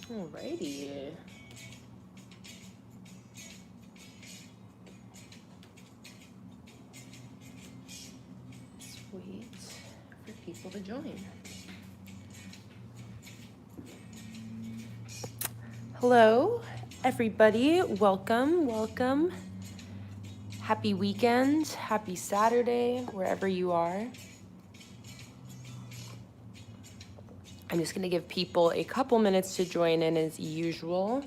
Alrighty. Let's wait for people to join. Hello, everybody. Welcome, welcome. Happy weekend, happy Saturday, wherever you are. I'm just gonna give people a couple minutes to join in as usual.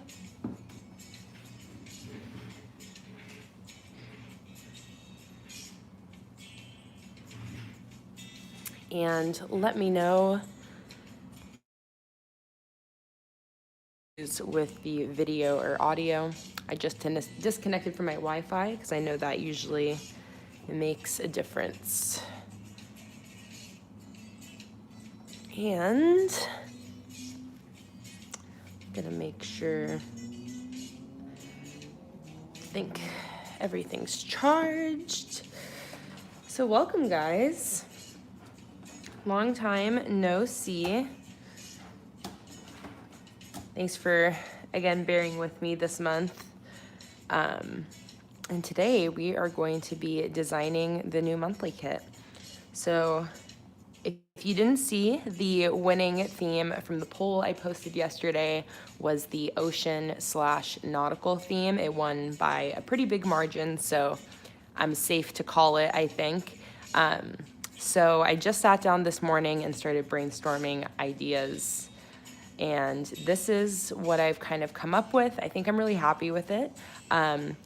And let me know with the video or audio. I just disconnected from my Wi-Fi because I know that usually makes a difference. And I'm gonna make sure, I think everything's charged. So welcome, guys. Long time no see. Thanks for, again, bearing with me this month. And today we are going to be designing the new monthly kit. So if you didn't see, the winning theme from the poll I posted yesterday was the ocean/nautical theme. It won by a pretty big margin, so I'm safe to call it, I think. So I just sat down this morning and started brainstorming ideas. And this is what I've kind of come up with. I think I'm really happy with it.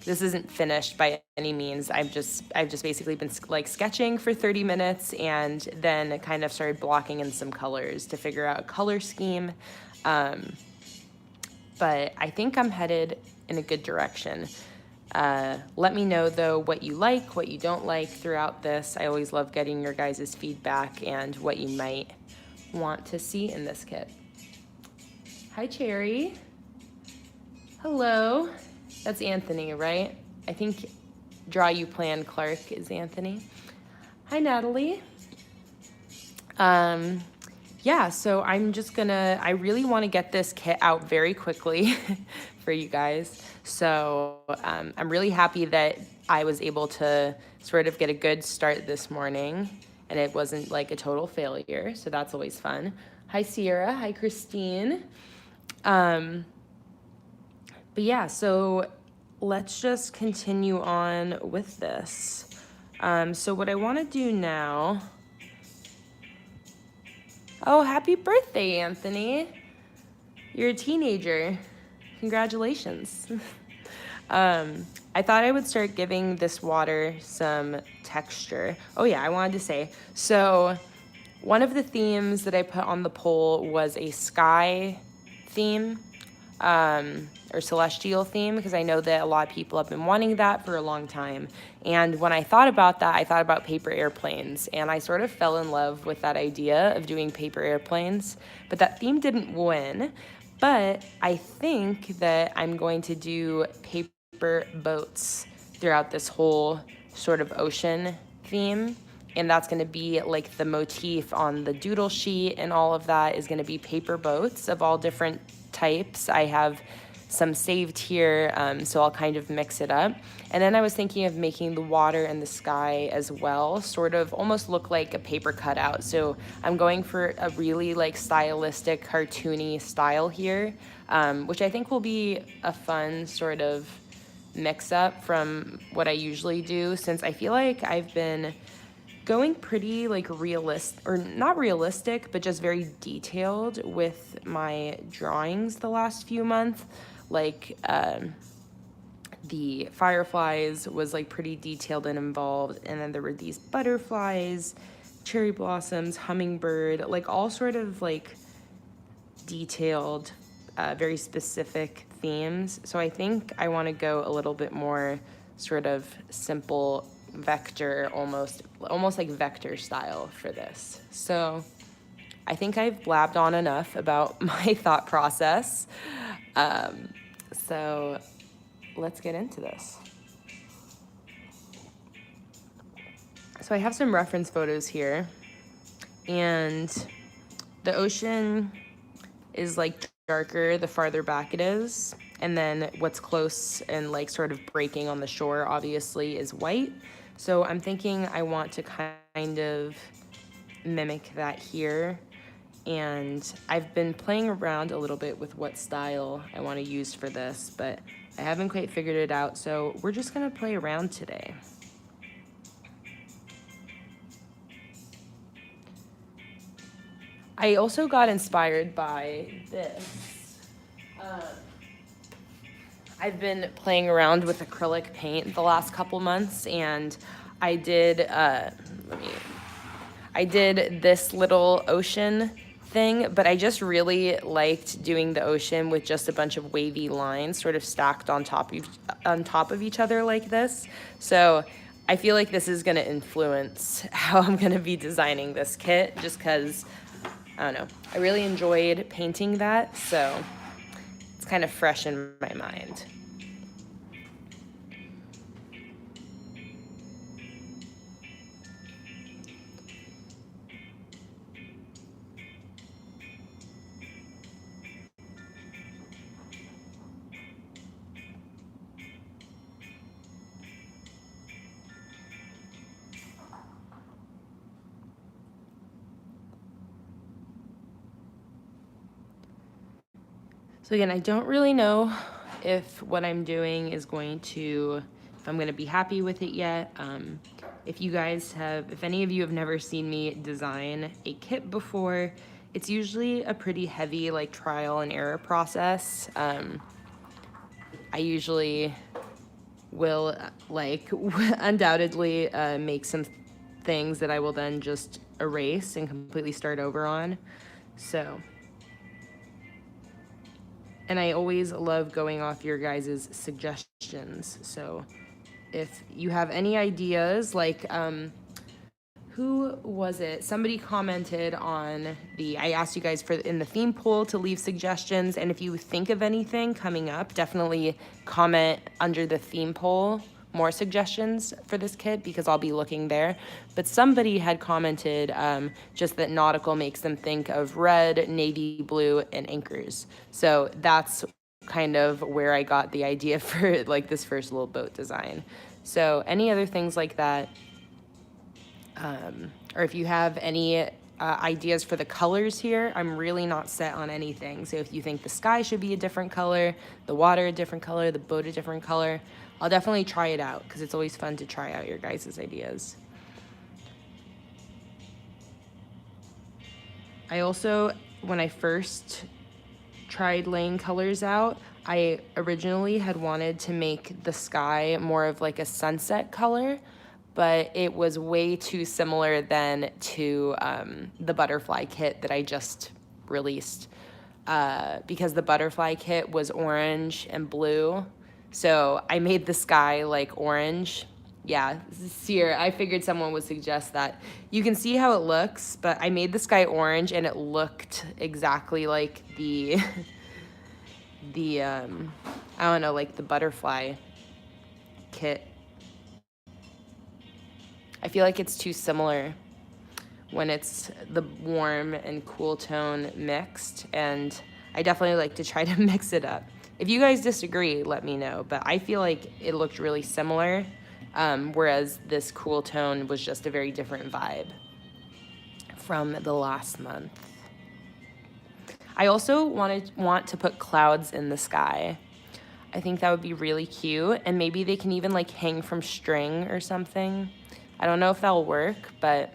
This isn't finished by any means. I've just basically been like sketching for 30 minutes and then kind of started blocking in some colors to figure out a color scheme. But I think I'm headed in a good direction. Let me know though what you like, what you don't like throughout this. I always love getting your guys' feedback and what you might want to see in this kit. Hi, Cherry. Hello. That's Anthony, right? I think Draw You Plan Clark is Anthony. Hi, Natalie. Yeah, so I really want to get this kit out very quickly for you guys. So I'm really happy that I was able to sort of get a good start this morning and it wasn't like a total failure. So that's always fun. Hi, Sierra. Hi, Christine. But yeah, so let's just continue on with this. So what I want to do now. Oh, happy birthday, Anthony. You're a teenager. Congratulations. I thought I would start giving this water some texture. Oh yeah, I wanted to say, so one of the themes that I put on the poll was a sky theme, or celestial theme, because I know that a lot of people have been wanting that for a long time. And when I thought about that, I thought about paper airplanes, and I sort of fell in love with that idea of doing paper airplanes, but that theme didn't win. But I think that I'm going to do paper boats throughout this whole sort of ocean theme. And that's going to be like the motif on the doodle sheet, and all of that is going to be paper boats of all different types. I have some saved here, so I'll kind of mix it up. And then I was thinking of making the water and the sky as well sort of almost look like a paper cutout. So I'm going for a really like stylistic, cartoony style here, which I think will be a fun sort of mix up from what I usually do, since I feel like I've been going pretty like realistic, or not realistic, but just very detailed with my drawings the last few months. Like the fireflies was like pretty detailed and involved, and then there were these butterflies, cherry blossoms, hummingbird, like all sort of like detailed, very specific themes. So I think I want to go a little bit more sort of simple vector, almost like vector style for this. So I think I've blabbed on enough about my thought process. So let's get into this. So I have some reference photos here, and the ocean is like darker the farther back it is. And then what's close and like sort of breaking on the shore obviously is white. So I'm thinking I want to kind of mimic that here. And I've been playing around a little bit with what style I want to use for this, but I haven't quite figured it out. So we're just gonna play around today. I also got inspired by this. I've been playing around with acrylic paint the last couple months, and I did this little ocean thing, but I just really liked doing the ocean with just a bunch of wavy lines sort of stacked on top of each other like this. So I feel like this is going to influence how I'm going to be designing this kit, just because, I don't know, I really enjoyed painting that, so it's kind of fresh in my mind. So again, I don't really know if what I'm doing is going to, if I'm going to be happy with it yet. If any of you have never seen me design a kit before, it's usually a pretty heavy like trial and error process. I usually will like undoubtedly make some things that I will then just erase and completely start over on. So, and I always love going off your guys' suggestions. So if you have any ideas, like, who was it? Somebody commented on I asked you guys in the theme pool to leave suggestions. And if you think of anything coming up, definitely comment under the theme poll more suggestions for this kit, because I'll be looking there. But somebody had commented just that nautical makes them think of red, navy blue, and anchors. So that's kind of where I got the idea for like this first little boat design. So any other things like that, or if you have any ideas for the colors here, I'm really not set on anything. So if you think the sky should be a different color, the water a different color, the boat a different color, I'll definitely try it out, because it's always fun to try out your guys' ideas. I also, when I first tried laying colors out, I originally had wanted to make the sky more of like a sunset color, but it was way too similar then to the butterfly kit that I just released, because the butterfly kit was orange and blue. So I made the sky like orange. Yeah, Sear, I figured someone would suggest that. You can see how it looks, but I made the sky orange and it looked exactly like the, I don't know, like the butterfly kit. I feel like it's too similar when it's the warm and cool tone mixed, and I definitely like to try to mix it up. If you guys disagree, let me know, but I feel like it looked really similar, whereas this cool tone was just a very different vibe from the last month. I also want to put clouds in the sky. I think that would be really cute, and maybe they can even like hang from string or something. I don't know if that'll work, but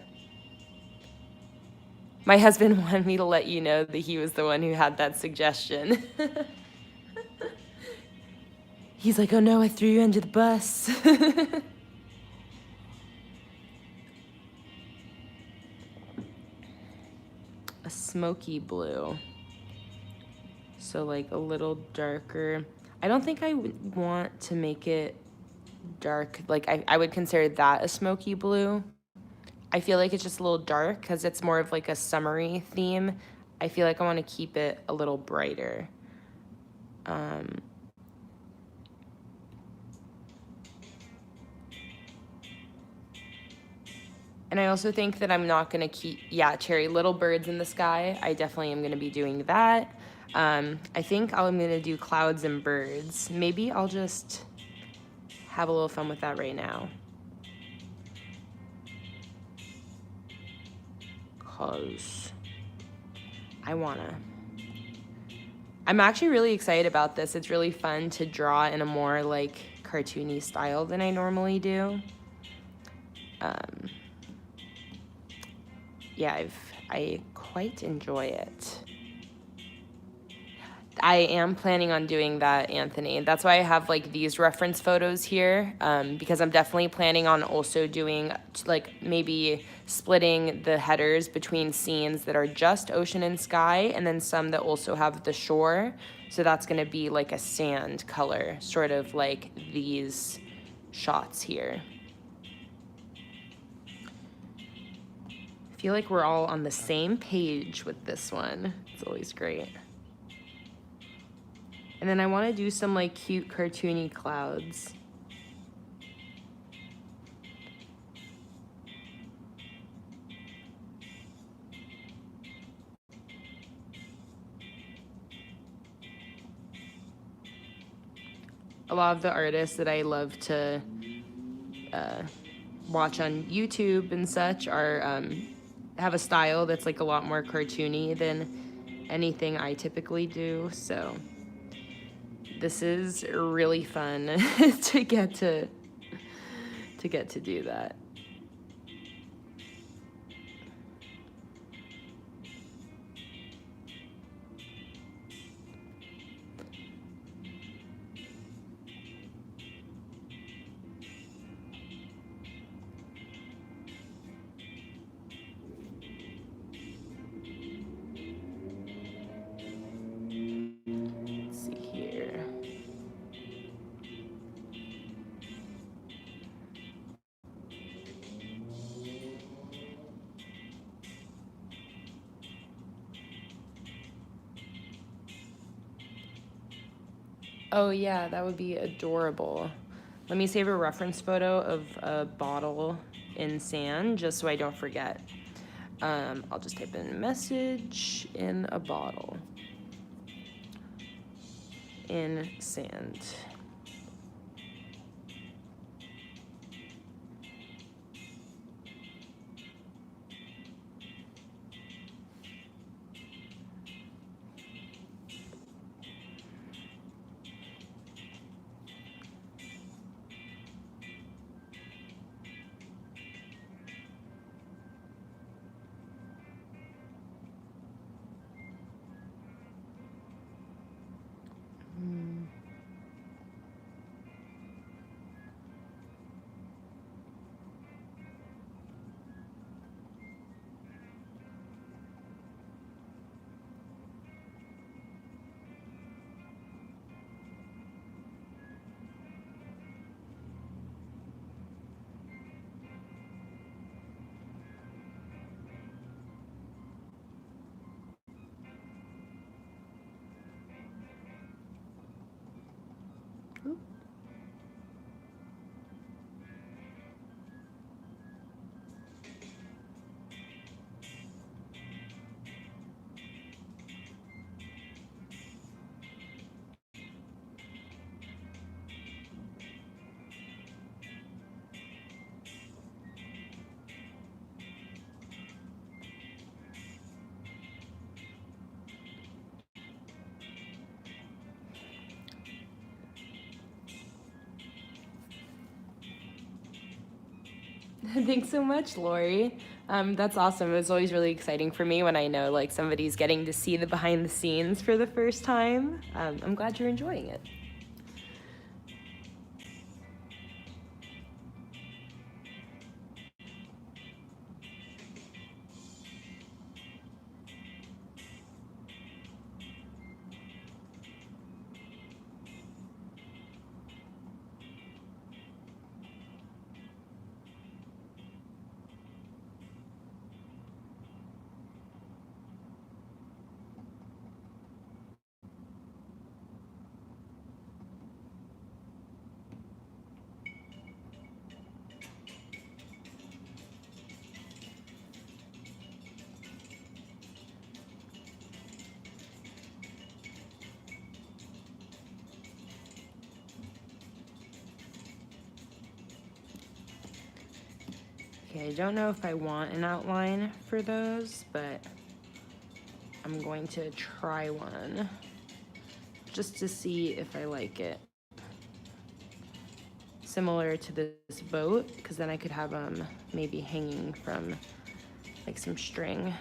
my husband wanted me to let you know that he was the one who had that suggestion. He's like, oh no, I threw you under the bus. A smoky blue. So like a little darker. I don't think I would want to make it dark. Like I would consider that a smoky blue. I feel like it's just a little dark because it's more of like a summery theme. I feel like I want to keep it a little brighter. And I also think that I'm not going to keep, yeah, Cherry, little birds in the sky. I definitely am going to be doing that. I think I'm gonna do clouds and birds. Maybe I'll just have a little fun with that right now. Cause I wanna. I'm actually really excited about this. It's really fun to draw in a more like cartoony style than I normally do. Yeah, I quite enjoy it. I am planning on doing that, Anthony. That's why I have like these reference photos here, because I'm definitely planning on also doing like maybe splitting the headers between scenes that are just ocean and sky, and then some that also have the shore. So that's gonna be like a sand color, sort of like these shots here. I feel like we're all on the same page with this one. It's always great. And then I want to do some like cute cartoony clouds. A lot of the artists that I love to watch on YouTube and such are have a style that's like a lot more cartoony than anything I typically do. So this is really fun to get to do that. Let's see here. Oh yeah, that would be adorable. Let me save a reference photo of a bottle in sand just so I don't forget. I'll just type in message in a bottle in sand. Thanks so much, Lori. That's awesome. It's always really exciting for me when I know like somebody's getting to see the behind the scenes for the first time. I'm glad you're enjoying it. Okay, I don't know if I want an outline for those, but I'm going to try one just to see if I like it. Similar to this boat, because then I could have them maybe hanging from like some string.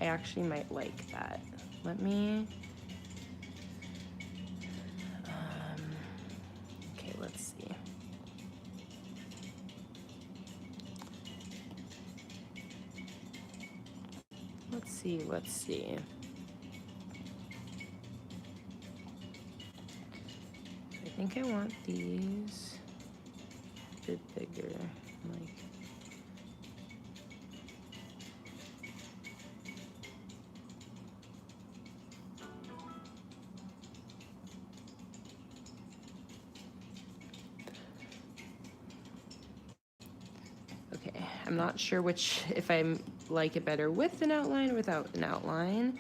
I actually might like that. Let me, okay, let's see. Let's see. I think I want these a bit bigger, like. Okay, I'm not sure if I like it better with an outline or without an outline.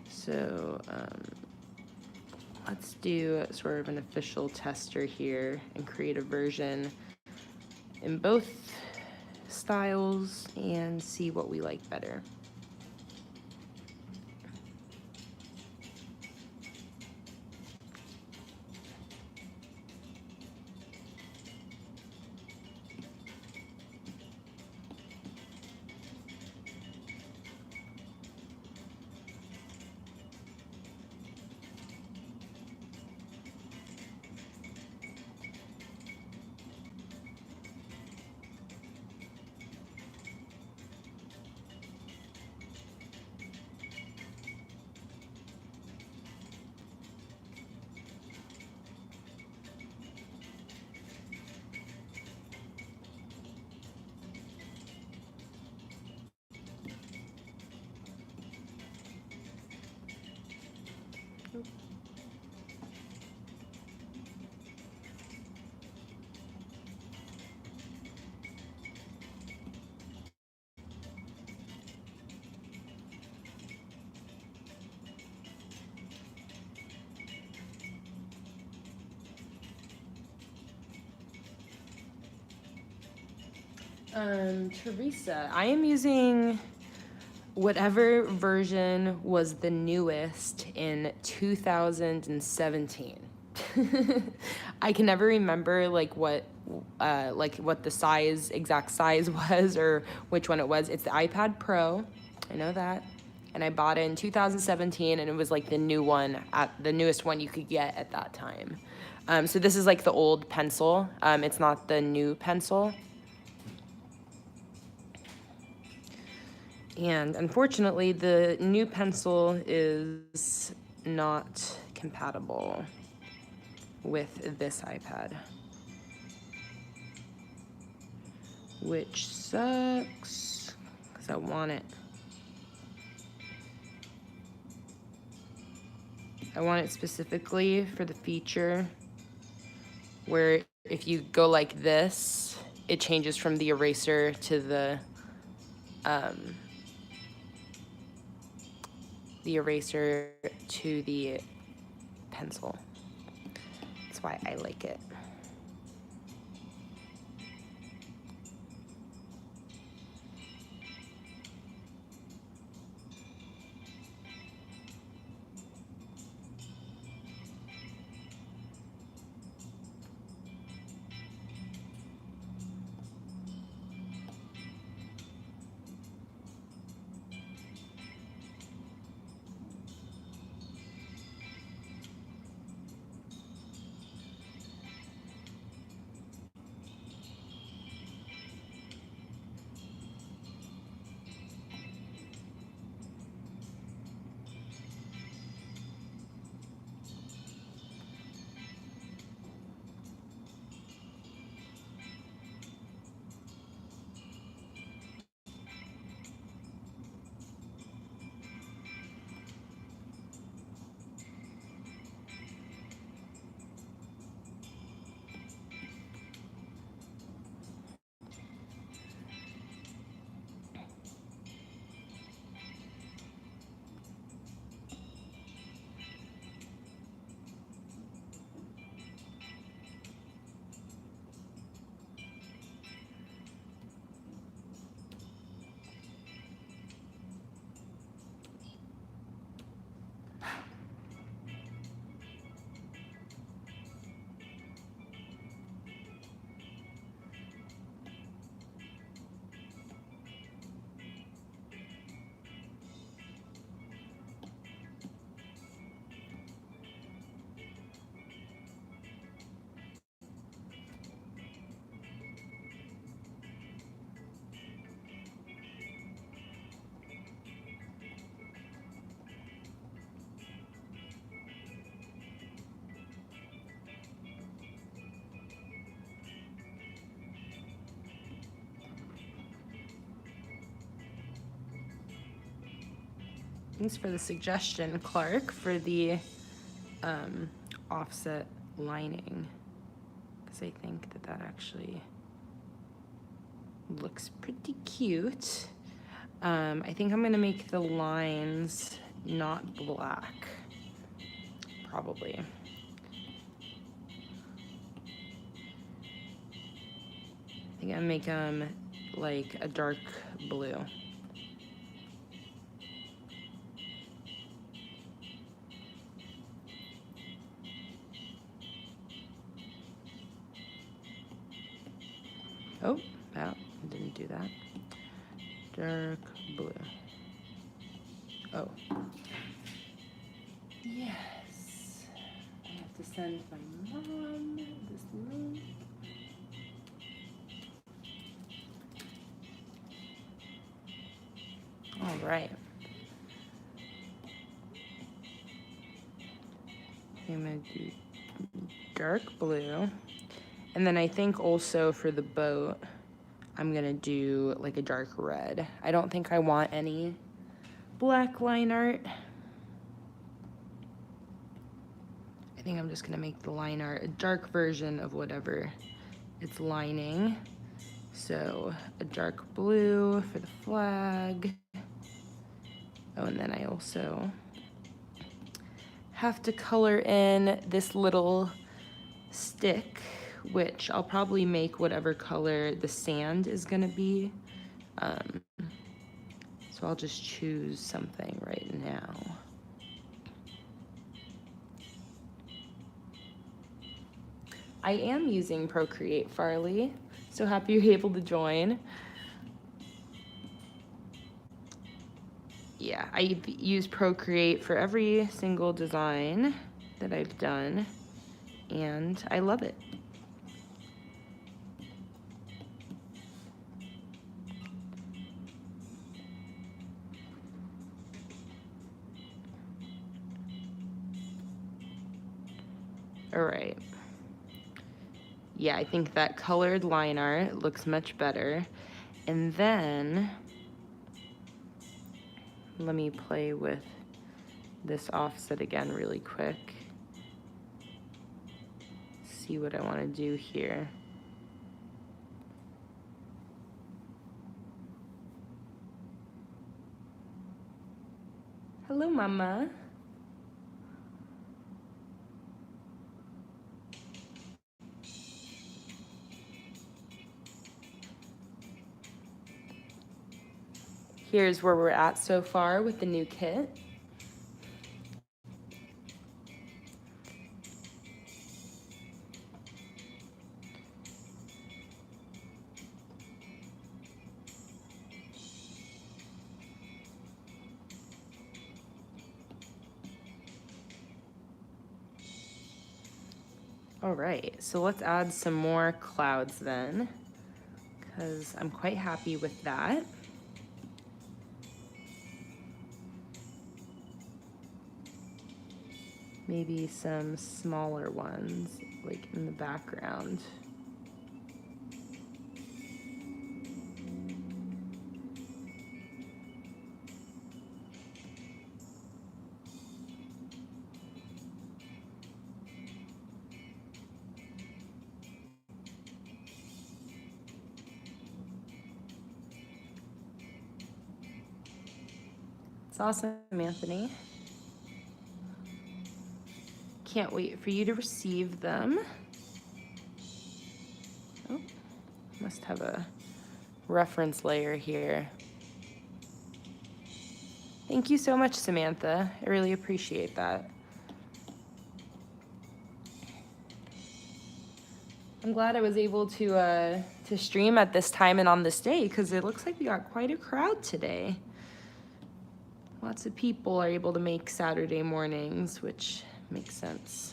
So let's do sort of an official tester here and create a version in both styles and see what we like better. Teresa, I am using whatever version was the newest in 2017. I can never remember like what the exact size was or which one it was. It's the iPad Pro, I know that. And I bought it in 2017 and it was like the newest one you could get at that time. So this is like the old pencil. It's not the new pencil. And unfortunately, the new pencil is not compatible with this iPad, which sucks because I want it. I want it specifically for the feature where if you go like this, it changes from the eraser to the pencil. That's why I like it. Thanks for the suggestion, Clark, for the offset lining, because I think that that actually looks pretty cute. I think I'm gonna make the lines not black, probably. I think I'm gonna make them like a dark blue. Oh, I didn't do that. Dark blue. Oh. Yes. I have to send my mom this link. All right. I'm gonna do dark blue. And then I think also for the boat, I'm gonna do like a dark red. I don't think I want any black line art. I think I'm just gonna make the line art a dark version of whatever it's lining. So a dark blue for the flag. Oh, and then I also have to color in this little stick, which I'll probably make whatever color the sand is gonna be. So I'll just choose something right now. I am using Procreate, Farley. So happy you're able to join. Yeah, I use Procreate for every single design that I've done, and I love it. All right. Yeah, I think that colored line art looks much better. And then let me play with this offset again really quick. See what I want to do here. Hello, Mama. Here's where we're at so far with the new kit. All right, so let's add some more clouds then, because I'm quite happy with that. Maybe some smaller ones, like in the background. It's awesome, Anthony. Can't wait for you to receive them. Oh, must have a reference layer here. Thank you so much, Samantha. I really appreciate that. I'm glad I was able to stream at this time and on this day, because it looks like we got quite a crowd today. Lots of people are able to make Saturday mornings, which makes sense.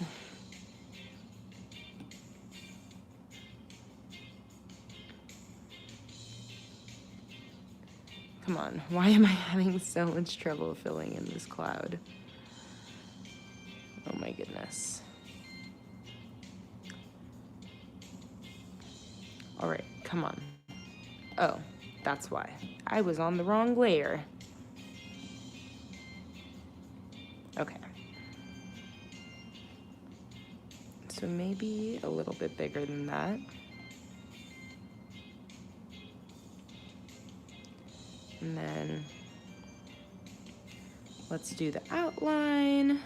Come on, why am I having so much trouble filling in this cloud? Oh my goodness. All right, come on. Oh, that's why. I was on the wrong layer. So maybe a little bit bigger than that. And then let's do the outline.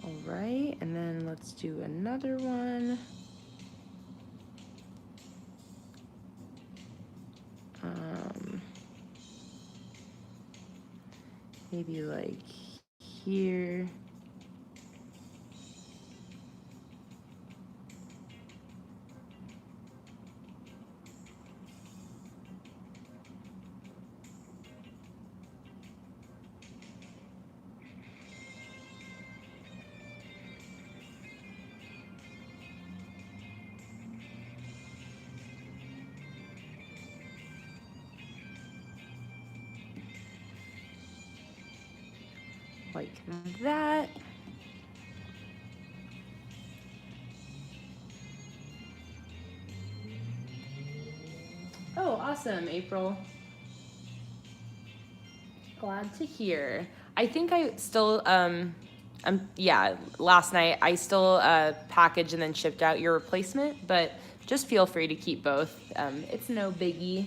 All right, and then let's do another one. Maybe like here. Like that. Oh, awesome, April. Glad to hear. I think I still, yeah, last night I still packaged and then shipped out your replacement, but just feel free to keep both. It's no biggie.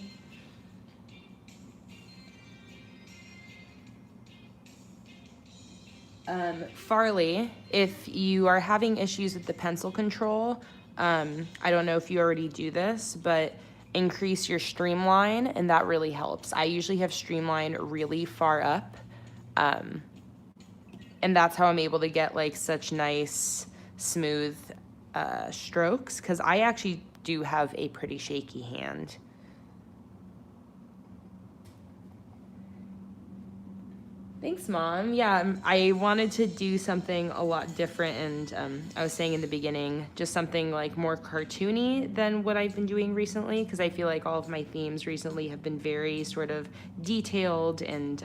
Farley, if you are having issues with the pencil control, I don't know if you already do this, but increase your streamline, and that really helps. I usually have streamline really far up, and that's how I'm able to get like such nice, smooth strokes, because I actually do have a pretty shaky hand. Thanks, Mom. Yeah, I wanted to do something a lot different, and I was saying in the beginning, just something like more cartoony than what I've been doing recently, because I feel like all of my themes recently have been very sort of detailed and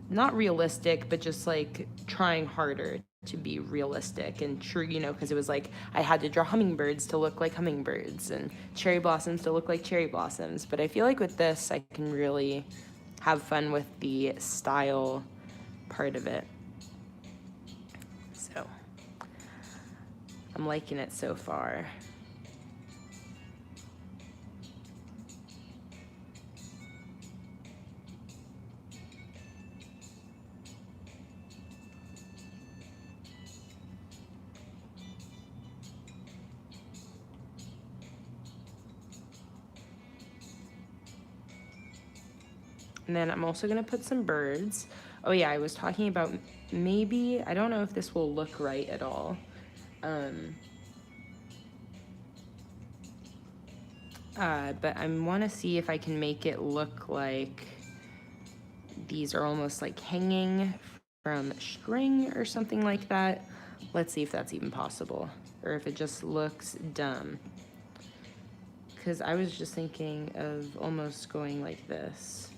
not realistic, but just like trying harder to be realistic and true, you know, because it was like I had to draw hummingbirds to look like hummingbirds and cherry blossoms to look like cherry blossoms. But I feel like with this, I can really have fun with the style part of it. So I'm liking it so far. And then I'm also gonna put some birds. Oh yeah, I was talking about maybe, I don't know if this will look right at all. But I wanna see if I can make it look like these are almost like hanging from string or something like that. Let's see if that's even possible, or if it just looks dumb. Because I was just thinking of almost going like this.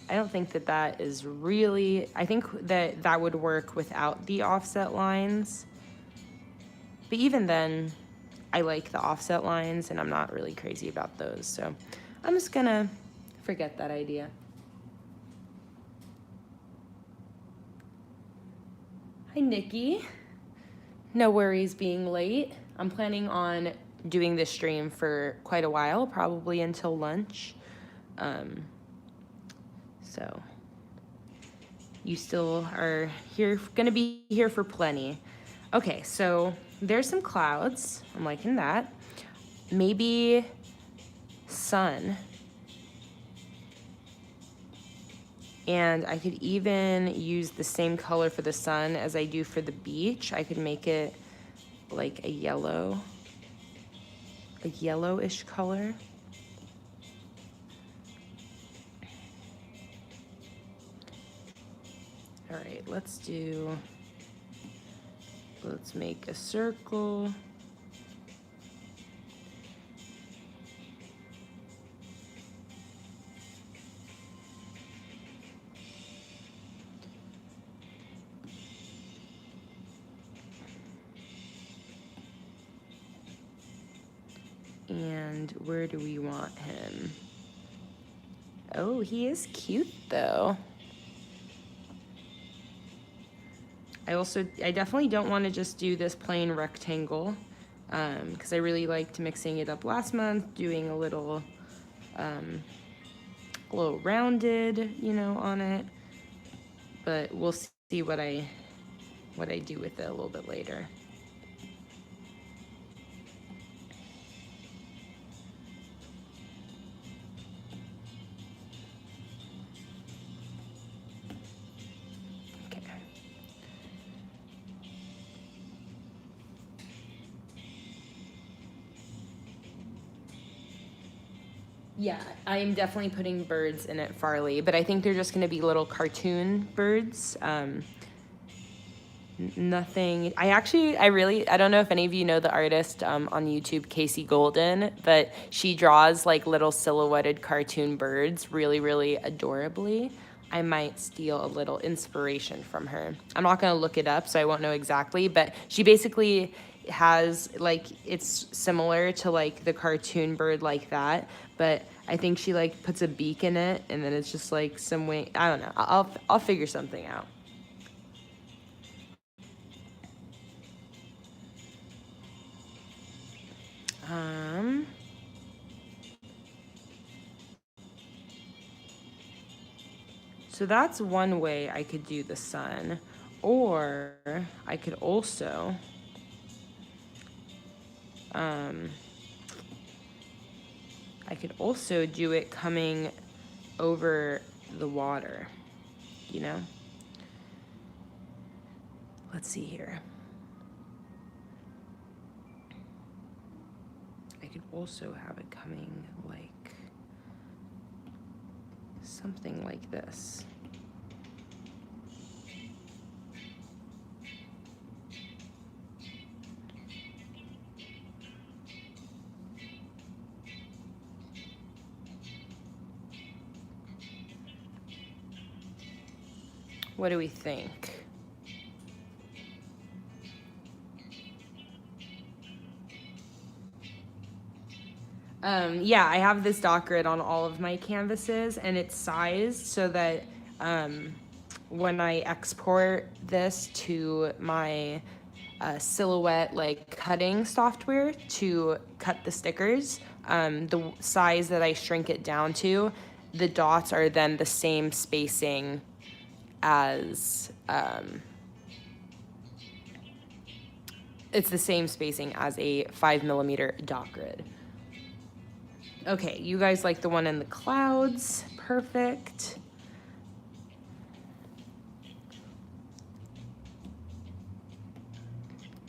I don't think that that is really, I think that that would work without the offset lines. But even then, I like the offset lines and I'm not really crazy about those. So I'm just gonna forget that idea. Hi, Nikki. No worries being late. I'm planning on doing this stream for quite a while, probably until lunch. So you still are here, gonna be here for plenty. Okay, so there's some clouds. I'm liking that. Maybe sun. And I could even use the same color for the sun as I do for the beach. I could make it like a yellowish color. All right, let's make a circle. And where do we want him? Oh, he is cute though. I definitely don't want to just do this plain rectangle, because I really liked mixing it up last month, doing a little rounded, you know, on it. But we'll see what I do with it a little bit later. Yeah, I'm definitely putting birds in it, Farley, but I think they're just going to be little cartoon birds. Nothing. I don't know if any of you know the artist on YouTube, Casey Golden, but she draws like little silhouetted cartoon birds really, really adorably. I might steal a little inspiration from her. I'm not going to look it up, so I won't know exactly, but she basically has like, it's similar to like the cartoon bird like that, but I think she like puts a beak in it, and then it's just like some way, I don't know. I'll figure something out. So that's one way I could do the sun, or I could also, do it coming over the water, you know? Let's see here. I could also have it coming like something like this. What do we think? Yeah, I have this dot grid on all of my canvases, and it's sized so that when I export this to my Silhouette like cutting software to cut the stickers, the size that I shrink it down to, the dots are then the same spacing as it's the same spacing as a 5mm dot grid. Okay, you guys like the one in the clouds. Perfect.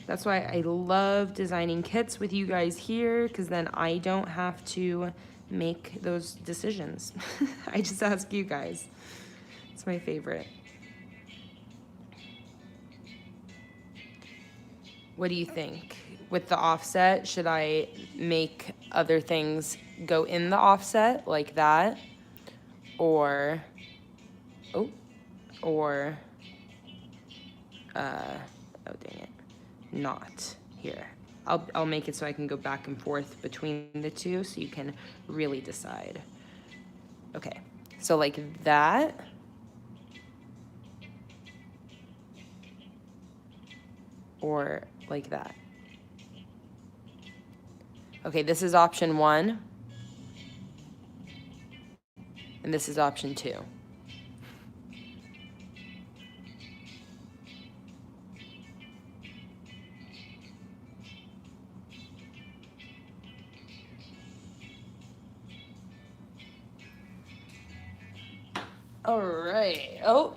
That's why I love designing kits with you guys here, because then I don't have to make those decisions. I just ask you guys. It's my favorite. What do you think? With the offset, should I make other things go in the offset like that? Or, oh dang it, not here. I'll make it so I can go back and forth between the two so you can really decide. Okay, so like that. Or like that. Okay, this is option 1. And this is option 2. All right. Oh,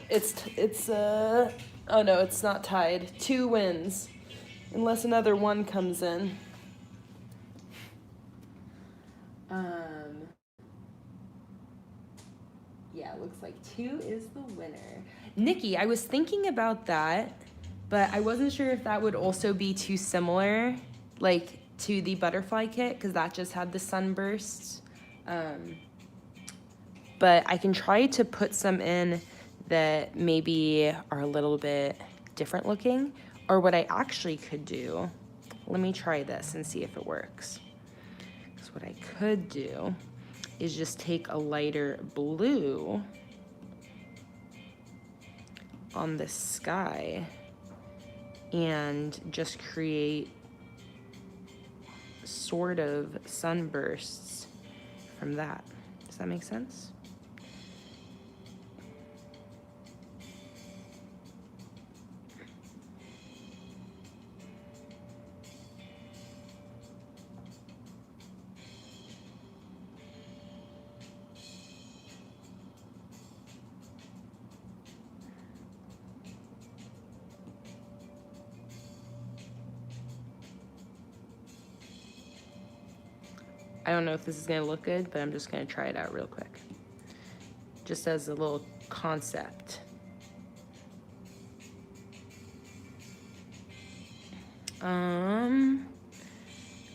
oh no, it's not tied. 2 wins. Unless another 1 comes in. Yeah, it looks like 2 is the winner. Nikki, I was thinking about that, but I wasn't sure if that would also be too similar, like to the butterfly kit, because that just had the sunbursts. But I can try to put some in that maybe are a little bit different looking. Or what I actually could do, let me try this and see if it works. Because what I could do is just take a lighter blue on the sky and just create sort of sunbursts from that. Does that make sense? I don't know if this is gonna look good, but I'm just gonna try it out real quick. Just as a little concept.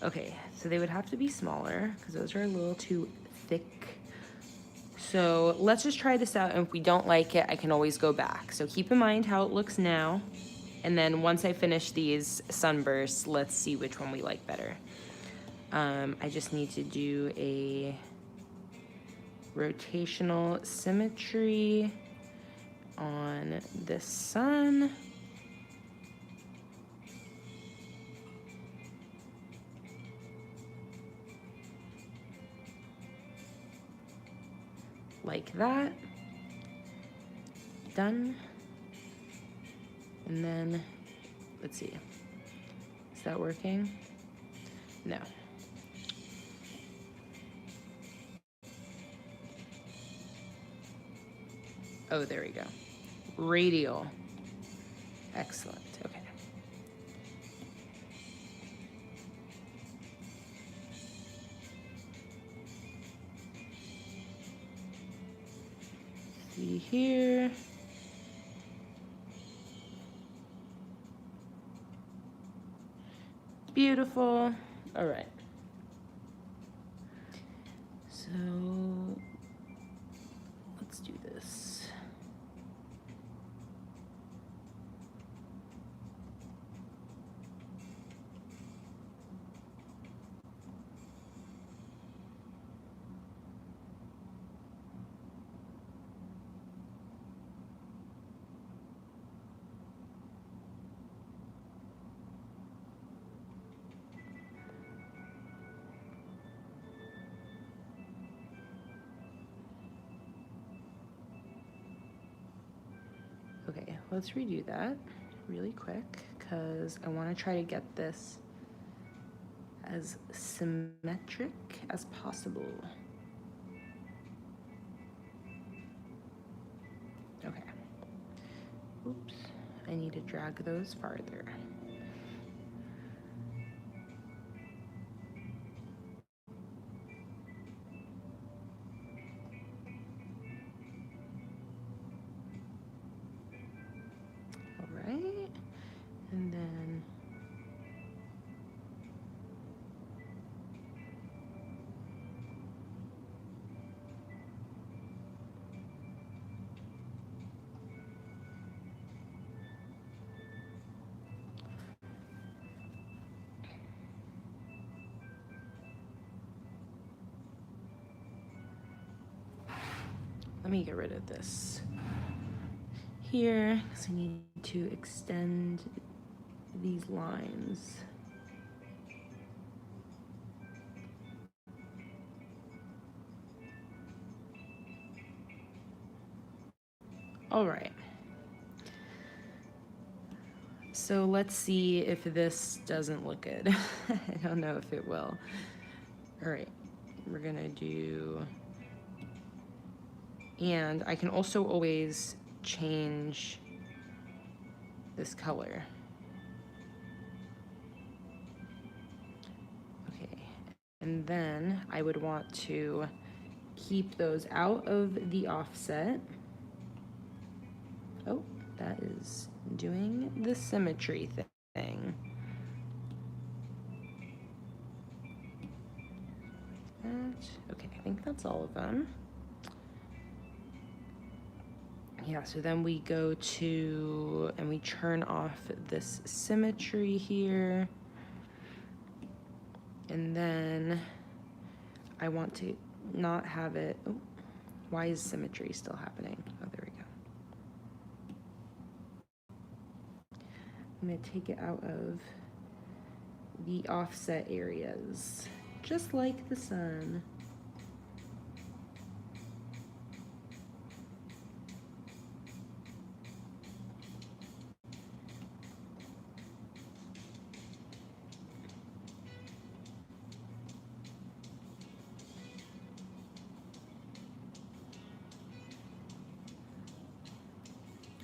Okay, so they would have to be smaller because those are a little too thick. So let's just try this out, and if we don't like it, I can always go back. So keep in mind how it looks now, and then once I finish these sunbursts, let's see which one we like better. I just need to do a rotational symmetry on the sun. Like that. Done. And then, let's see. Is that working? No. Oh, there we go. Radial. Excellent. Okay. See here. Beautiful. All right. So let's do this. Okay, let's redo that really quick because I want to try to get this as symmetric as possible. Okay. Oops, I need to drag those farther. And then let me get rid of this here because I need to extend these lines. All right. So let's see if this doesn't look good. I don't know if it will. All right, we're gonna do And I can also always change this color. Okay, and then I would want to keep those out of the offset. Oh, that is doing the symmetry thing. Okay, I think that's all of them. Yeah, so then we go to, and we turn off this symmetry here. And then I want to not have it, oh, why is symmetry still happening? Oh, there we go. I'm gonna take it out of the offset areas, just like the sun.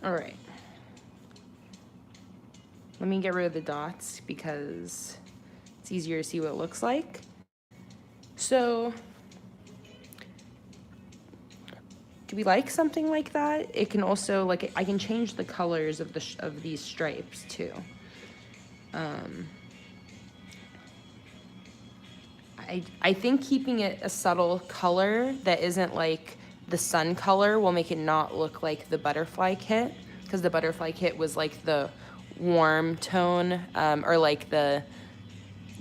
All right. Let me get rid of the dots because it's easier to see what it looks like. So, do we like something like that? It can also, like, I can change the colors of these stripes too. I think keeping it a subtle color that isn't like the sun color will make it not look like the butterfly kit, because the butterfly kit was like the warm tone, or like the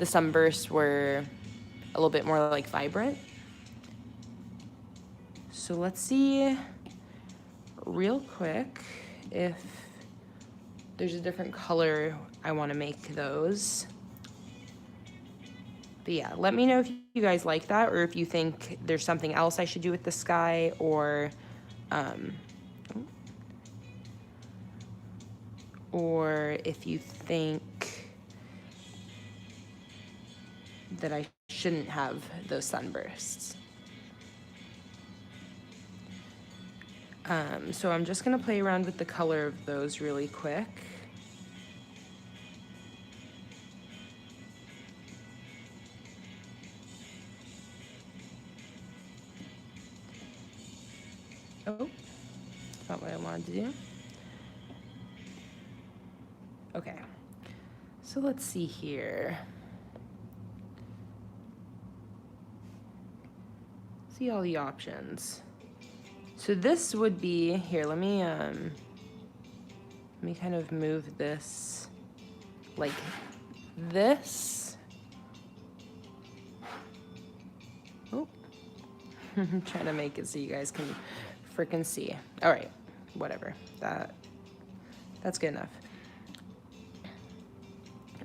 sunbursts were a little bit more like vibrant. So let's see real quick if there's a different color I want to make those. But yeah, let me know if you guys like that, or if you think there's something else I should do with the sky, or if you think that I shouldn't have those sunbursts. So I'm just gonna play around with the color of those really quick. Oh, that's not what I wanted to do. Okay, so let's see here. See all the options. So this would be, here, let me kind of move this like this. Oh, I'm trying to make it so you guys can frickin' see. All right, whatever, that's good enough.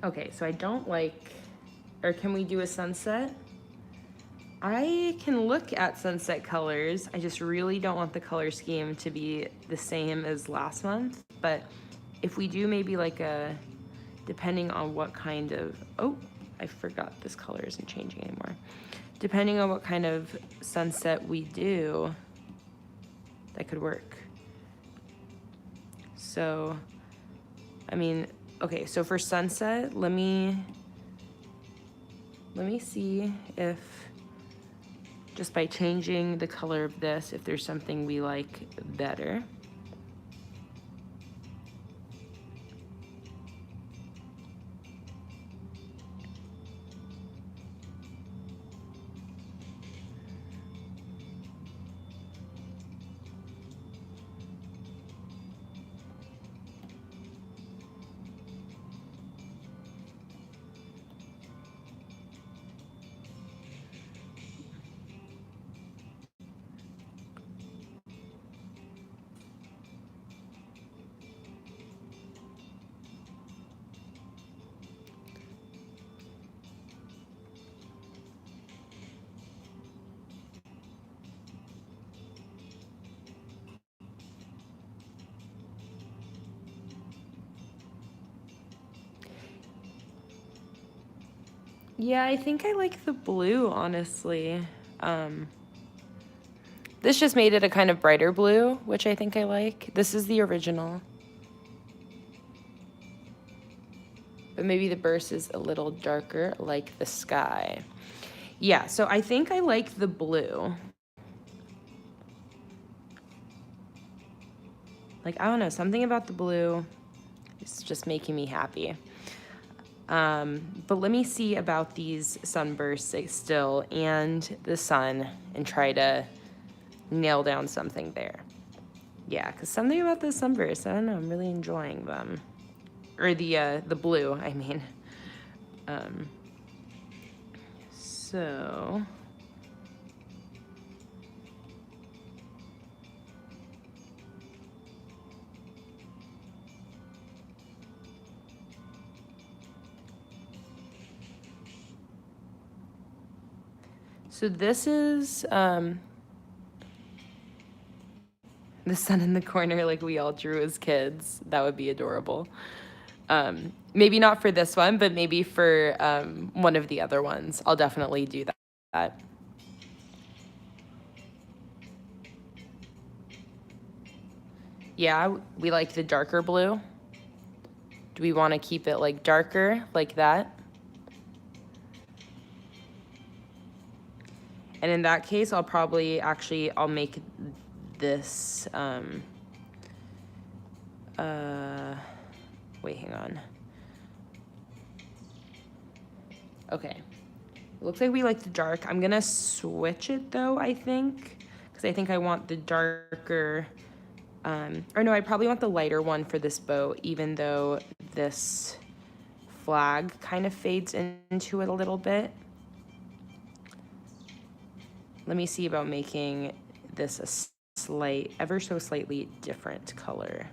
Okay, so I don't like, or can we do a sunset? I can look at sunset colors. I just really don't want the color scheme to be the same as last month. But if we do maybe like a, depending on what kind of, oh, I forgot this color isn't changing anymore. Depending on what kind of sunset we do, that could work. So, I mean, okay, so for sunset, let me see if, just by changing the color of this, if there's something we like better. Yeah, I think I like the blue, honestly. This just made it a kind of brighter blue, which I think I like. This is the original. But maybe the burst is a little darker, like the sky. Yeah, so I think I like the blue. Like, I don't know, something about the blue is just making me happy. But let me see about these sunbursts still and the sun and try to nail down something there. Yeah, because something about the sunbursts, I don't know, I'm really enjoying them. Or the blue, I mean. So... So this is the sun in the corner like we all drew as kids. That would be adorable. Maybe not for this one, but maybe for one of the other ones. I'll definitely do that. Yeah, we like the darker blue. Do we want to keep it like darker like that? And in that case, I'll probably I'll make this, wait, hang on. Okay. It looks like we like the dark. I'm gonna switch it though, I think, because I think I want the darker, or no, I probably want the lighter one for this bow, even though this flag kind of fades into it a little bit. Let me see about making this a ever so slightly different color.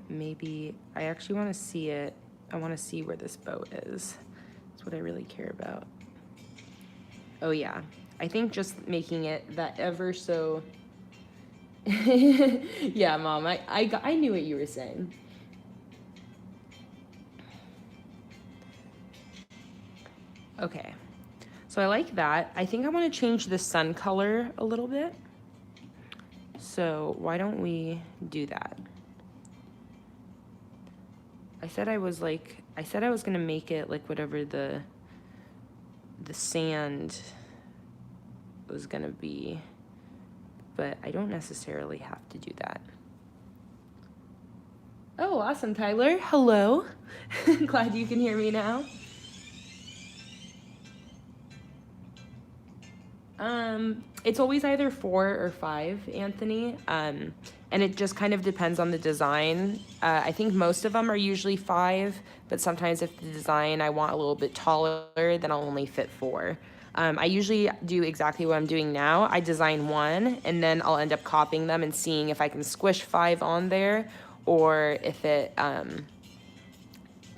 Maybe I actually want to see it. I want to see where this bow is. That's what I really care about. Oh yeah, I think just making it that ever so. Yeah, Mom, I knew what you were saying. Okay, so I like that. I think I want to change the sun color a little bit. So why don't we do that? I said I was gonna make it like whatever the sand was gonna be, but I don't necessarily have to do that. Oh, awesome, Tyler. Hello. Glad you can hear me now. It's always either 4 or 5, Anthony. And it just kind of depends on the design. I think most of them are usually 5, but sometimes if the design I want a little bit taller, then I'll only fit 4. I usually do exactly what I'm doing now. I design 1, and then I'll end up copying them and seeing if I can squish 5 on there, or if it can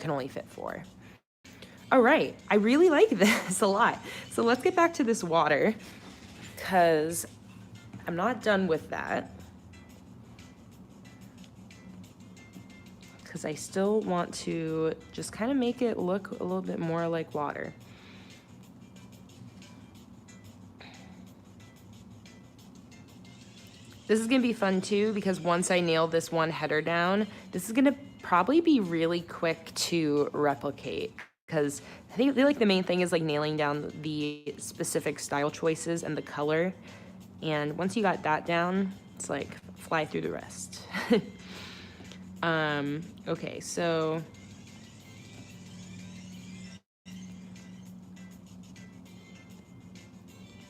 only fit 4. All right, I really like this a lot. So let's get back to this water, because I'm not done with that. Because I still want to just kind of make it look a little bit more like water. This is gonna be fun too, because once I nail this one header down, this is gonna probably be really quick to replicate, because I think like the main thing is like nailing down the specific style choices and the color. And once you got that down, it's like fly through the rest. Okay, so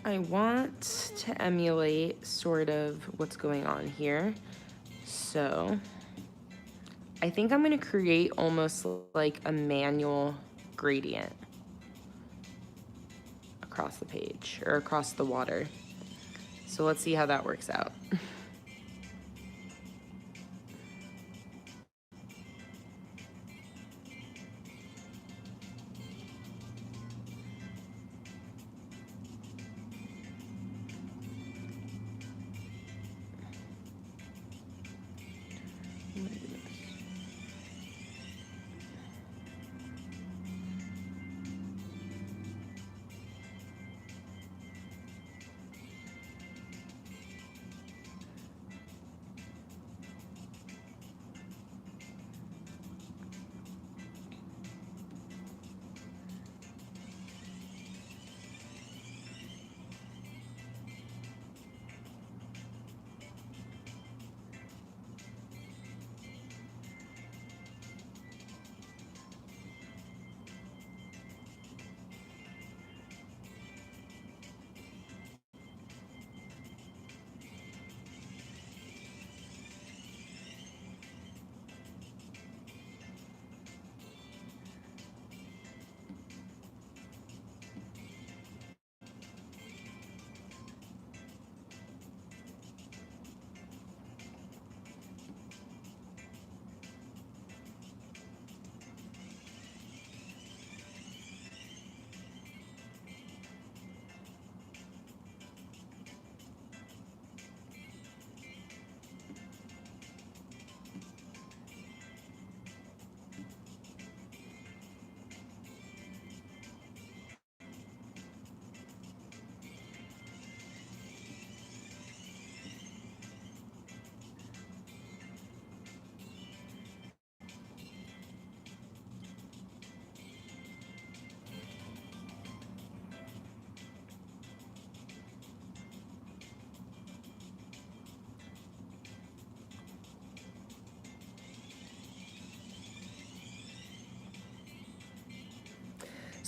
I want to emulate sort of what's going on here. So I think I'm gonna create almost like a manual gradient across the page or across the water. So let's see how that works out.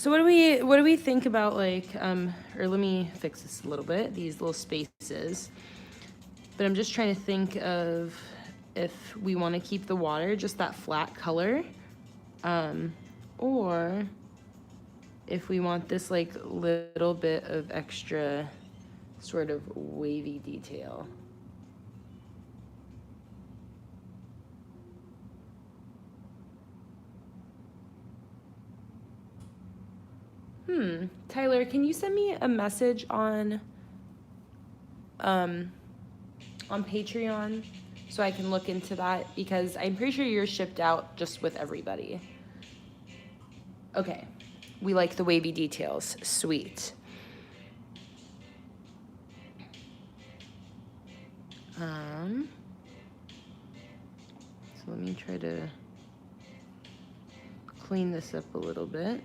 So what do we think about like, or let me fix this a little bit, these little spaces. But I'm just trying to think of if we want to keep the water just that flat color, or if we want this like little bit of extra sort of wavy detail. Tyler, can you send me a message on Patreon so I can look into that? Because I'm pretty sure you're shipped out just with everybody. Okay. We like the wavy details. Sweet. So let me try to clean this up a little bit.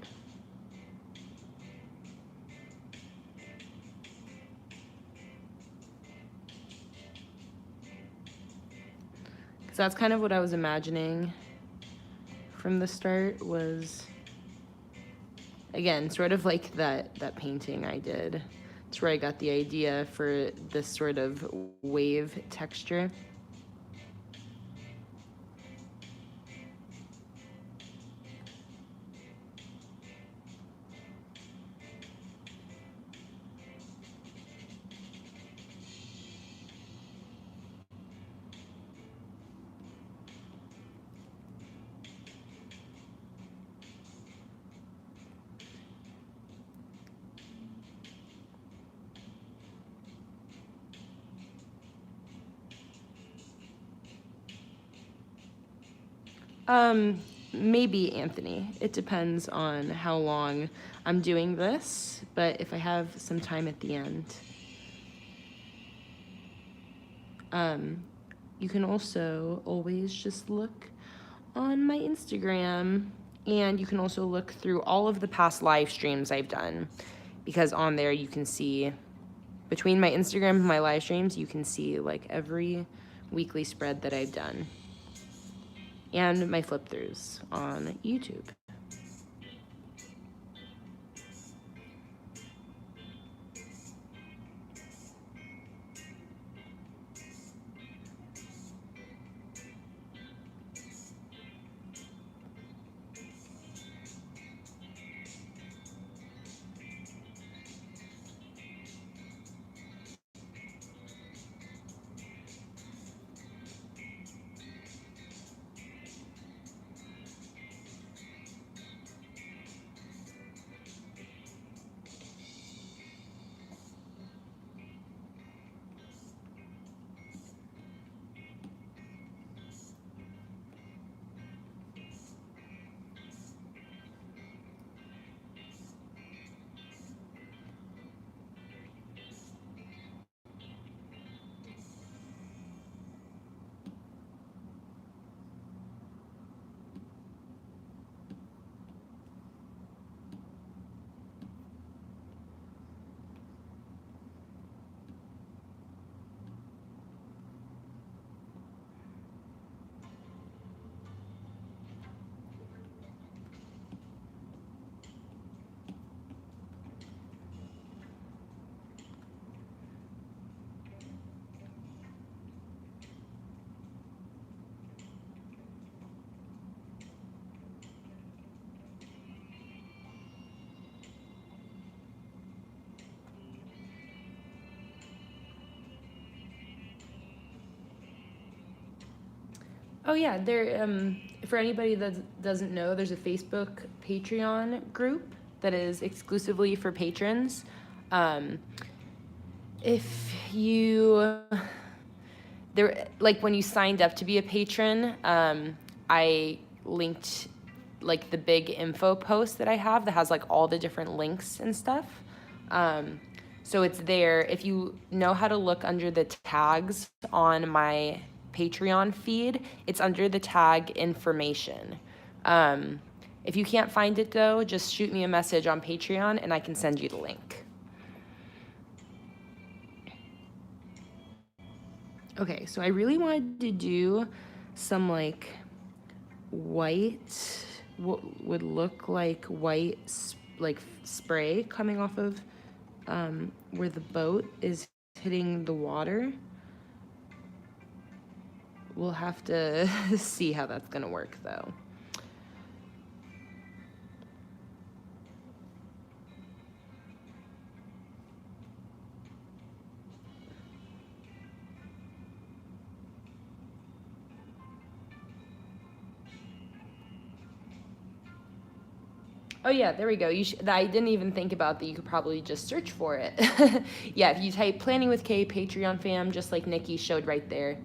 Because that's kind of what I was imagining from the start, was, again, sort of like that painting I did. It's where I got the idea for this sort of wave texture. Maybe, Anthony. It depends on how long I'm doing this, but if I have some time at the end. You can also always just look on my Instagram, and you can also look through all of the past live streams I've done, because on there you can see, between my Instagram and my live streams, you can see like every weekly spread that I've done, and my flip throughs on YouTube. Oh yeah, for anybody that doesn't know, there's a Facebook Patreon group that is exclusively for patrons. If you, like when you signed up to be a patron, I linked like the big info post that I have that has like all the different links and stuff. So it's there. If you know how to look under the tags on my Patreon feed, it's under the tag information. If you can't find it though, just shoot me a message on Patreon and I can send you the link. Okay, so I really wanted to do some like white, what would look like white like spray coming off of where the boat is hitting the water. We'll have to see how that's gonna work though. Oh yeah, there we go. I didn't even think about that. You could probably just search for it. Yeah, if you type Planning with Kay Patreon fam, just like Nikki showed right there,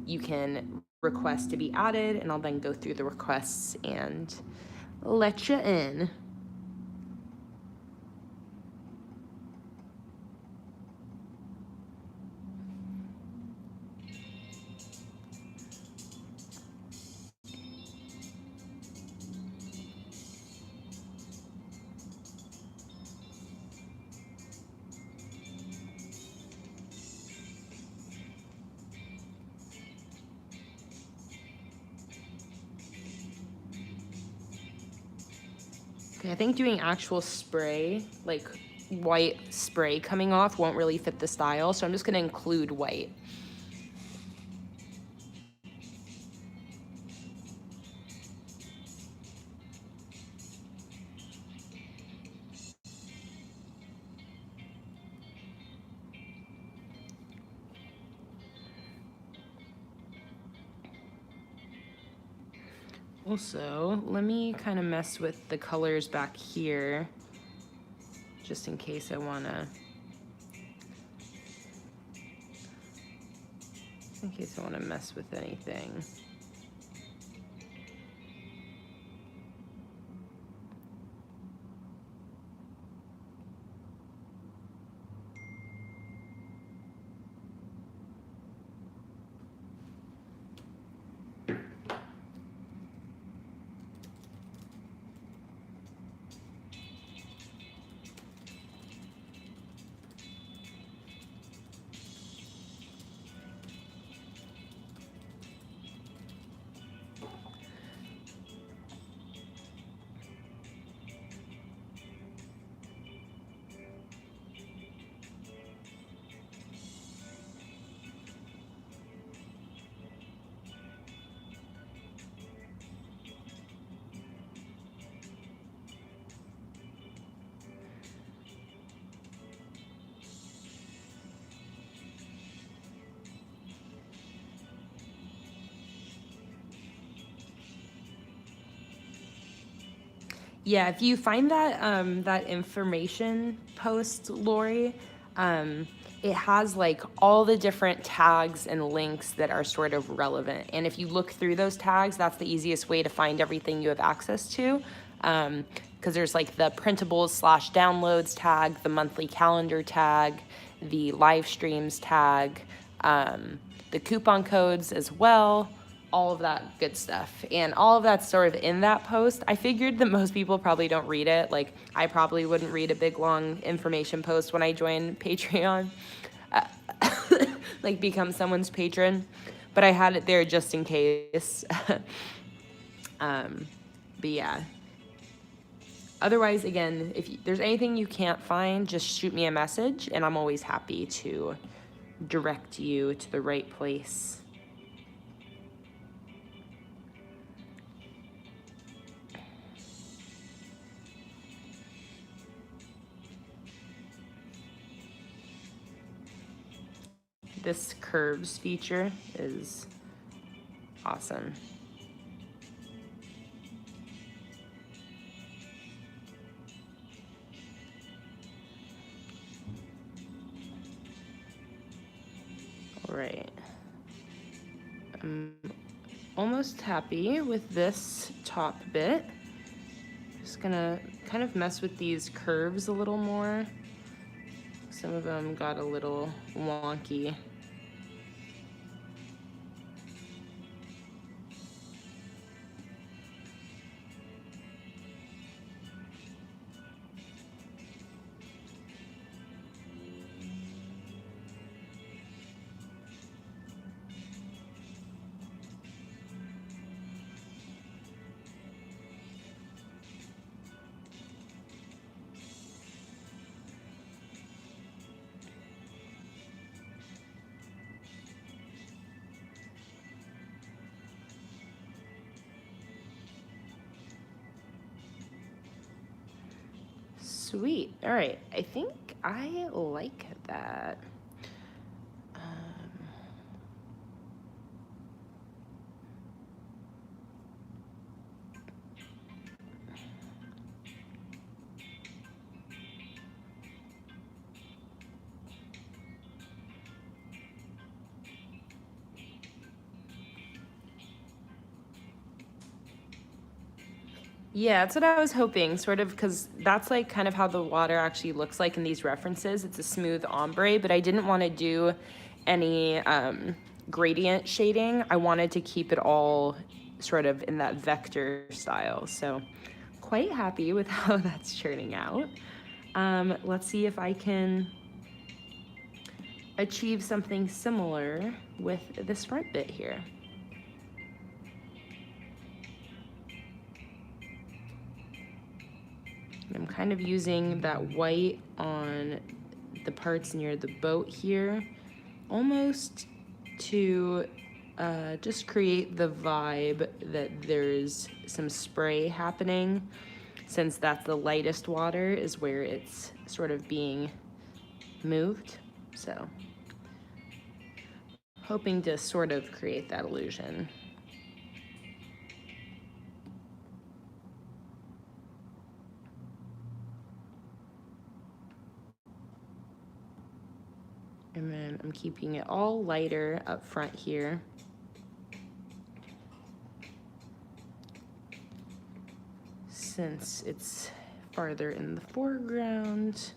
you can request to be added, and I'll then go through the requests and let you in. Okay, I think doing actual spray, like white spray coming off, won't really fit the style, so I'm just gonna include white. Also, let me kind of mess with the colors back here, just in case I wanna, mess with anything. Yeah, if you find that that information post, Lori, it has like all the different tags and links that are sort of relevant. And if you look through those tags, that's the easiest way to find everything you have access to. Because there's like the printables / downloads tag, the monthly calendar tag, the live streams tag, the coupon codes as well, all of that good stuff. And all of that's sort of in that post. I figured that most people probably don't read it. Like, I probably wouldn't read a big, long information post when I join Patreon, like become someone's patron. But I had it there just in case. But yeah. Otherwise, again, if there's anything you can't find, just shoot me a message, and I'm always happy to direct you to the right place. This curves feature is awesome. All right. I'm almost happy with this top bit. Just gonna kind of mess with these curves a little more. Some of them got a little wonky. Sweet. All right. I think I like that. Yeah, that's what I was hoping, sort of, because that's like kind of how the water actually looks like in these references. It's a smooth ombre, but I didn't want to do any gradient shading. I wanted to keep it all sort of in that vector style. So quite happy with how that's turning out. Let's see if I can achieve something similar with this front bit here. I'm kind of using that white on the parts near the boat here, almost to just create the vibe that there's some spray happening, since that's the lightest water is where it's sort of being moved. So hoping to sort of create that illusion. And then I'm keeping it all lighter up front here. Since it's farther in the foreground.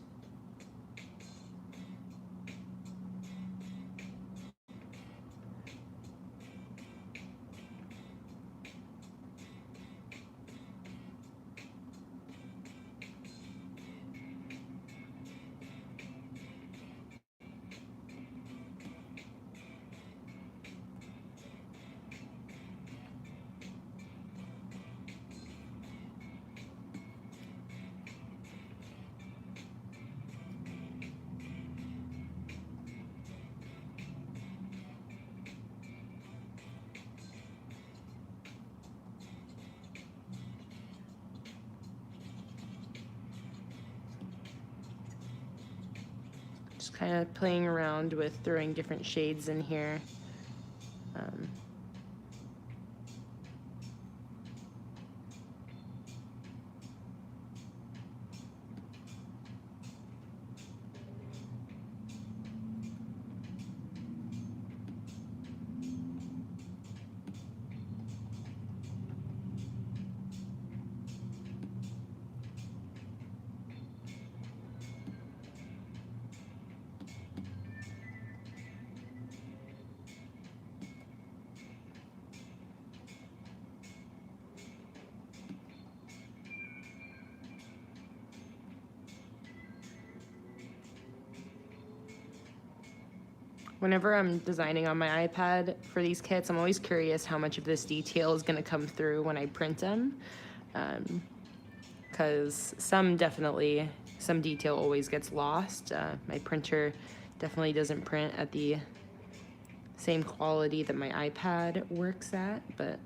Just kind of playing around with throwing different shades in here. Whenever I'm designing on my iPad for these kits, I'm always curious how much of this detail is going to come through when I print them. Because some detail always gets lost. My printer definitely doesn't print at the same quality that my iPad works at, but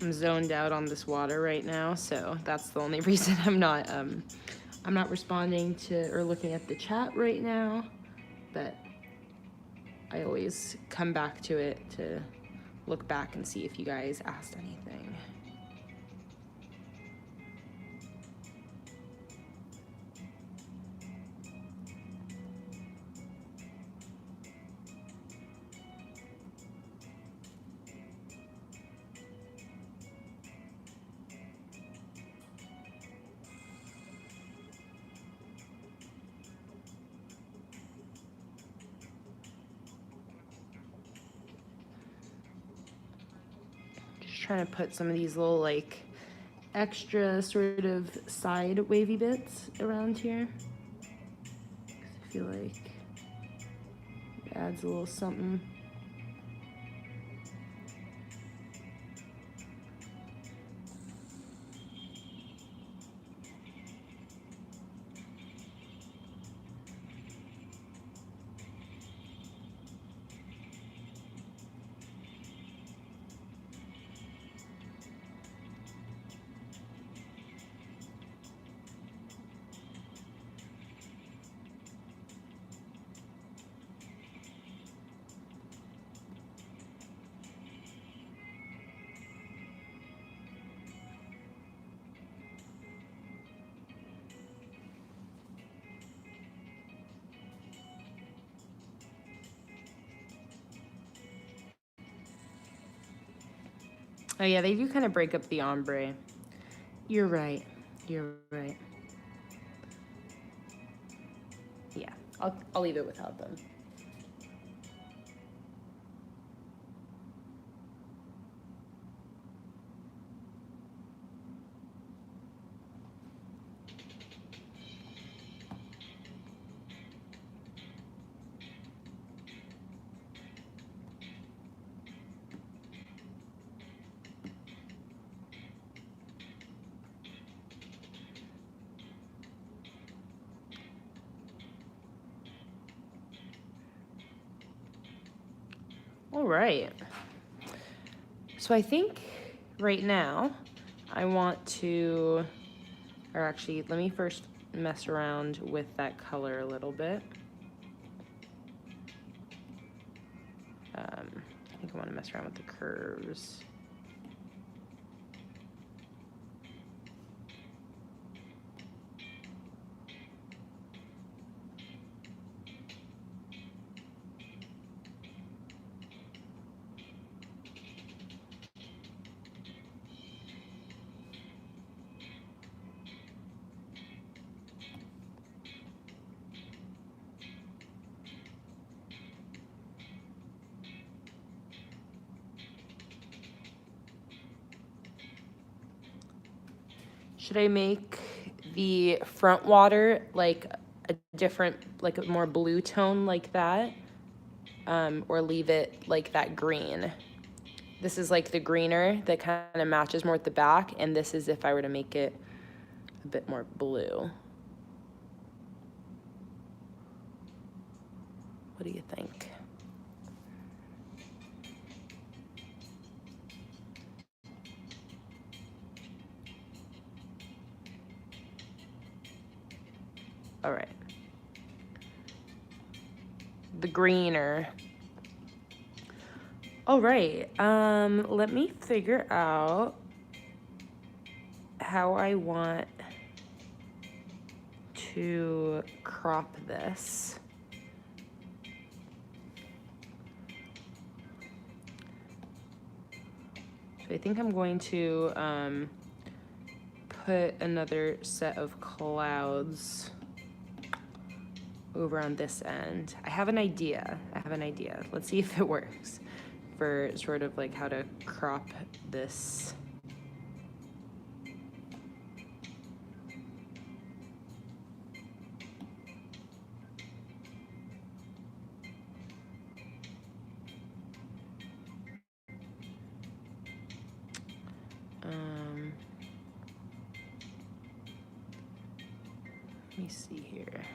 I'm zoned out on this water right now, so that's the only reason I'm not responding to or looking at the chat right now, but I always come back to it to look back and see if you guys asked anything. Just trying to put some of these little like extra sort of side wavy bits around here. I feel like it adds a little something. Oh yeah, they do kind of break up the ombre. You're right. You're right. Yeah, I'll leave it without them. All right. So I think right now I want to, or actually let me first mess around with that color a little bit. I think I want to mess around with the curves. Should I make the front water like a different, like a more blue tone like that? Or leave it like that green? This is like the greener that kind of matches more with the back, and this is if I were to make it a bit more blue. What do you think? All right. The greener. All right. Let me figure out how I want to crop this. So I think I'm going to put another set of clouds over on this end. I have an idea. Let's see if it works for sort of like how to crop this. Let me see here.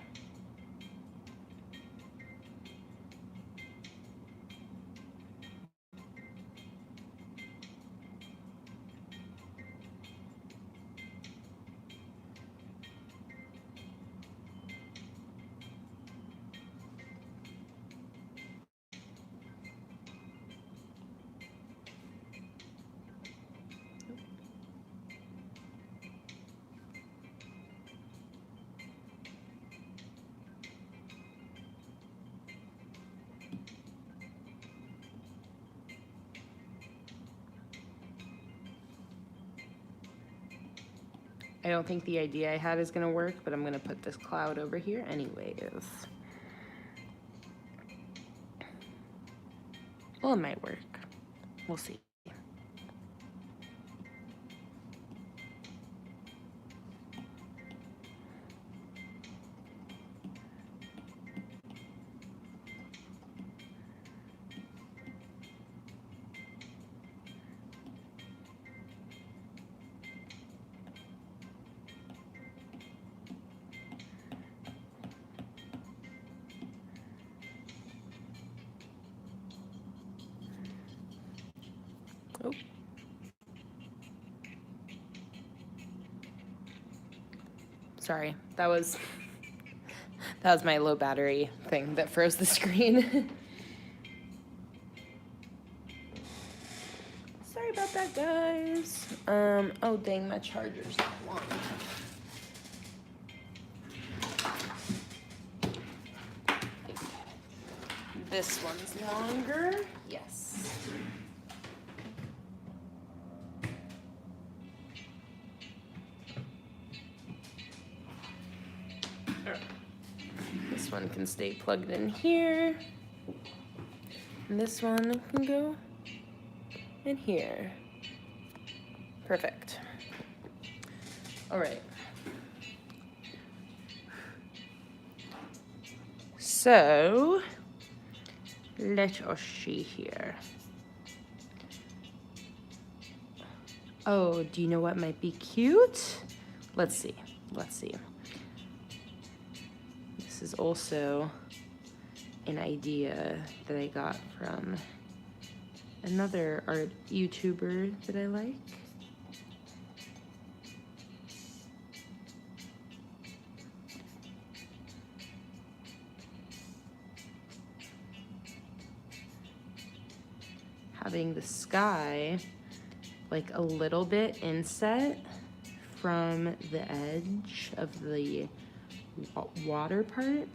I don't think the idea I had is gonna work, but I'm gonna put this cloud over here anyways. Well, it might work. We'll see. Oh. Sorry, that was my low battery thing that froze the screen. Sorry about that, guys. Oh dang, my charger's not long. This one's longer. Yes. This one can stay plugged in here. And this one can go in here. Perfect. All right. So, let us see here. Oh, do you know what might be cute? Let's see. Let's see. This is also an idea that I got from another art YouTuber that I like. Having the sky like a little bit inset from the edge of the water part.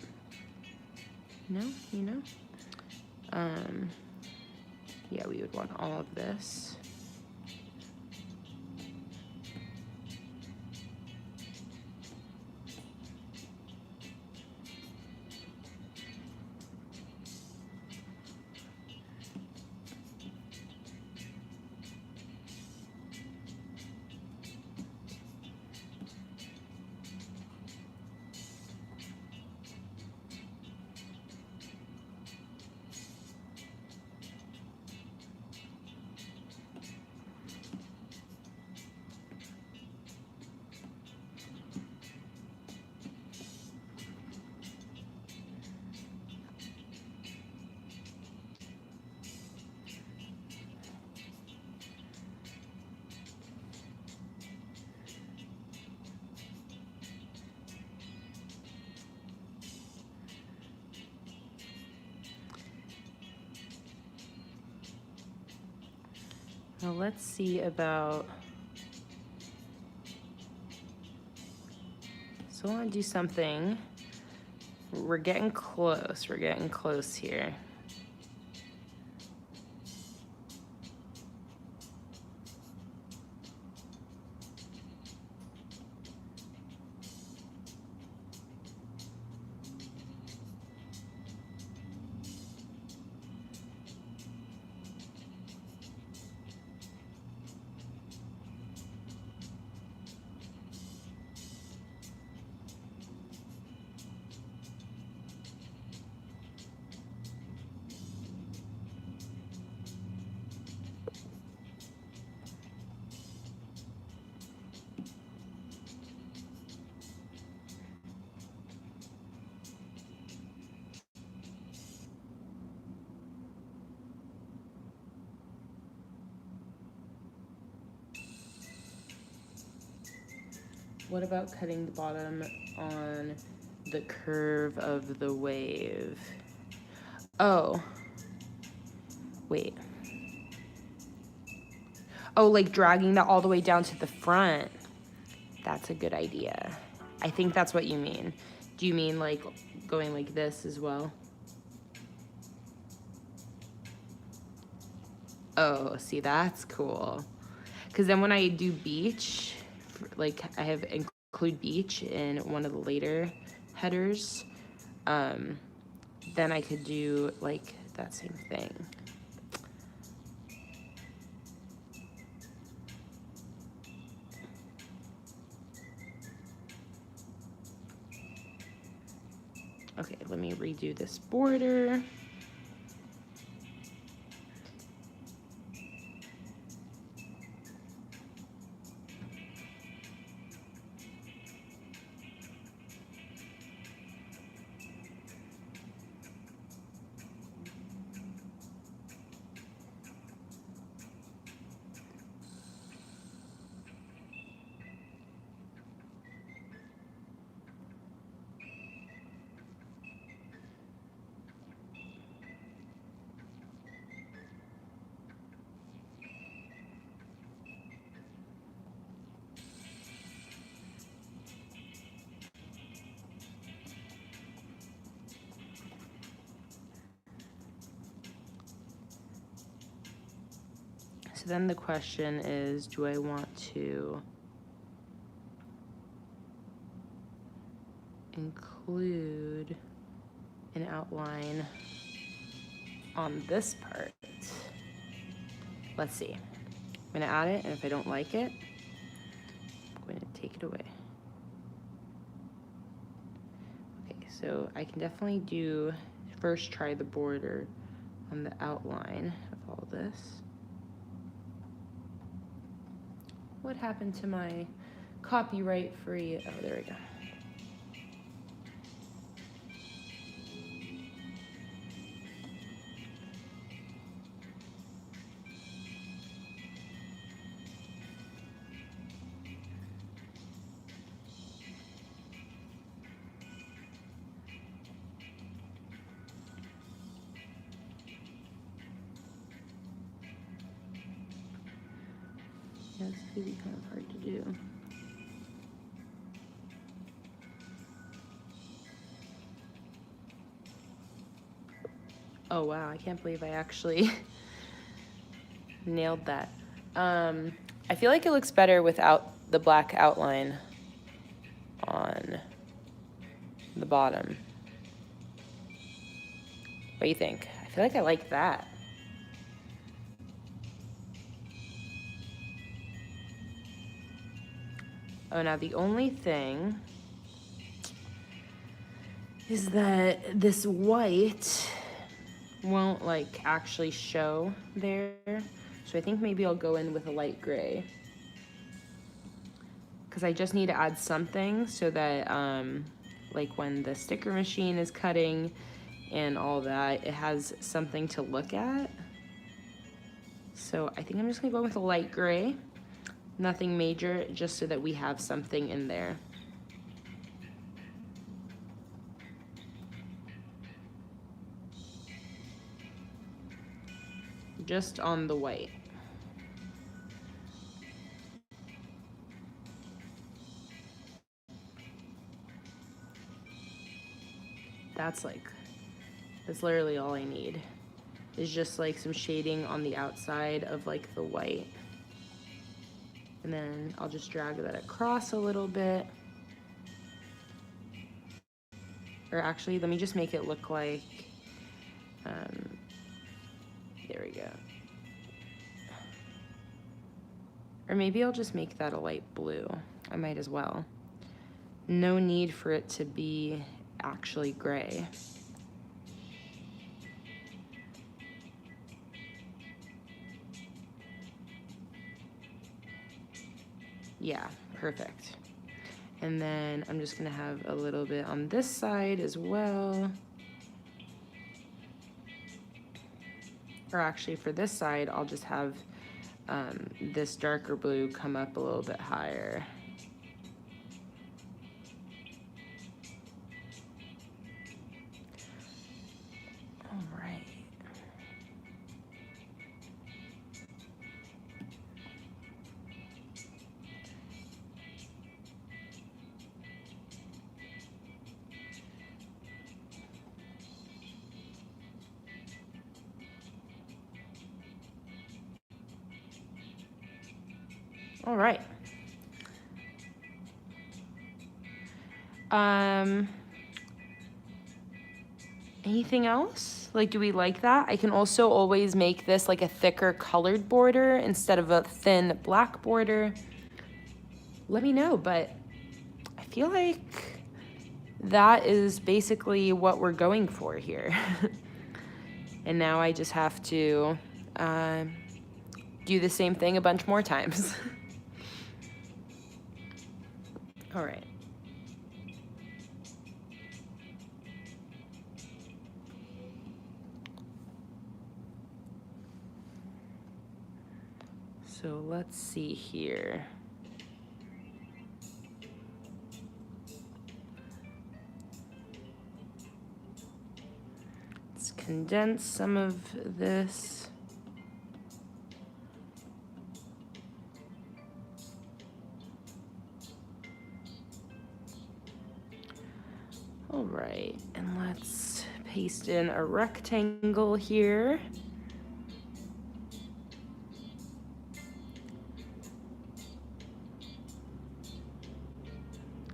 No, you know? Yeah, we would want all of this. Now let's see about, so I want to do something. We're getting close here. What about cutting the bottom on the curve of the wave? Oh, wait. Oh, like dragging that all the way down to the front. That's a good idea. I think that's what you mean. Do you mean like going like this as well? Oh, see, that's cool. Because then when I do beach, like I have include beach in one of the later headers, then I could do like that same thing. Okay, let me redo this border. So then the question is, do I want to include an outline on this part? Let's see. I'm gonna add it, and if I don't like it, I'm going to take it away. Okay, so I can definitely first try the border on the outline of all this. What happened to my copyright free? Oh, there we go. Yeah, it's gonna be kind of hard to do. Oh wow, I can't believe I actually nailed that. I feel like it looks better without the black outline on the bottom. What do you think? I feel like I like that. Oh, now the only thing is that this white won't like actually show there. So I think maybe I'll go in with a light gray, because I just need to add something so that like when the sticker machine is cutting and all that, it has something to look at. So I think I'm just gonna go with a light gray. Nothing major, just so that we have something in there. Just on the white. That's literally all I need. Is just like some shading on the outside of like the white. And then I'll just drag that across a little bit. Or actually, let me just make it look like, there we go. Or maybe I'll just make that a light blue. I might as well. No need for it to be actually gray. Yeah, perfect. And then I'm just gonna have a little bit on this side as well. Or actually for this side, I'll just have this darker blue come up a little bit higher. All right. All right. Anything else? Like, do we like that? I can also always make this like a thicker colored border instead of a thin black border. Let me know, but I feel like that is basically what we're going for here. And now I just have to do the same thing a bunch more times. All right. So let's see here. Let's condense some of this. All right, and let's paste in a rectangle here.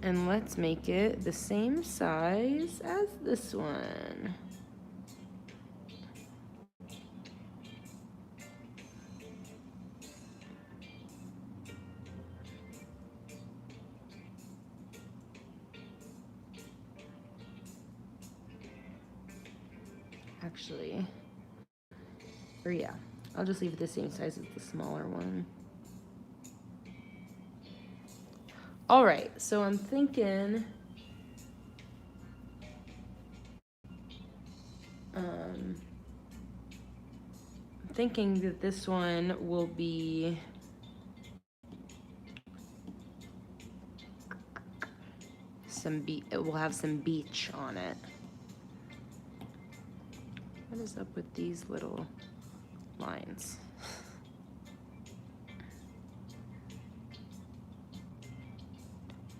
And let's make it the same size as this one. Actually, or yeah, I'll just leave it the same size as the smaller one. All right, so I'm thinking, that this one will be it will have some beach on it. What is up with these little lines?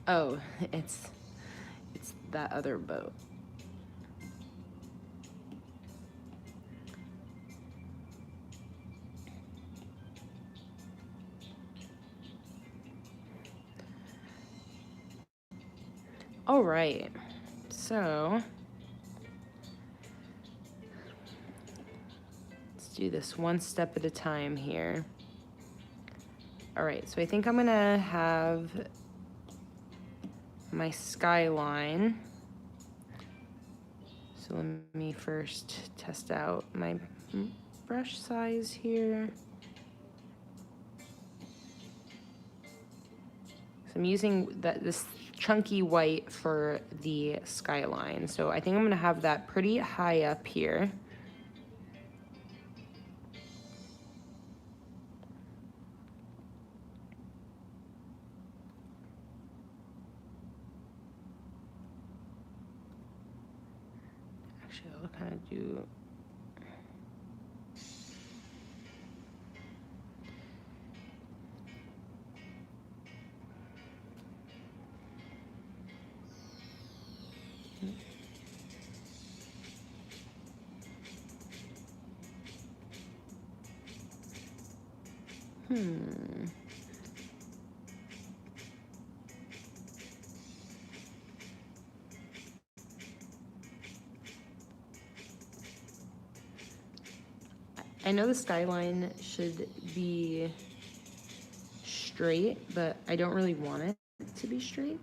Oh, it's that other boat. All right, so let's do this one step at a time here. All right, so I think I'm gonna have my skyline. So let me first test out my brush size here. So I'm using this chunky white for the skyline. So I think I'm gonna have that pretty high up here. Actually, I'll kind of do I know the skyline should be straight, but I don't really want it to be straight.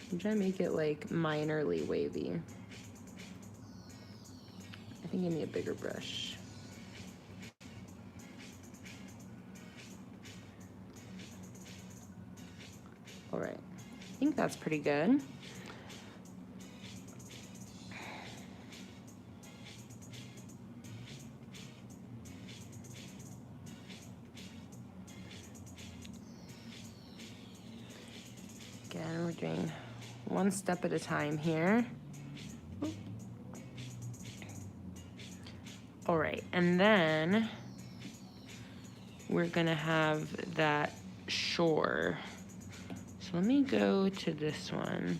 I'm trying to make it like minorly wavy. I think I need a bigger brush. All right, I think that's pretty good. Again, we're doing one step at a time here. All right, and then we're gonna have that shore. So let me go to this one.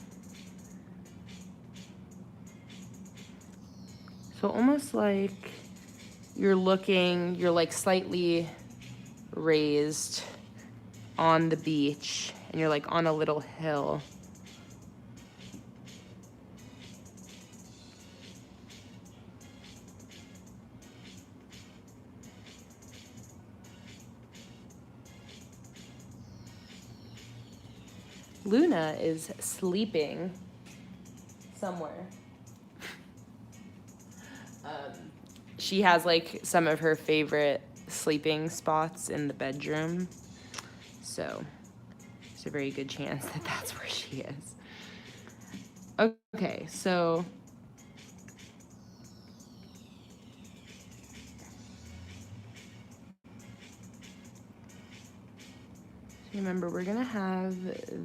So almost like you're like slightly raised on the beach and you're like on a little hill. Luna is sleeping somewhere. She has like some of her favorite sleeping spots in the bedroom. So there's a very good chance that that's where she is. Okay, so remember, we're gonna have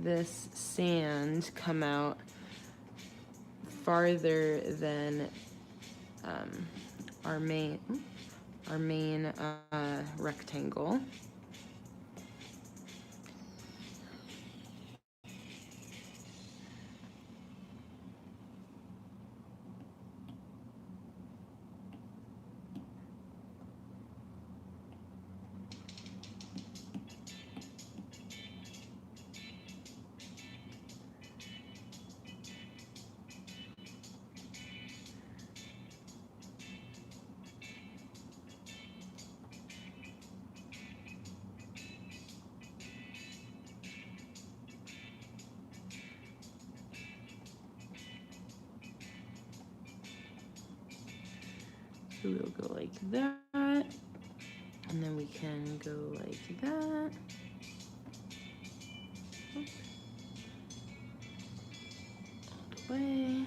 this sand come out farther than our main rectangle. So we'll go like that, and then we can go like that. All the way.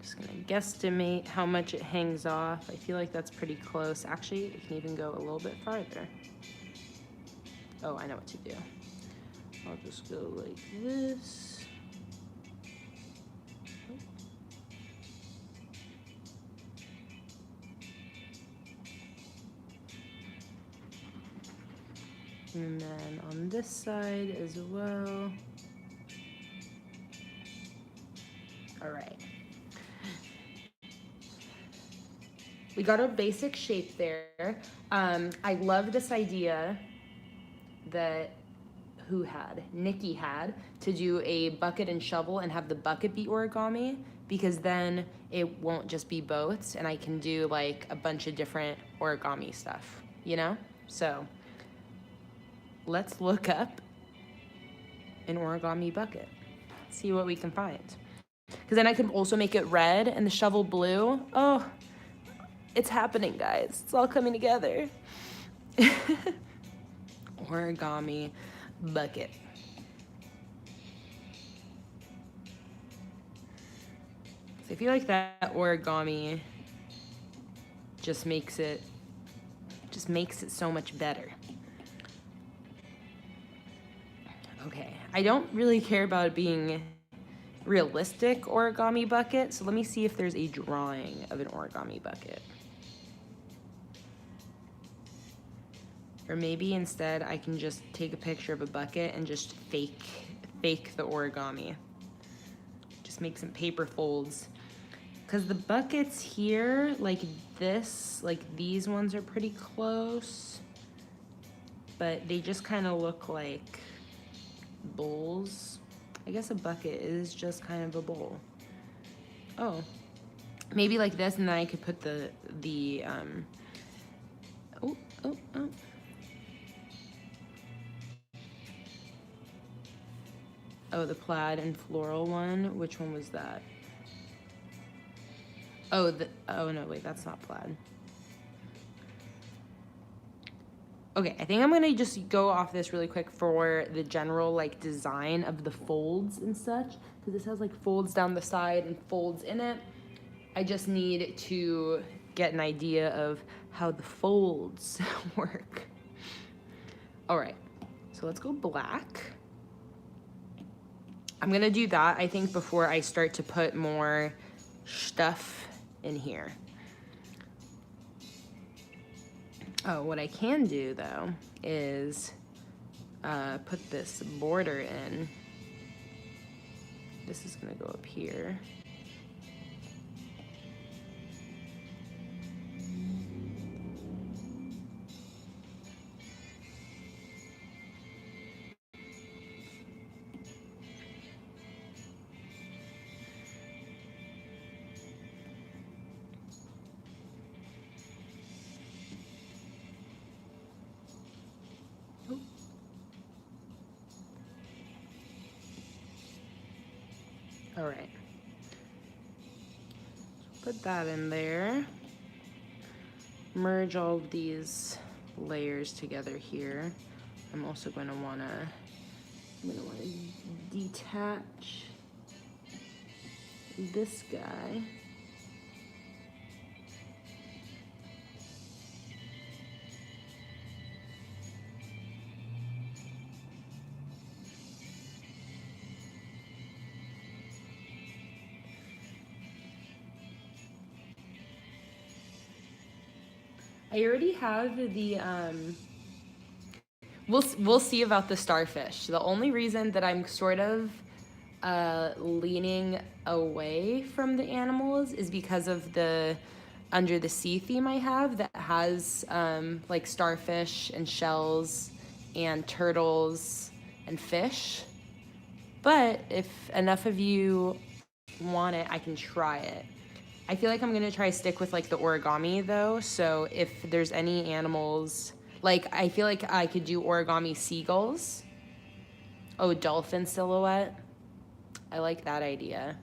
Just gonna guesstimate how much it hangs off. I feel like that's pretty close. Actually, it can even go a little bit farther. Oh, I know what to do. I'll just go like this. And then on this side as well. All right. We got a basic shape there. I love this idea that Nikki had, to do a bucket and shovel and have the bucket be origami, because then it won't just be boats and I can do like a bunch of different origami stuff, you know? So let's look up an origami bucket, see what we can find. Because then I can also make it red and the shovel blue. Oh, it's happening, guys. It's all coming together. Origami bucket. So I feel like that origami just makes it so much better. Okay, I don't really care about it being realistic origami bucket, so let me see if there's a drawing of an origami bucket. Or maybe instead I can just take a picture of a bucket and just fake the origami. Just make some paper folds. Because the buckets here, like this, like these ones are pretty close, but they just kind of look like bowls. I guess a bucket is just kind of a bowl. Oh, maybe like this, and then I could put the Oh, the plaid and floral one. Which one was that? Oh, no, wait, that's not plaid. Okay, I think I'm gonna just go off this really quick for the general like design of the folds and such, because this has like folds down the side and folds in it. I just need to get an idea of how the folds work. All right, so let's go black. I'm gonna do that, I think, before I start to put more stuff in here. Oh, what I can do though is put this border in. This is gonna go up here. All right, put that in there. Merge all of these layers together here. I'm also going to want to detach this guy. I already have the, we'll see about the starfish. The only reason that I'm sort of leaning away from the animals is because of the under the sea theme I have that has like starfish and shells and turtles and fish. But if enough of you want it, I can try it. I feel like I'm gonna try stick with like the origami though. So if there's any animals, like I feel like I could do origami seagulls. Oh, dolphin silhouette. I like that idea.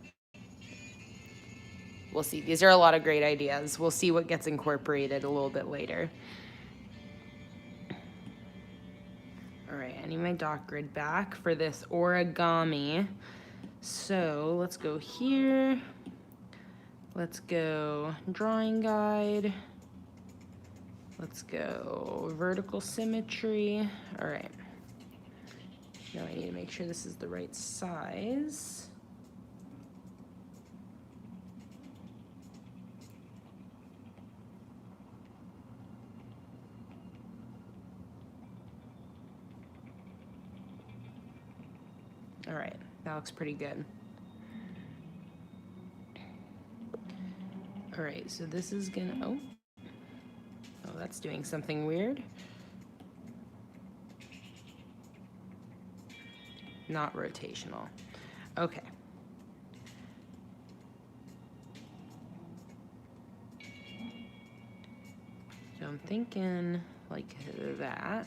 We'll see. These are a lot of great ideas. We'll see what gets incorporated a little bit later. All right, I need my dot grid back for this origami. So let's go here. Let's go drawing guide. Let's go vertical symmetry. All right. Now I need to make sure this is the right size. All right, that looks pretty good. All right, so this is gonna, oh, that's doing something weird. Not rotational. Okay. So I'm thinking like that.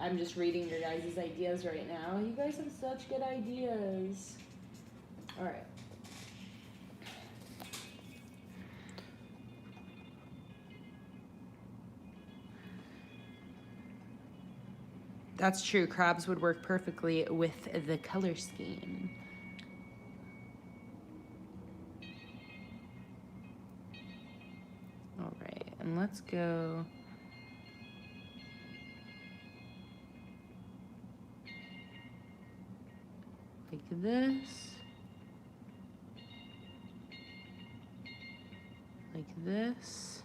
I'm just reading your guys' ideas right now. You guys have such good ideas. All right. That's true. Crabs would work perfectly with the color scheme. All right, and let's go. Like this. Like this.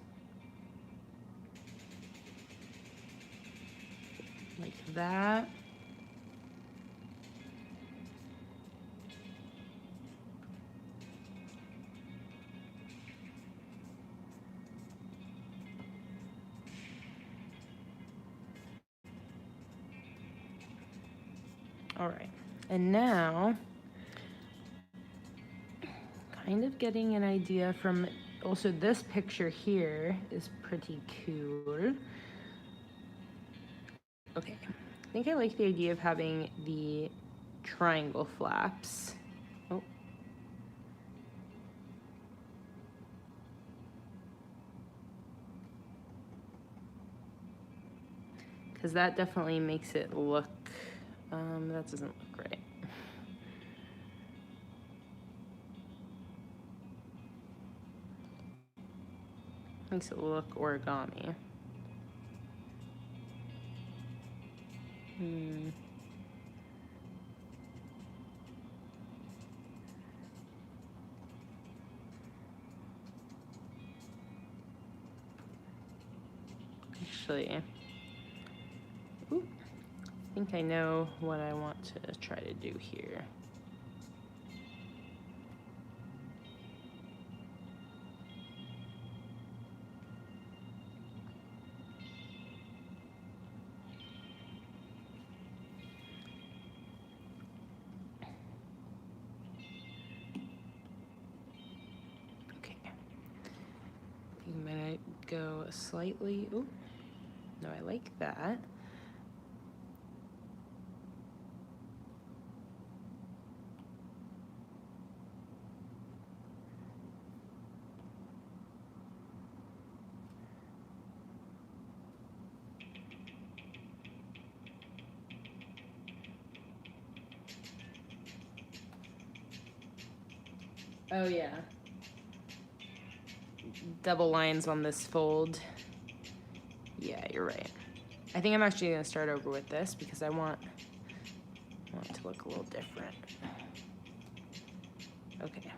Like that. All right, and now kind of getting an idea from also this picture here is pretty cool. Okay, I think I like the idea of having the triangle flaps. Oh. Because that definitely makes it look, that doesn't look right. Makes it look origami. Actually, ooh, I think I know what I want to try to do here. I'm gonna go slightly, ooh, no, I like that. Oh yeah. Double lines on this fold. Yeah, you're right. I think I'm actually gonna start over with this because I want it to look a little different. Okay.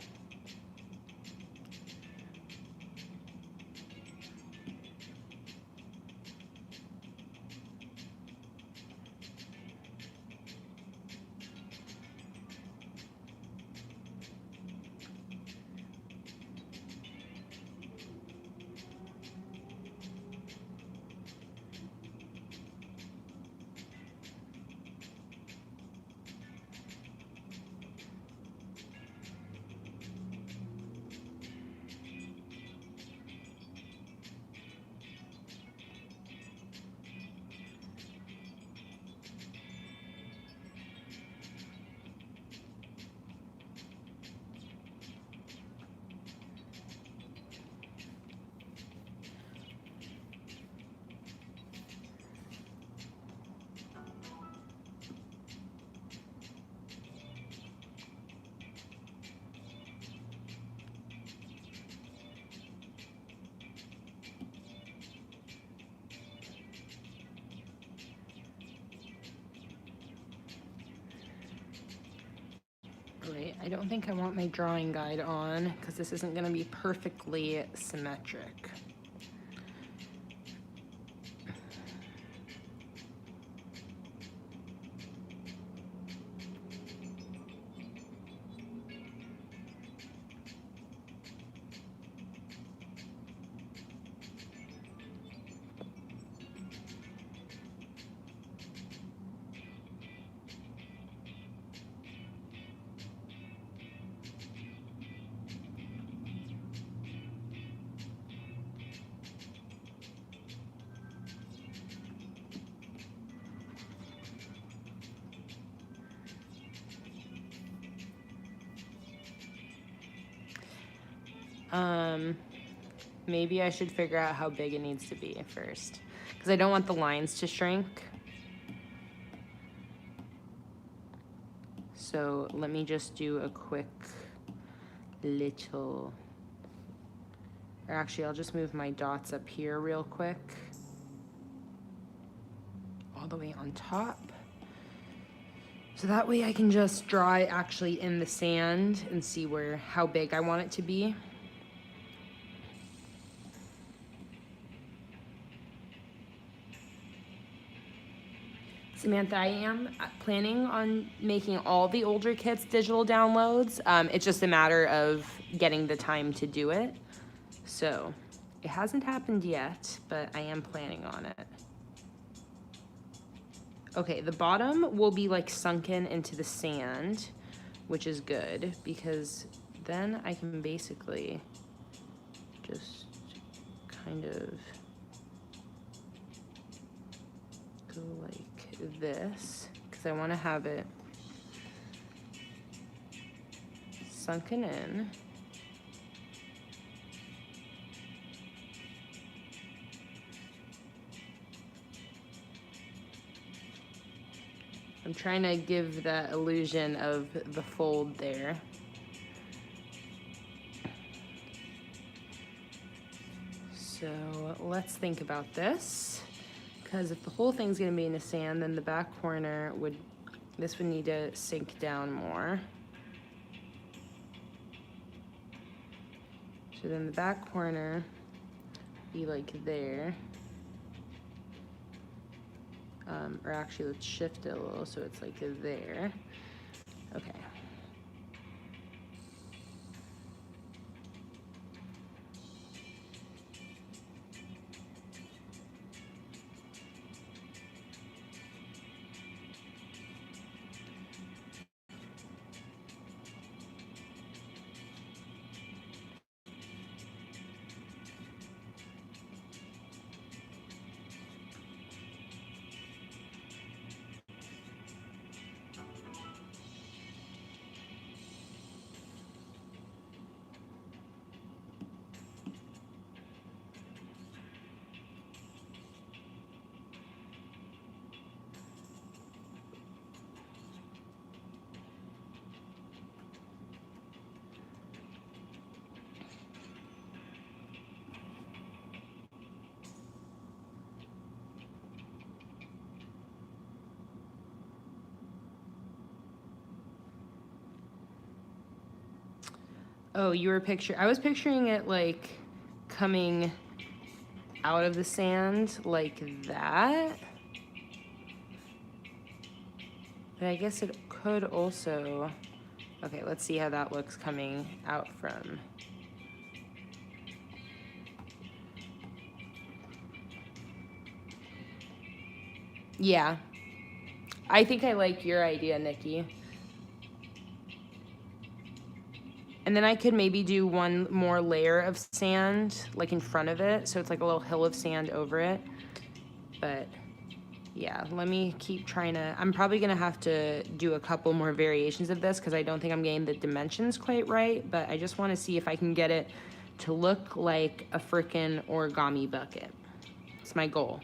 Wait, I don't think I want my drawing guide on because this isn't going to be perfectly symmetric. Maybe I should figure out how big it needs to be first, because I don't want the lines to shrink. So let me just do a quick little, or actually I'll just move my dots up here real quick, all the way on top. So that way I can just draw it actually in the sand and see how big I want it to be. Samantha, I am planning on making all the older kits digital downloads. It's just a matter of getting the time to do it. So it hasn't happened yet, but I am planning on it. Okay, the bottom will be like sunken into the sand, which is good because then I can basically just kind of go like this, because I want to have it sunken in. I'm trying to give that illusion of the fold there. So let's think about this. Because if the whole thing's gonna be in the sand, then the back corner would need to sink down more. So then the back corner be like there. Or actually let's shift it a little so it's like there. Okay. Oh, you were I was picturing it like coming out of the sand like that. But I guess it could also, okay, let's see how that looks coming out from. Yeah, I think I like your idea, Nikki. And then I could maybe do one more layer of sand, like in front of it, so it's like a little hill of sand over it. But yeah, let me keep trying to, I'm probably gonna have to do a couple more variations of this because I don't think I'm getting the dimensions quite right, but I just wanna see if I can get it to look like a frickin' origami bucket. It's my goal.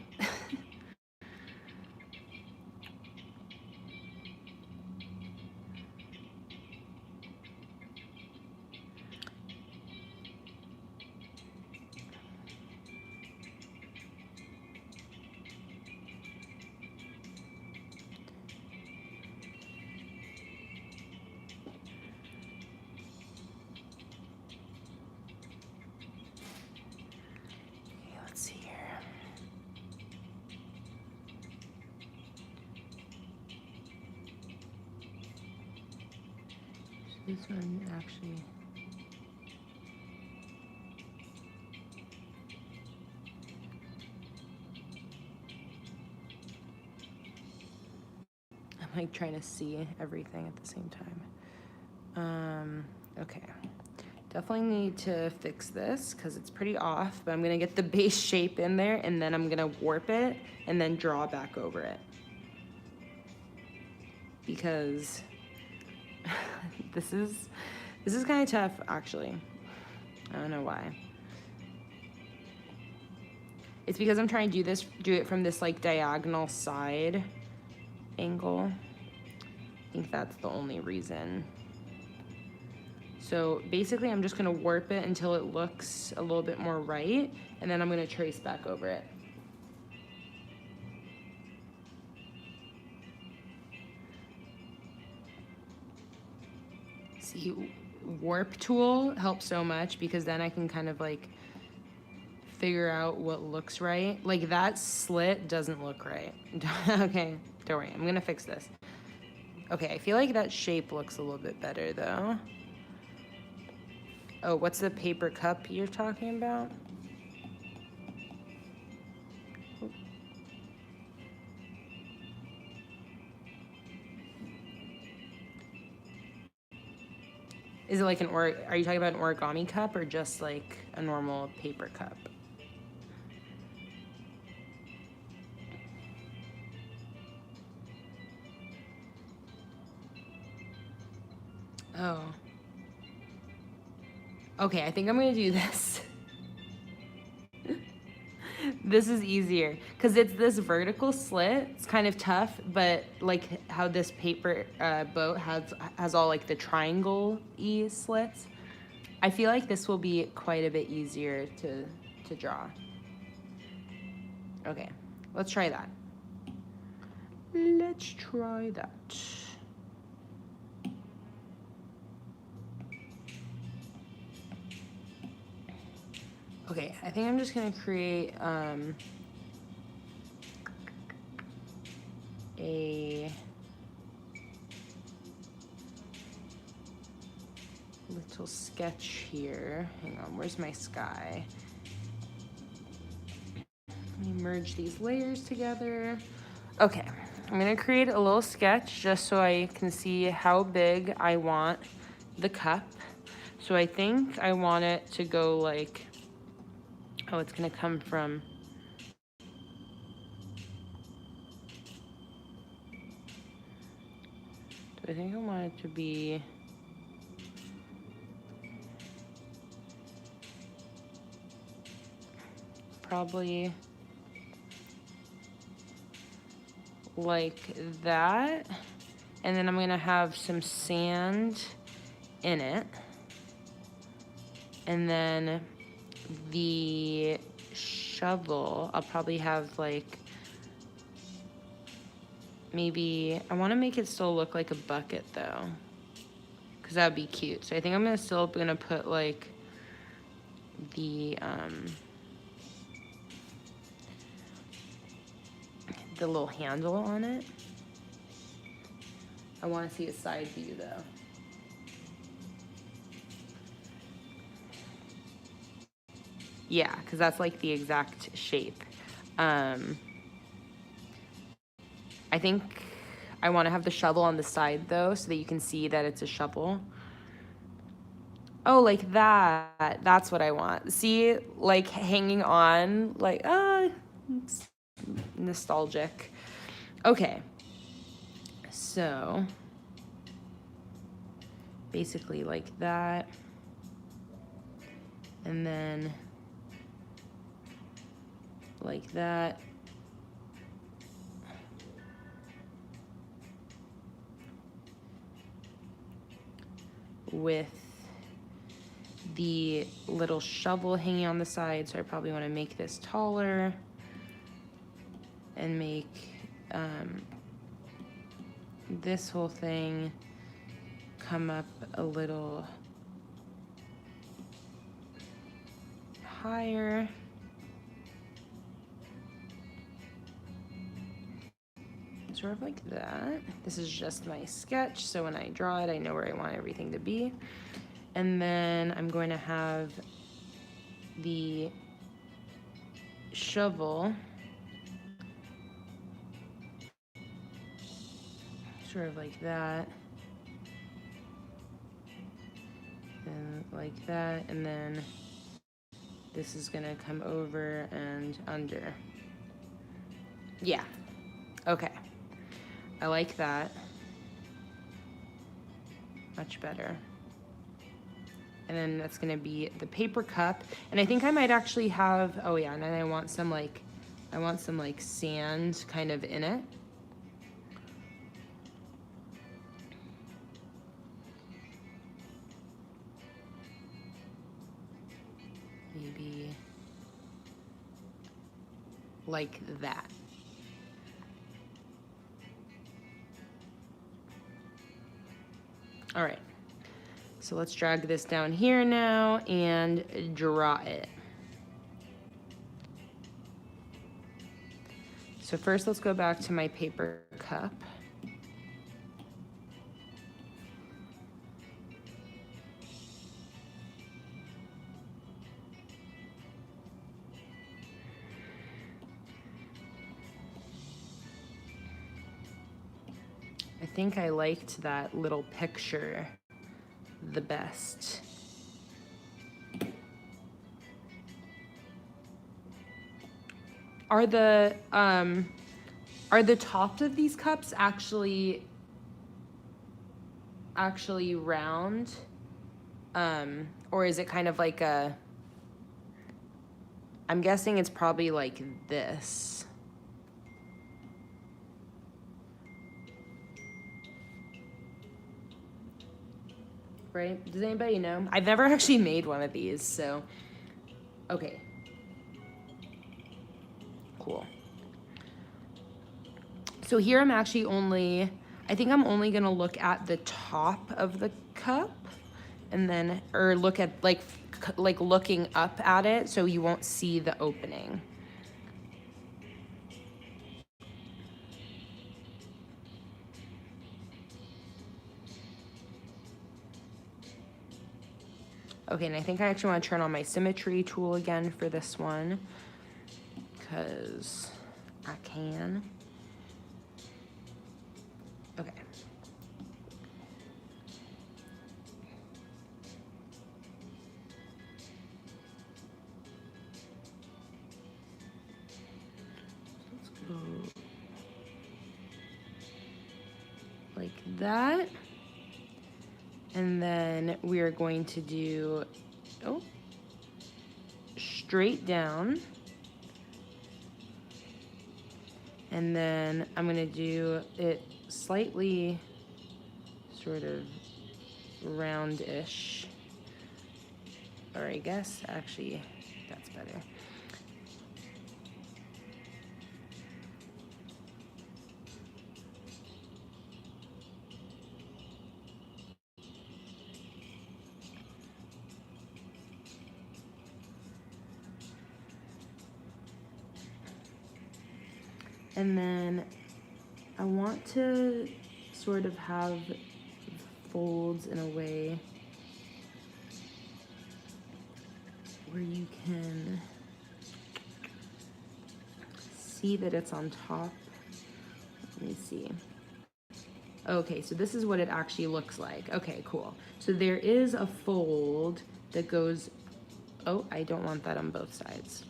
Let's see here. So this one actually, I'm like trying to see everything at the same time. Okay. Definitely need to fix this because it's pretty off, but I'm gonna get the base shape in there and then I'm gonna warp it and then draw back over it. Because this is kind of tough actually. I don't know why. It's because I'm trying to do it from this like diagonal side angle. I think that's the only reason. So basically I'm just gonna warp it until it looks a little bit more right, and then I'm gonna trace back over it. See, warp tool helps so much because then I can kind of like figure out what looks right. Like that slit doesn't look right. Okay, don't worry, I'm gonna fix this. Okay, I feel like that shape looks a little bit better though. Oh, what's the paper cup you're talking about? Is it like are you talking about an origami cup or just like a normal paper cup? Oh. Okay, I think I'm gonna do this. This is easier because it's this vertical slit. It's kind of tough, but like how this paper boat has all like the triangle-y slits. I feel like this will be quite a bit easier to draw. Okay, let's try that. Let's try that. Okay, I think I'm just gonna create a little sketch here. Hang on, where's my sky? Let me merge these layers together. Okay, I'm gonna create a little sketch just so I can see how big I want the cup. So I think I want it to go like, oh, it's gonna come from, I think I want it to be probably like that. And then I'm gonna have some sand in it. And then the shovel, I'll probably have like, maybe, I wanna make it still look like a bucket though. because that would be cute. So I think I'm still gonna put like the little handle on it. I want to see a side view though. Yeah, because that's like the exact shape. I think I want to have the shovel on the side though, so that you can see that it's a shovel. Oh, like that. That's what I want. See, like hanging on, like, it's nostalgic. Okay. So, basically like that. And then like that. With the little shovel hanging on the side, so I probably want to make this taller and make this whole thing come up a little higher. Sort of like that. This is just my sketch, so when I draw it, I know where I want everything to be. And then I'm going to have the shovel sort of like that, and like that, and then this is gonna come over and under. Yeah, okay. I like that. Much better. And then that's gonna be the paper cup. And I think I might actually have, oh yeah, and then I want some like sand kind of in it. Maybe like that. All right, so let's drag this down here now and draw it. So first let's go back to my paper cup. I think I liked that little picture the best. Are the tops of these cups actually round? Or is it kind of like a, I'm guessing it's probably like this. Right? Does anybody know? I've never actually made one of these, so. Okay. Cool. So here I'm actually only, I think I'm only gonna look at the top of the cup and then, or look at like looking up at it so you won't see the opening. Okay, and I think I actually want to turn on my symmetry tool again for this one because I can. Okay. Let's go like that. And then we are going to do, straight down. And then I'm gonna do it slightly sort of roundish. Or I guess actually that's better. And then I want to sort of have folds in a way where you can see that it's on top. Let me see. Okay, so this is what it actually looks like. Okay, cool. So there is a fold that goes, oh, I don't want that on both sides.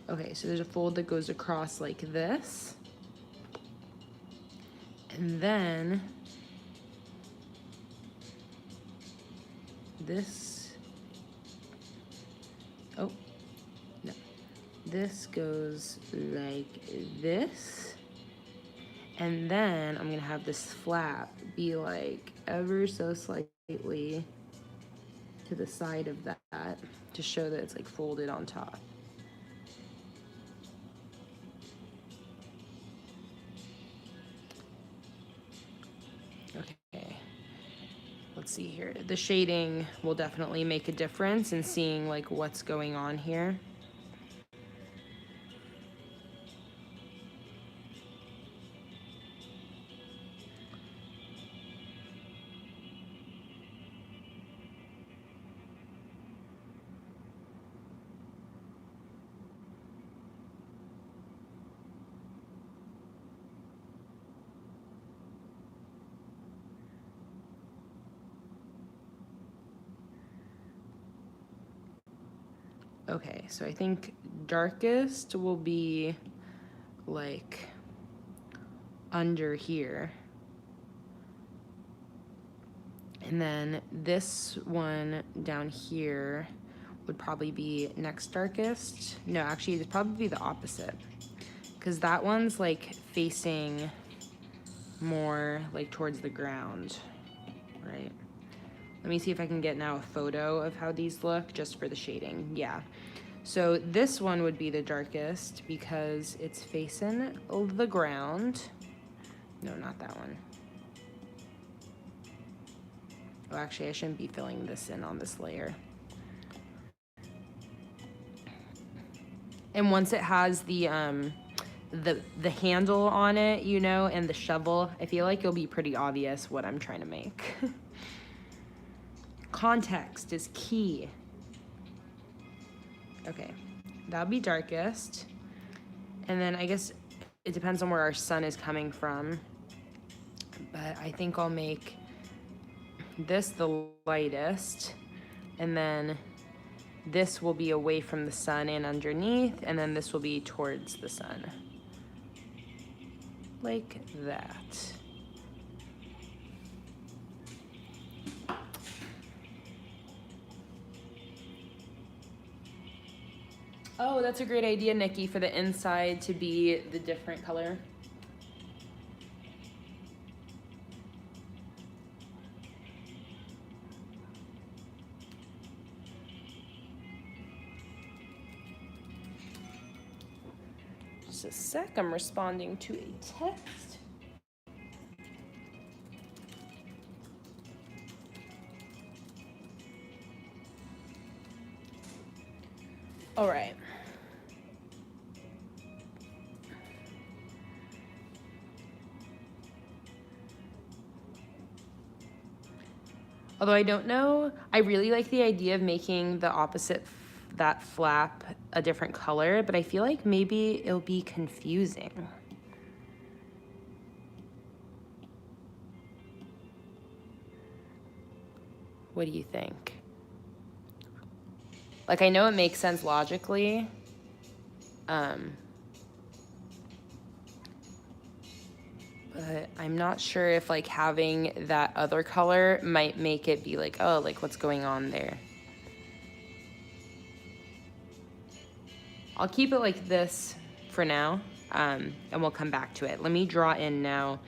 Okay, so there's a fold that goes across like this. And then this, oh, no. This goes like this. And then I'm gonna have this flap be like ever so slightly to the side of that to show that it's like folded on top. Okay, let's see here. The shading will definitely make a difference in seeing like what's going on here. Okay, so I think darkest will be like under here. And then this one down here would probably be next darkest. No, actually it'd probably be the opposite, because that one's like facing more like towards the ground, right? Let me see if I can get now a photo of how these look just for the shading. Yeah. So this one would be the darkest because it's facing the ground. No, not that one. Oh, actually, I shouldn't be filling this in on this layer. And once it has the handle on it, you know, and the shovel, I feel like it'll be pretty obvious what I'm trying to make. Context is key. Okay, that'll be darkest. And then I guess it depends on where our sun is coming from. But I think I'll make this the lightest. And then this will be away from the sun and underneath. And then this will be towards the sun. Like that. Oh, that's a great idea, Nikki, for the inside to be the different color. Just a sec, I'm responding to a text. All right. Although I don't know, I really like the idea of making the opposite, that flap, a different color, but I feel like maybe it'll be confusing. What do you think? Like, I know it makes sense logically, but I'm not sure if like having that other color might make it be like, oh, like what's going on there? I'll keep it like this for now, and we'll come back to it. Let me draw in now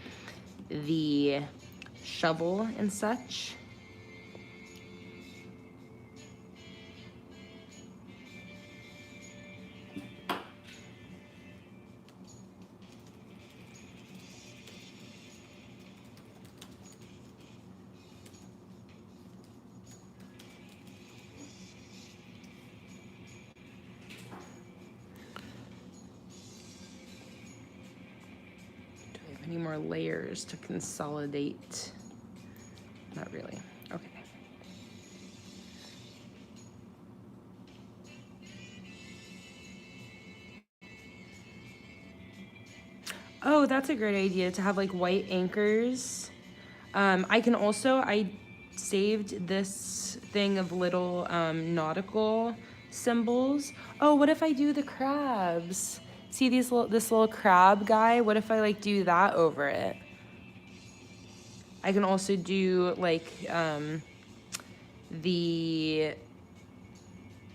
the shovel and such. Any more layers to consolidate? Not really. Okay. Oh, that's a great idea to have like white anchors. I can also, I saved this thing of little nautical symbols. Oh, what if I do the crabs? See this little crab guy? What if I like do that over it? I can also do like the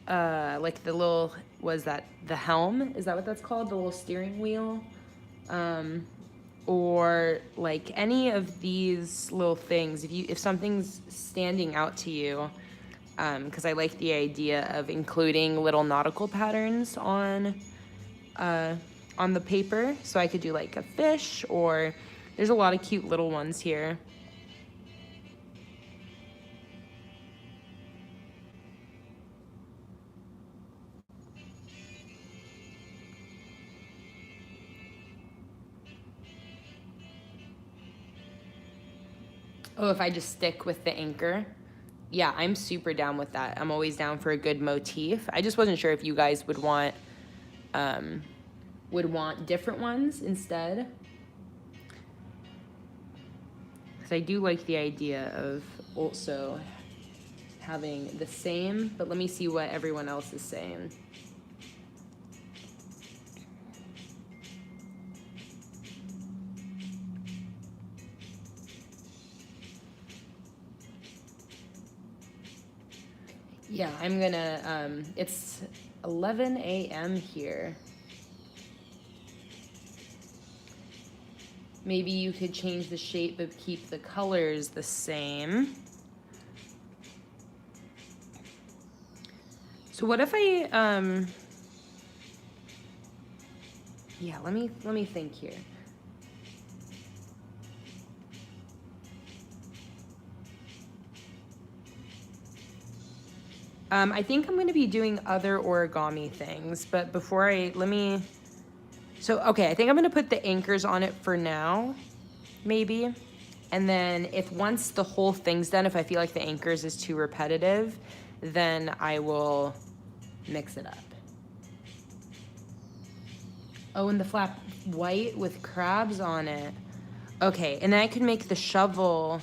little, was that the helm? Is that what that's called? The little steering wheel? Or like any of these little things, if something's standing out to you, because I like the idea of including little nautical patterns on the paper. So I could do like a fish, or there's a lot of cute little ones here. Oh, if I just stick with the anchor. Yeah, I'm super down with that. I'm always down for a good motif. I just wasn't sure if you guys would want different ones instead. Because I do like the idea of also having the same, but let me see what everyone else is saying. Yeah, I'm gonna, it's 11 a.m. here. Maybe you could change the shape but keep the colors the same. So what if I, yeah, let me think here. I think I'm gonna be doing other origami things, but before so, okay, I think I'm gonna put the anchors on it for now, maybe. And then if once the whole thing's done, if I feel like the anchors is too repetitive, then I will mix it up. Oh, and the flap white with crabs on it. Okay, and then I could make the shovel,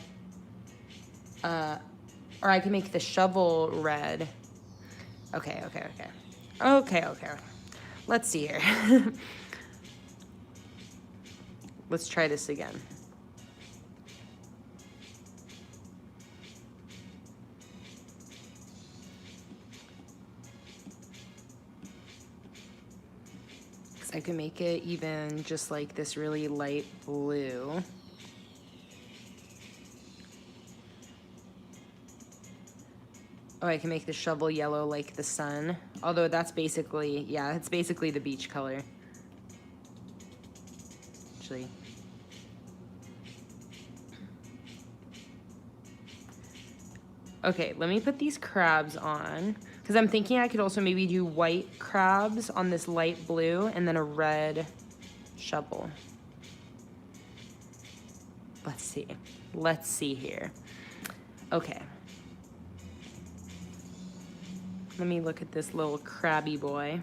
or I can make the shovel red. Okay. Let's see here. Let's try this again. Because I could make it even just like this really light blue. Oh, I can make the shovel yellow like the sun. Although that's basically, yeah, it's basically the beach color. Actually. Okay, let me put these crabs on. Because I'm thinking I could also maybe do white crabs on this light blue and then a red shovel. Let's see. Let's see here. Okay. Let me look at this little crabby boy.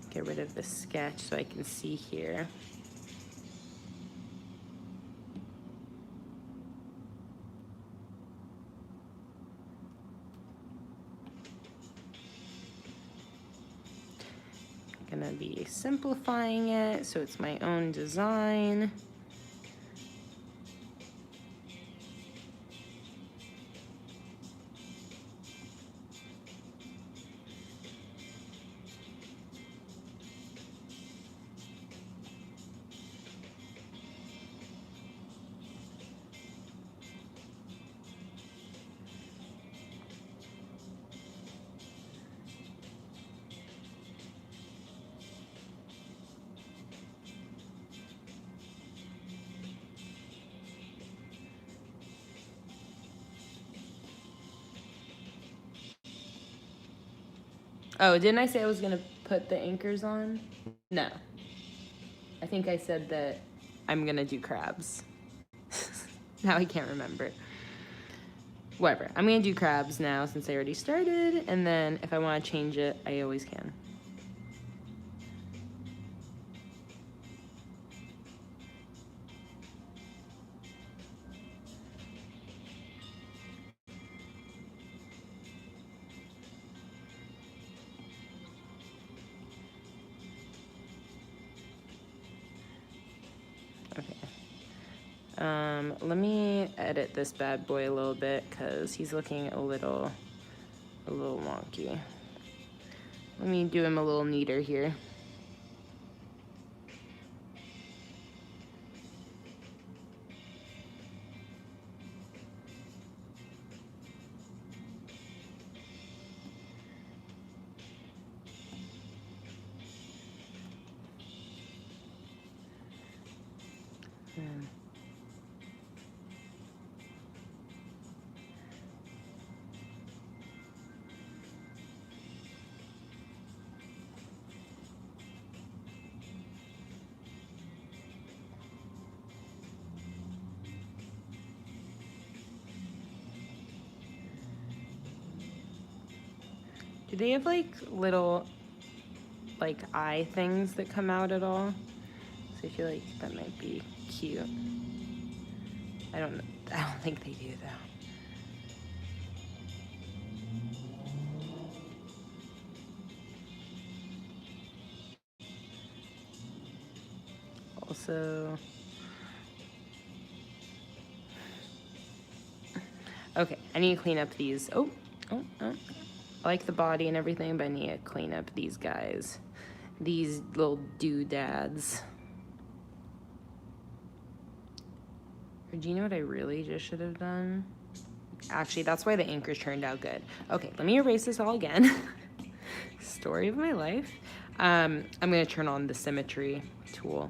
Get rid of the sketch so I can see here. I'm gonna be simplifying it so it's my own design. Oh, didn't I say I was gonna put the anchors on? No. I think I said that I'm gonna do crabs. Now I can't remember. Whatever, I'm gonna do crabs now since I already started, and then if I wanna change it, I always can. Let me edit this bad boy a little bit because he's looking a little wonky. Let me do him a little neater here. Do they have like little like eye things that come out at all? So I feel like that might be cute. I don't think they do though. Also, okay, I need to clean up these. Oh. I like the body and everything, but I need to clean up these guys. These little doodads. Or do you know what I really just should have done? Actually, that's why the anchors turned out good. Okay, let me erase this all again. Story of my life. I'm gonna turn on the symmetry tool.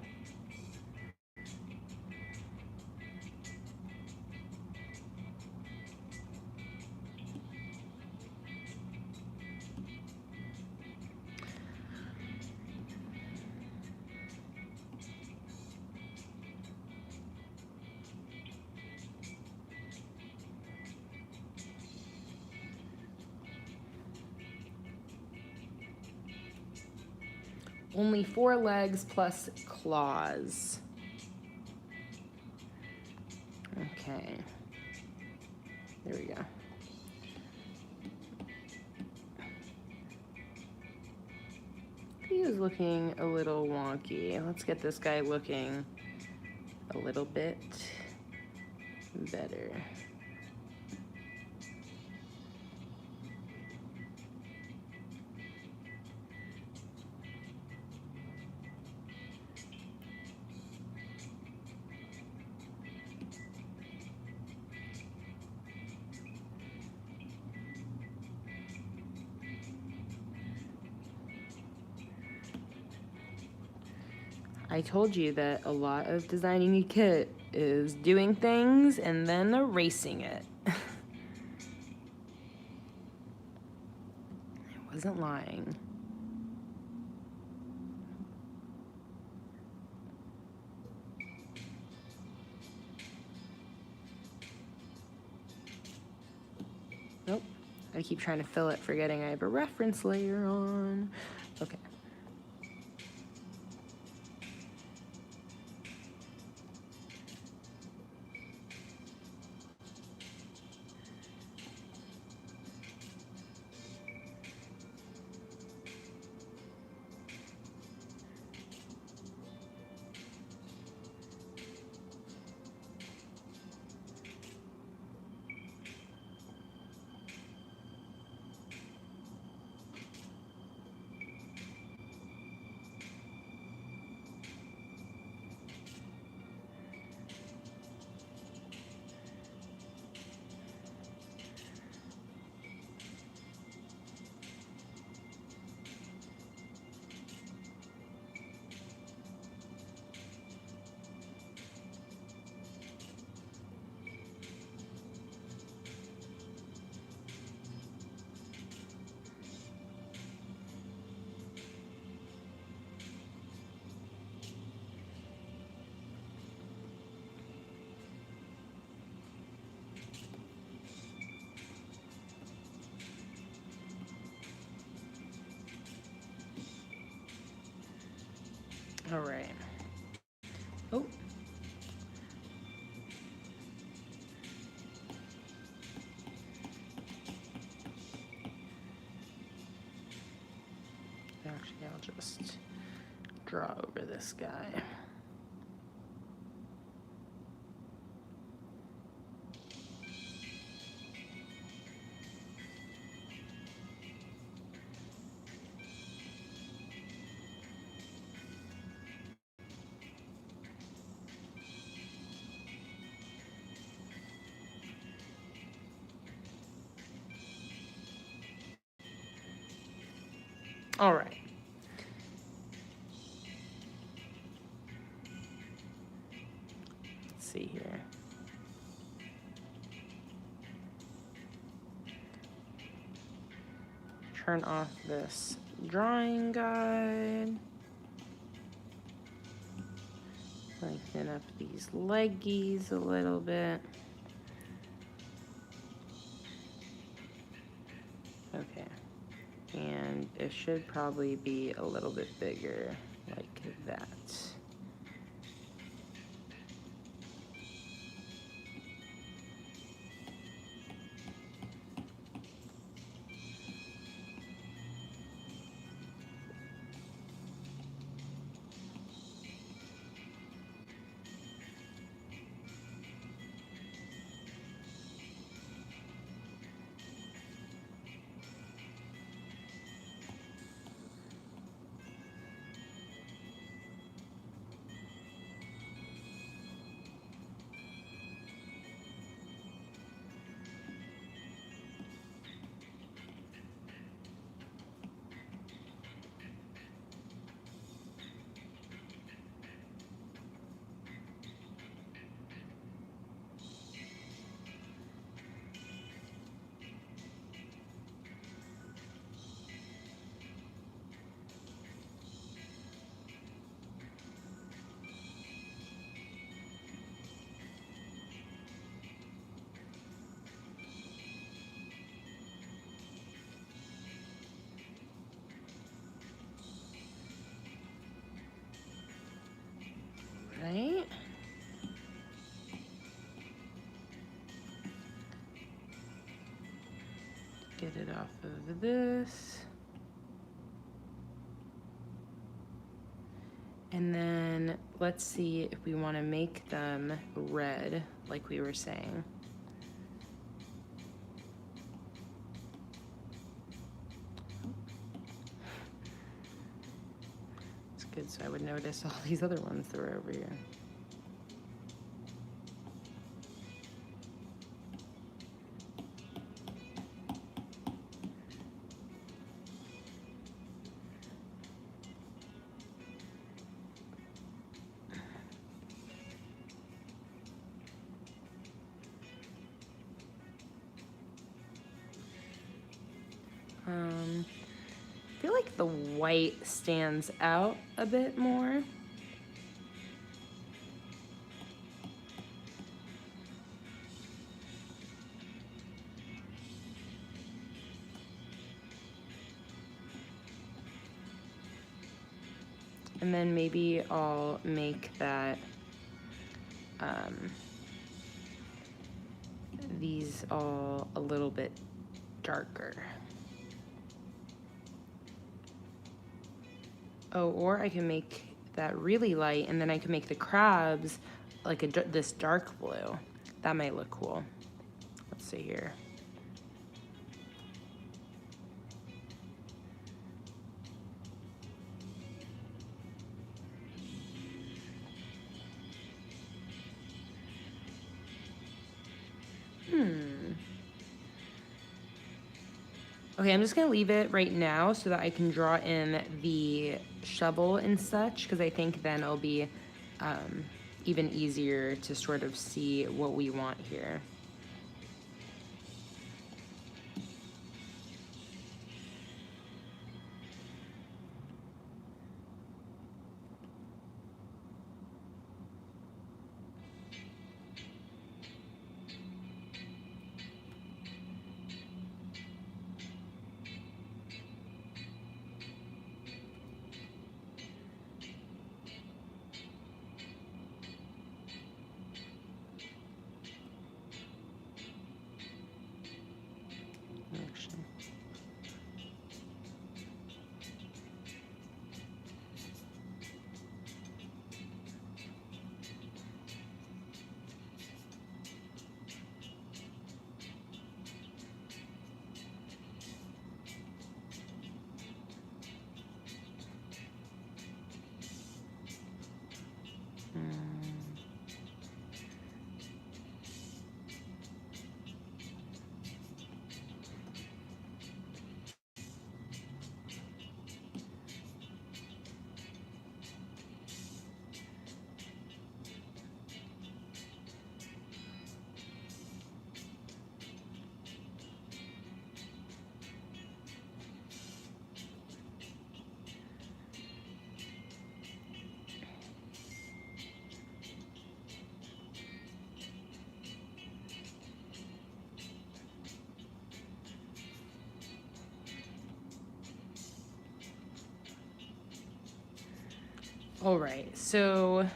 Only 4 legs plus claws. Okay. There we go. He is looking a little wonky. Let's get this guy looking a little bit better. I told you that a lot of designing a kit is doing things and then erasing it. I wasn't lying. Nope. I keep trying to fill it, forgetting I have a reference layer on. Okay. All right. Oh. Actually, I'll just draw over this guy. All right. Let's see here. Turn off this drawing guide. Lengthen up these leggies a little bit. Okay. And it should probably be a little bit bigger, like that. Right? Get it off of this. And then let's see if we want to make them red, like we were saying. It's good, so I would notice all these other ones that were over here. I feel like the white stands out a bit more. And then maybe I'll make that, these all a little bit darker. Oh, or I can make that really light, and then I can make the crabs like this dark blue. That might look cool. Let's see here. Okay, I'm just gonna leave it right now so that I can draw in the shovel and such, because I think then it'll be even easier to sort of see what we want here. All right, so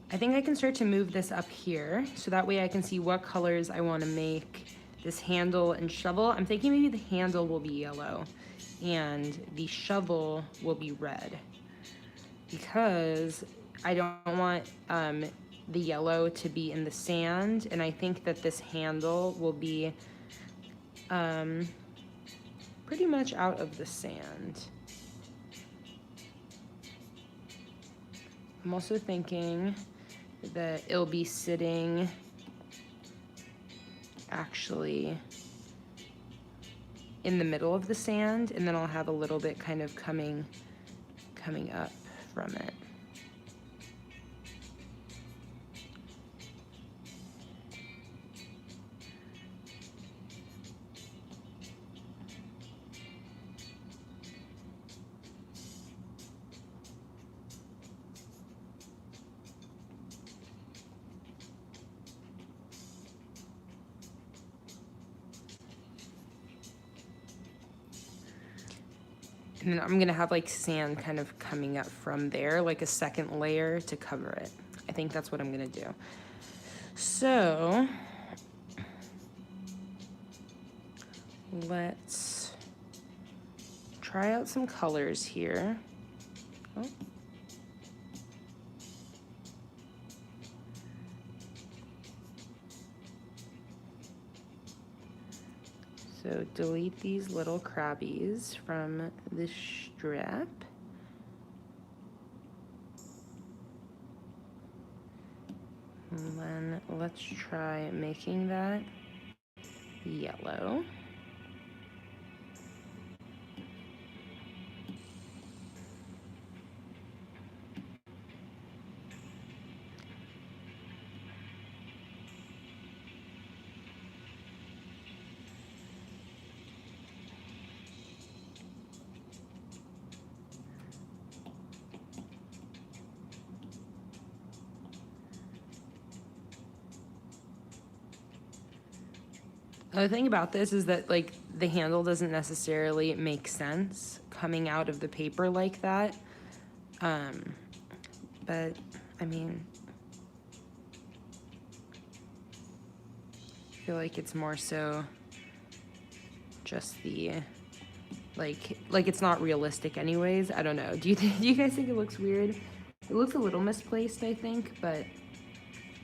I think I can start to move this up here so that way I can see what colors I want to make this handle and shovel. I'm thinking maybe the handle will be yellow and the shovel will be red because I don't want the yellow to be in the sand, and I think that this handle will be pretty much out of the sand. I'm also thinking that it'll be sitting actually in the middle of the sand, and then I'll have a little bit kind of coming up from it. And then I'm gonna have like sand kind of coming up from there, like a second layer to cover it. I think that's what I'm gonna do. So let's try out some colors here. Oh. So delete these little crabbies from the strip. And then let's try making that yellow. The thing about this is that like the handle doesn't necessarily make sense coming out of the paper like that. But I mean, I feel like it's more so just the like it's not realistic anyways. I don't know. Do you guys think it looks weird? It looks a little misplaced, I think, but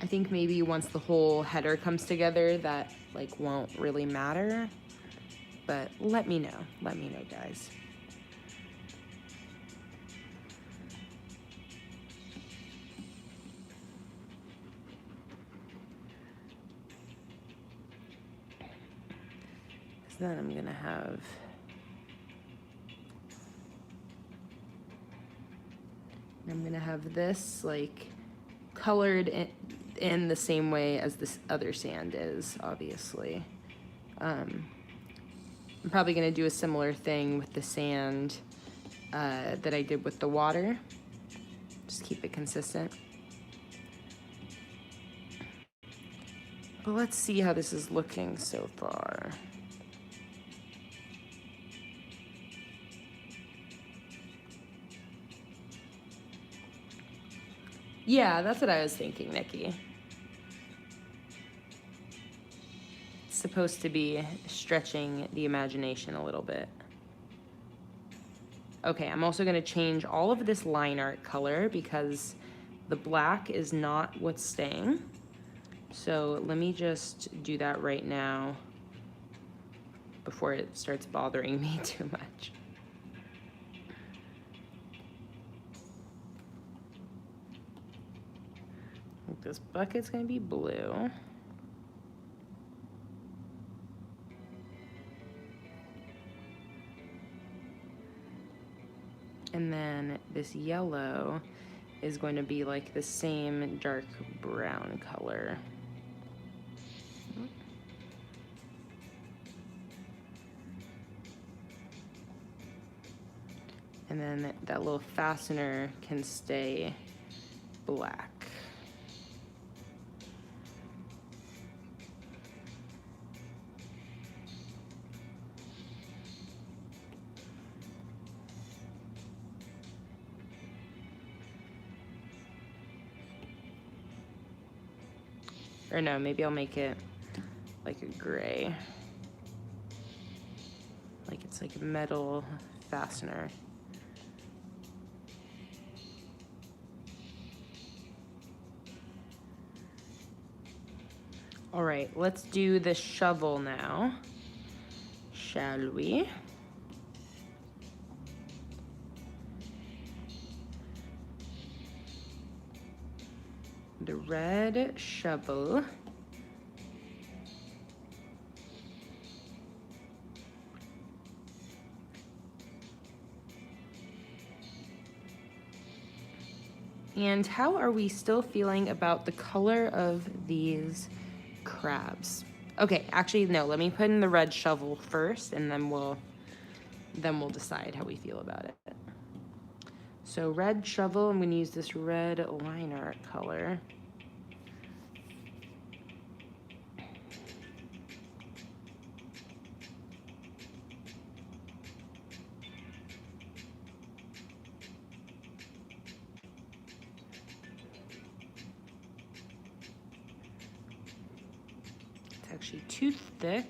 I think maybe once the whole header comes together that like won't really matter. But let me know. Let me know, guys. So then I'm gonna have this like colored in the same way as this other sand is, obviously. I'm probably gonna do a similar thing with the sand that I did with the water. Just keep it consistent. But let's see how this is looking so far. Yeah, that's what I was thinking, Nikki. It's supposed to be stretching the imagination a little bit. Okay, I'm also gonna change all of this line art color because the black is not what's staying. So let me just do that right now before it starts bothering me too much. This bucket's gonna be blue. And then this yellow is going to be like the same dark brown color. And then that little fastener can stay black. Or no, maybe I'll make it like a gray. Like it's like a metal fastener. All right, let's do the shovel now, shall we? The red shovel. And how are we still feeling about the color of these crabs? Okay, actually, no, let me put in the red shovel first, and then we'll decide how we feel about it. So red shovel, I'm gonna use this red line art color. It's actually too thick.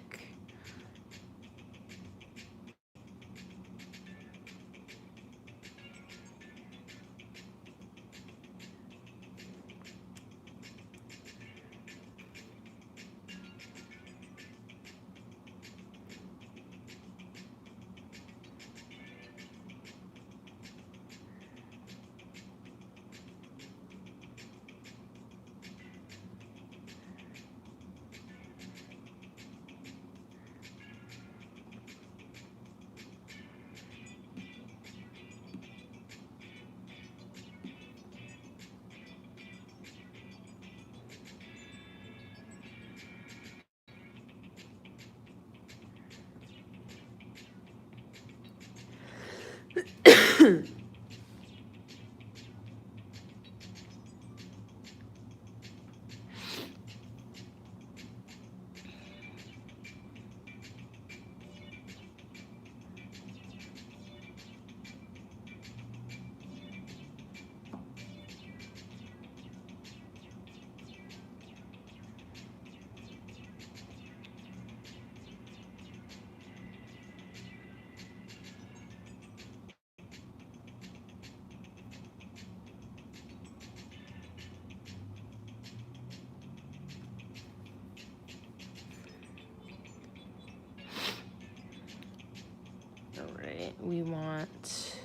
We want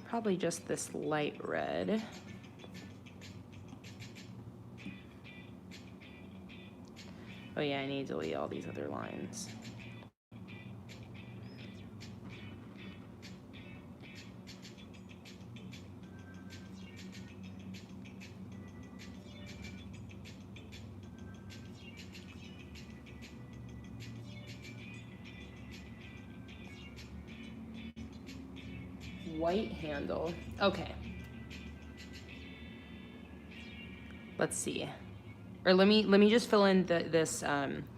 probably just this light red. Oh yeah, I need to delete all these other lines. White handle. Okay. Let's see. Or let me just fill in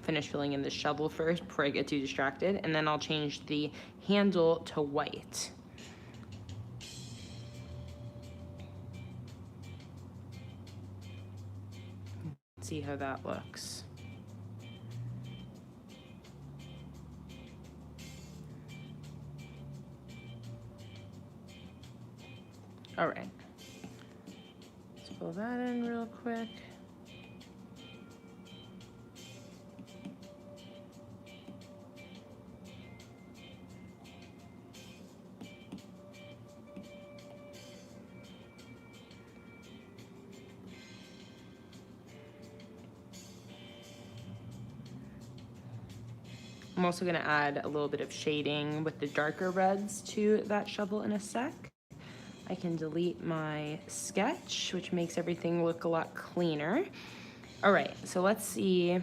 finish filling in the shovel first before I get too distracted, and then I'll change the handle to white. See how that looks. All right. Let's fill that in real quick. I'm also gonna add a little bit of shading with the darker reds to that shovel in a sec. I can delete my sketch, which makes everything look a lot cleaner. All right, so let's see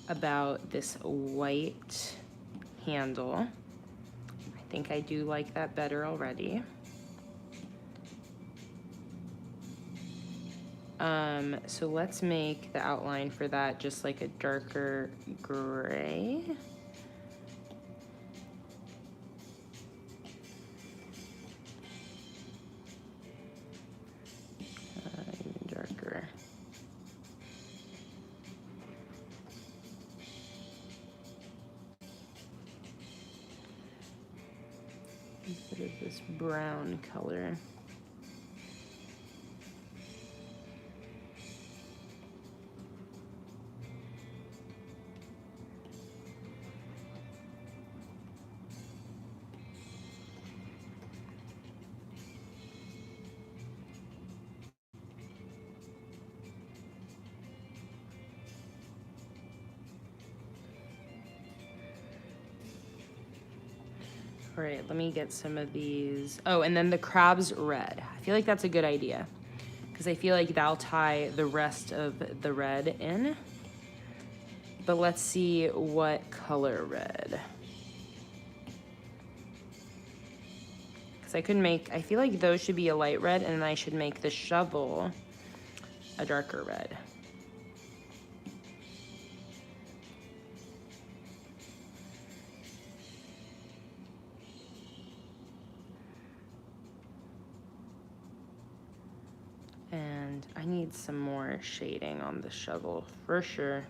about this white handle. I think I do like that better already. So let's make the outline for that just like a darker gray. Even darker. instead of this brown color. All right, let me get some of these. Oh, and then the crab's red. I feel like that's a good idea because I feel like that'll tie the rest of the red in. But let's see what color red. Because I feel like those should be a light red, and then I should make the shovel a darker red. And I need some more shading on the shovel for sure.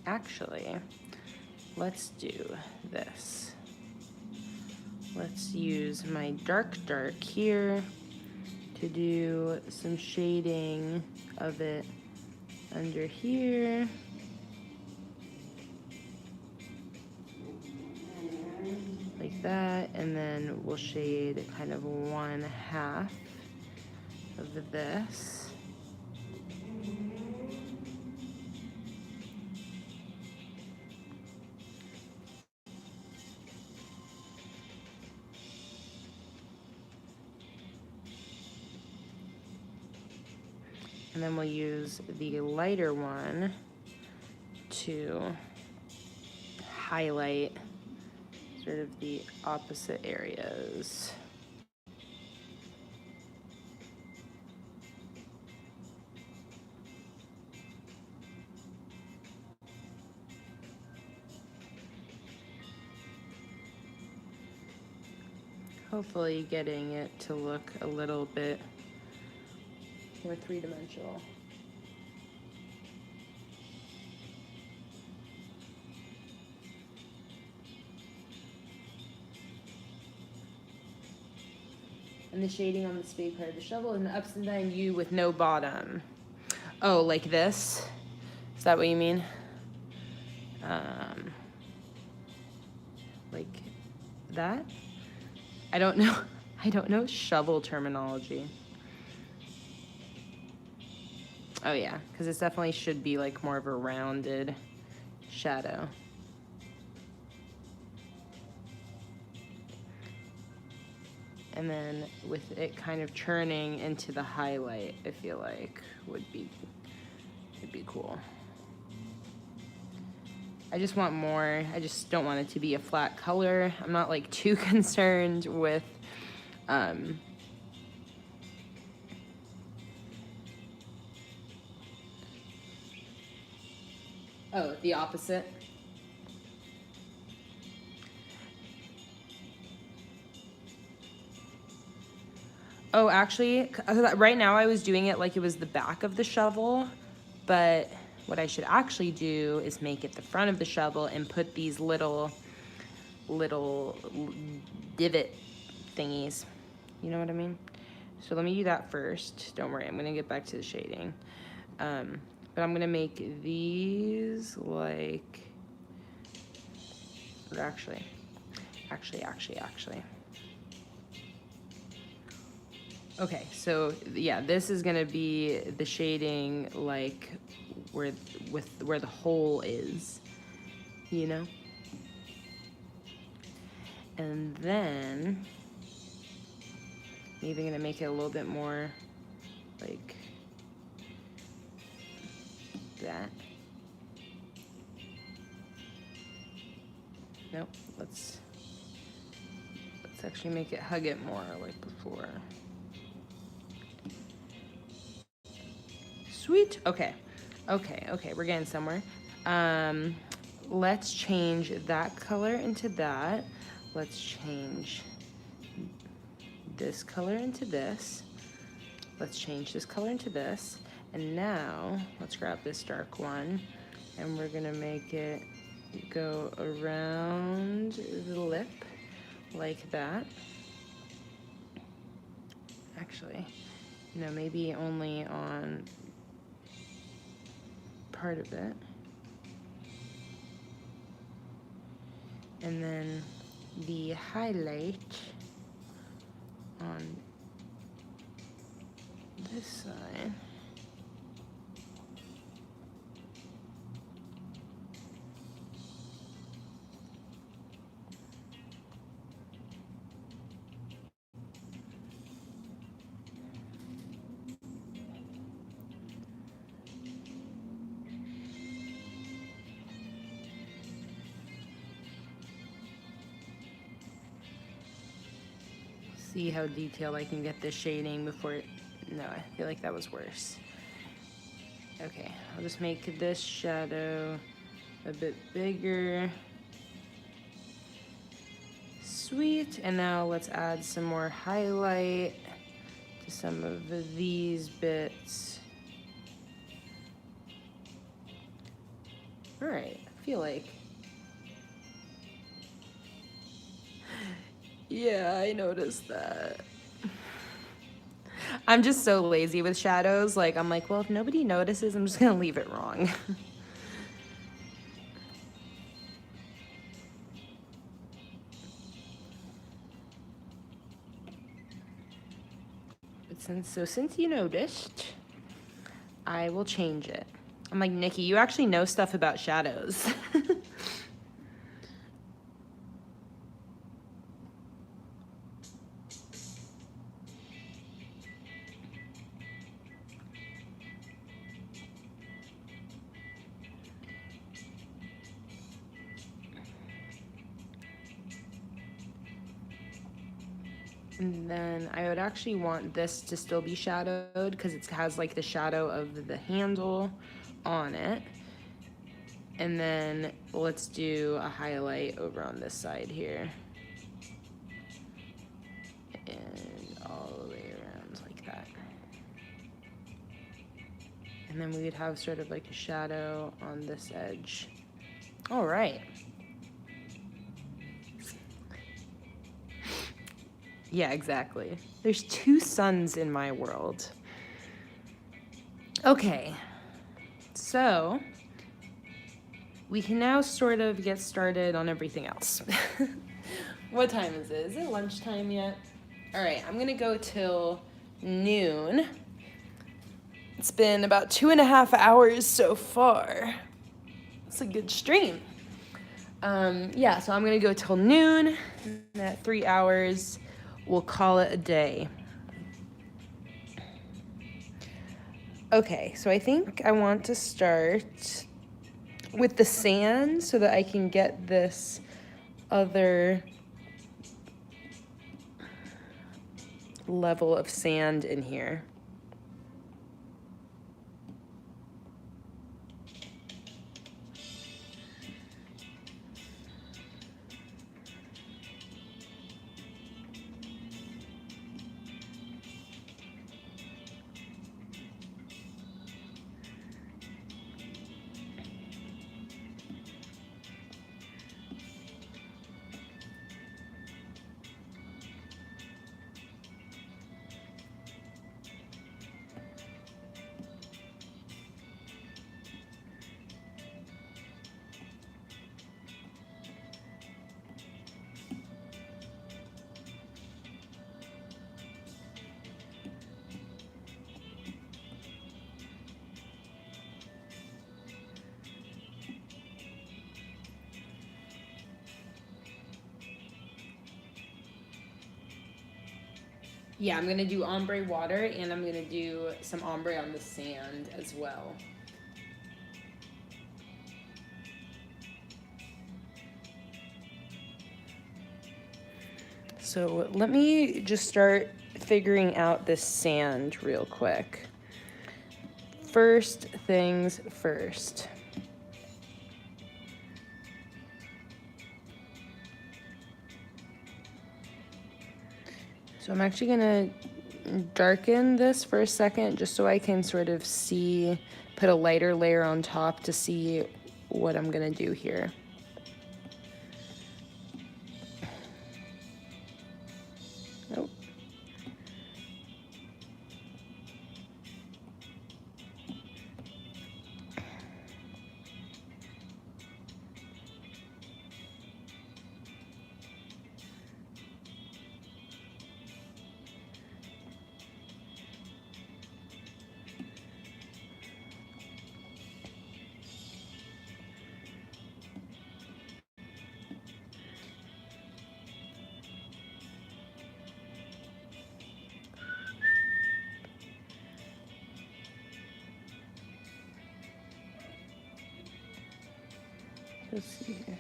Actually, let's do this. Let's use my dark here to do some shading of it under here. Like that, and then we'll shade kind of 1/2 of this. And then we'll use the lighter one to highlight sort of the opposite areas. Hopefully getting it to look a little bit more three-dimensional. And the shading on the spade part of the shovel is an upside down U with no bottom. Oh, like this? Is that what you mean? Like that? I don't know. I don't know shovel terminology. Oh yeah, because it definitely should be like more of a rounded shadow. And then with it kind of turning into the highlight, I feel like would be cool. I just want more. I just don't want it to be a flat color. I'm not like too concerned with oh, the opposite. Oh, actually, right now I was doing it like it was the back of the shovel, but what I should actually do is make it the front of the shovel and put these little divot thingies. You know what I mean? So let me do that first. Don't worry, I'm gonna get back to the shading. But I'm gonna make these like, or actually. Okay, so yeah, this is gonna be the shading like where the hole is, you know? And then maybe gonna make it a little bit more like that. Nope, let's Let's actually make it hug it more like before. Sweet. Okay. Okay, we're getting somewhere. Let's change that color into that. Let's change this color into this. Let's change this color into this. And now, let's grab this dark one, and we're gonna make it go around the lip like that. Actually, you know, maybe only on part of it. And then the highlight on this side. See how detailed I can get this shading before it, no, I feel like that was worse. Okay, I'll just make this shadow a bit bigger. Sweet, and now let's add some more highlight to some of these bits. All right, I feel like, yeah, I noticed that. I'm just so lazy with shadows. Like, I'm like, well, if nobody notices, I'm just gonna leave it wrong. But since you noticed, I will change it. I'm like, Nikki, you actually know stuff about shadows. And then I would actually want this to still be shadowed because it has like the shadow of the handle on it. And then let's do a highlight over on this side here. And all the way around like that. And then we would have sort of like a shadow on this edge. All right. Yeah, exactly. There's two suns in my world. Okay, so we can now sort of get started on everything else. What time is it? Is it lunchtime yet? All right, I'm gonna go till noon. It's been about 2.5 hours so far. It's a good stream. Yeah, so I'm gonna go till noon, and at 3 hours, we'll call it a day. Okay, so I think I want to start with the sand so that I can get this other level of sand in here. Yeah, I'm gonna do ombre water and I'm gonna do some ombre on the sand as well. So let me just start figuring out this sand real quick. First things first. So I'm actually gonna darken this for a second just so I can sort of see, put a lighter layer on top to see what I'm gonna do here. Nope. Let's see here.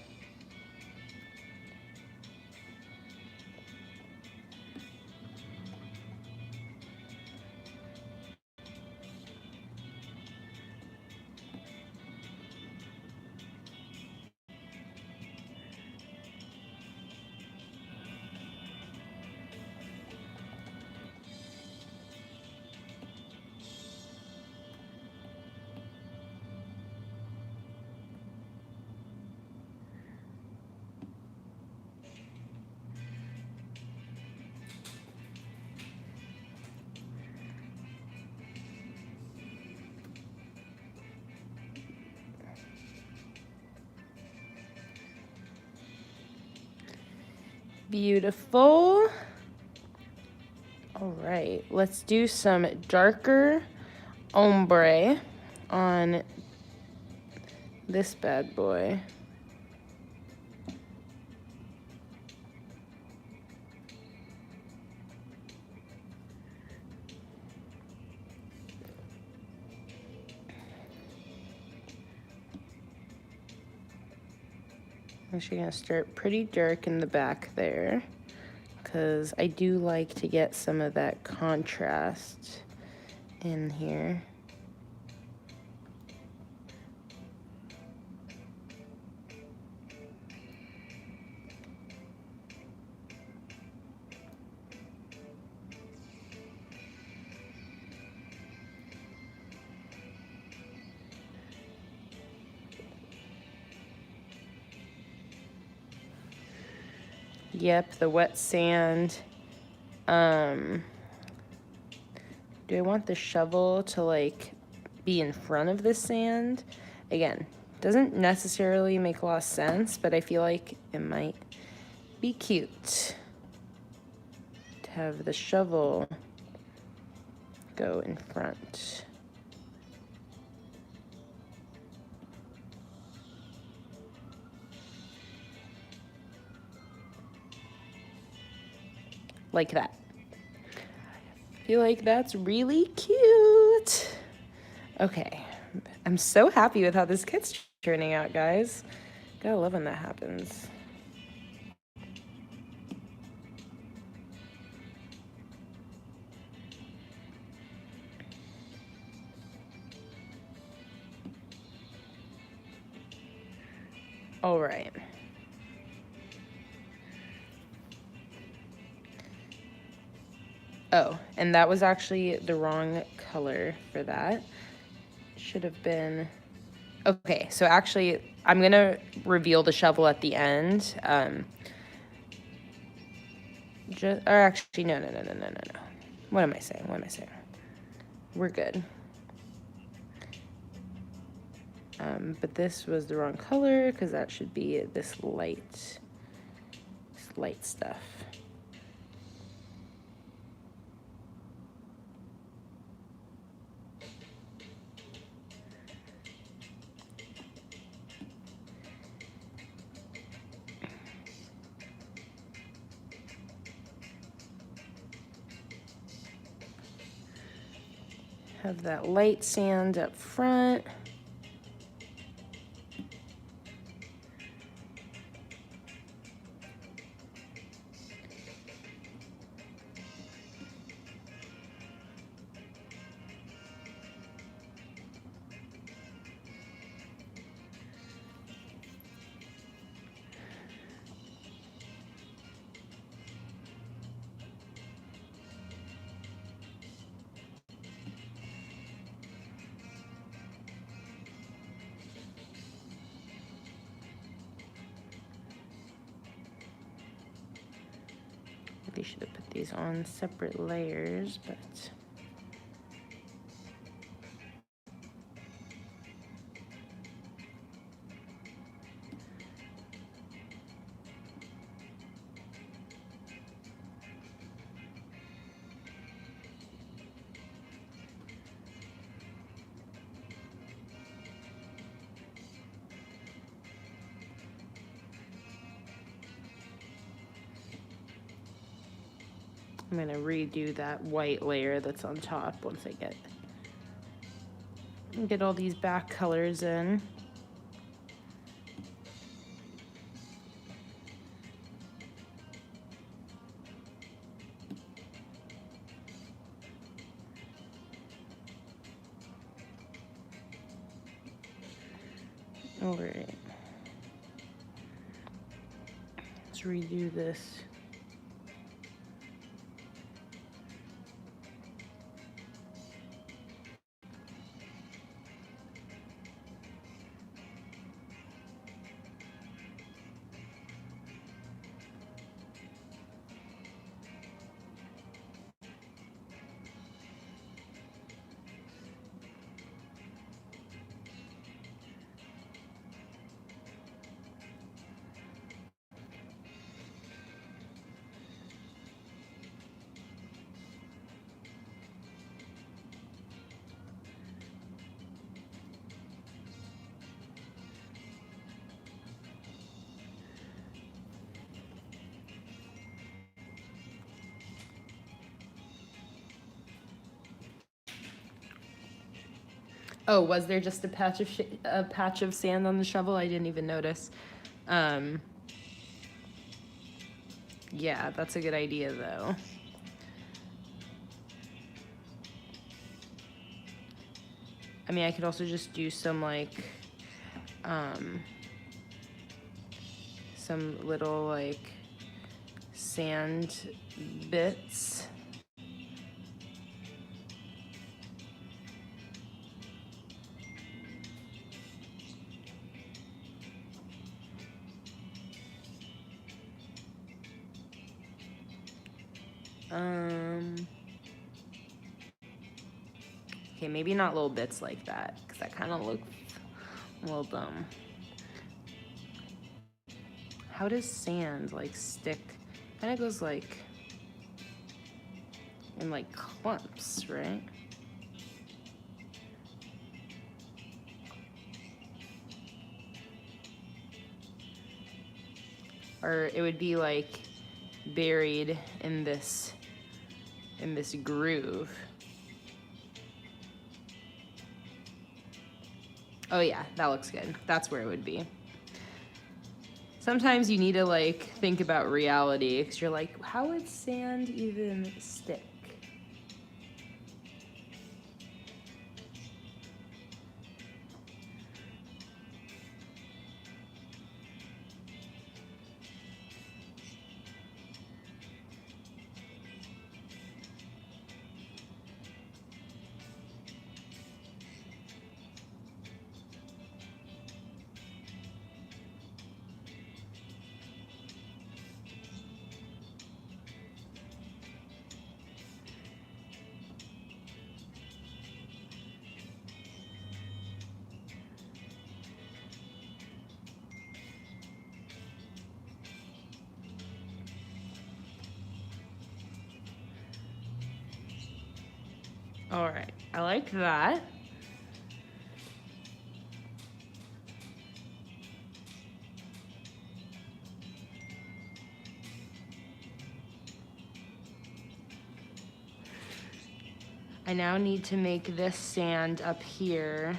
Beautiful. All right, let's do some darker ombre on this bad boy. I'm actually gonna start pretty dark in the back there because I do like to get some of that contrast in here. Yep, the wet sand. Do I want the shovel to like be in front of the sand? Again, doesn't necessarily make a lot of sense, but I feel like it might be cute to have the shovel go in front. Like that. I feel like that's really cute. Okay, I'm so happy with how this kit's turning out, guys. Gotta love when that happens. All right. Oh, and that was actually the wrong color for that. Should have been... Okay, so actually, I'm going to reveal the shovel at the end. Or actually, no. What am I saying? We're good. But this was the wrong color because that should be this light stuff. Have that light sand up front. Probably should have put these on separate layers, but I'm gonna redo that white layer that's on top once I get all these back colors in. All right. Let's redo this. Oh, was there just a patch of sand on the shovel? I didn't even notice. Yeah, that's a good idea though. I mean, I could also just do some like, some little like sand bits. Okay, maybe not little bits like that, because that kind of looks a little dumb. How does sand like stick? Kind of goes like in like clumps, right? Or it would be like buried in this groove. Oh yeah, that looks good. That's where it would be. Sometimes you need to like think about reality, because you're like, how would sand even stick? All right, I like that. I now need to make this sand up here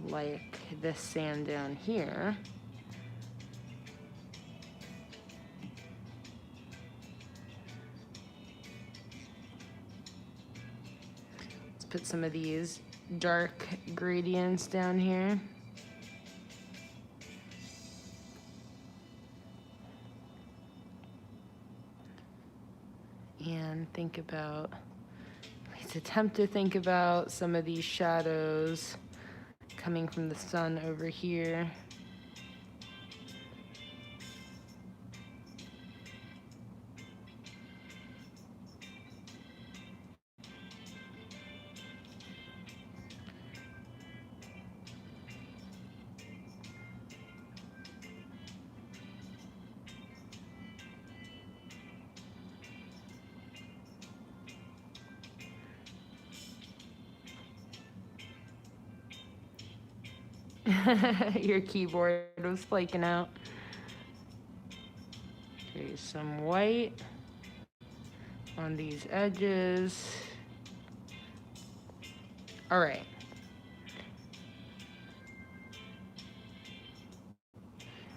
like this sand down here. Let's put some of these dark gradients down here. And think about, let's attempt to think about some of these shadows coming from the sun over here. Your keyboard was flaking out. Okay, some white on these edges. All right.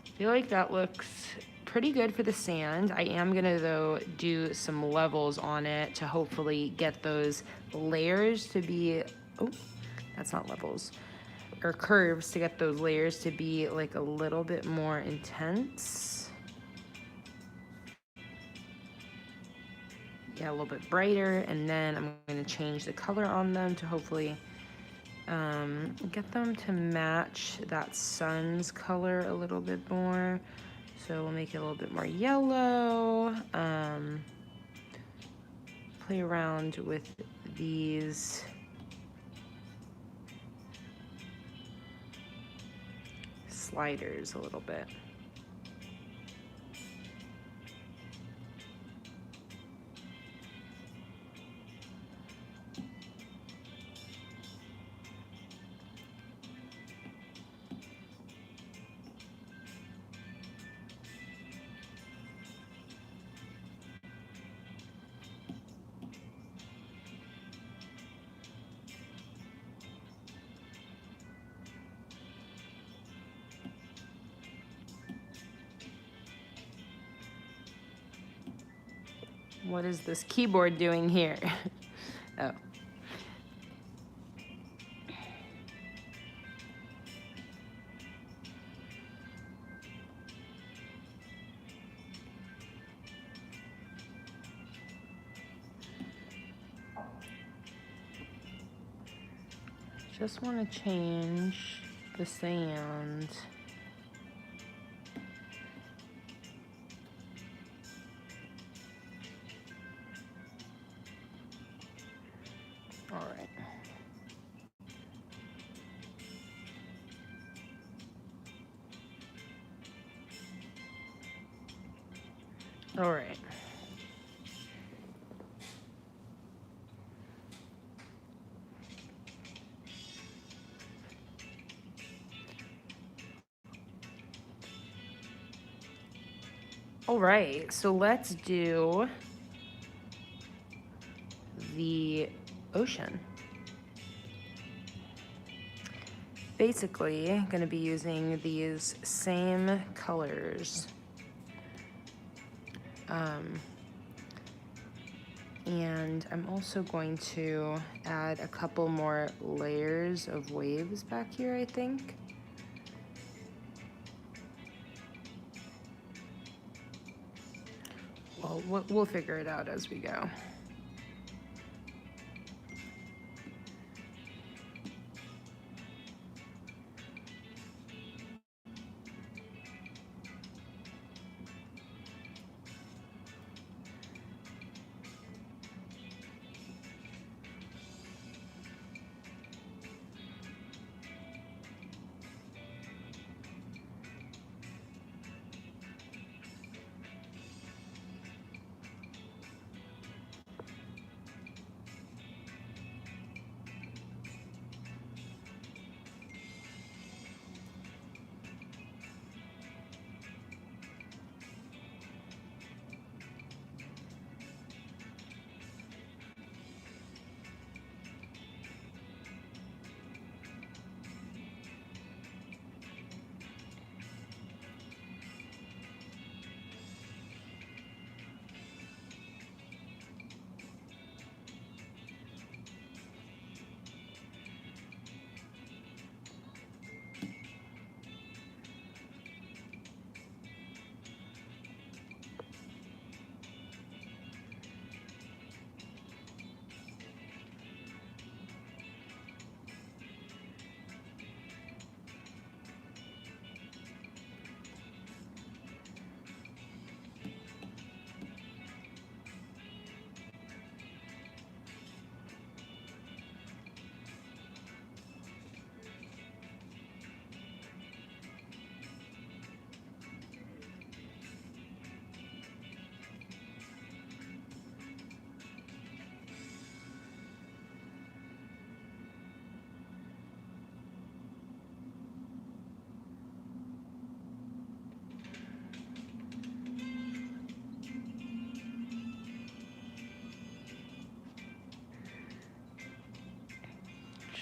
I feel like that looks pretty good for the sand. I am gonna, though, do some levels on it to hopefully get those layers to be, oh, that's not levels, or curves, to get those layers to be like a little bit more intense. Yeah, a little bit brighter, and then I'm gonna change the color on them to hopefully get them to match that sun's color a little bit more. So we'll make it a little bit more yellow. Play around with these sliders a little bit. What is this keyboard doing here? Oh. Just want to change the sand. All right. All right. All right, so let's do the ocean. Basically, going to be using these same colors. And I'm also going to add a couple more layers of waves back here, I think. Well, we'll figure it out as we go.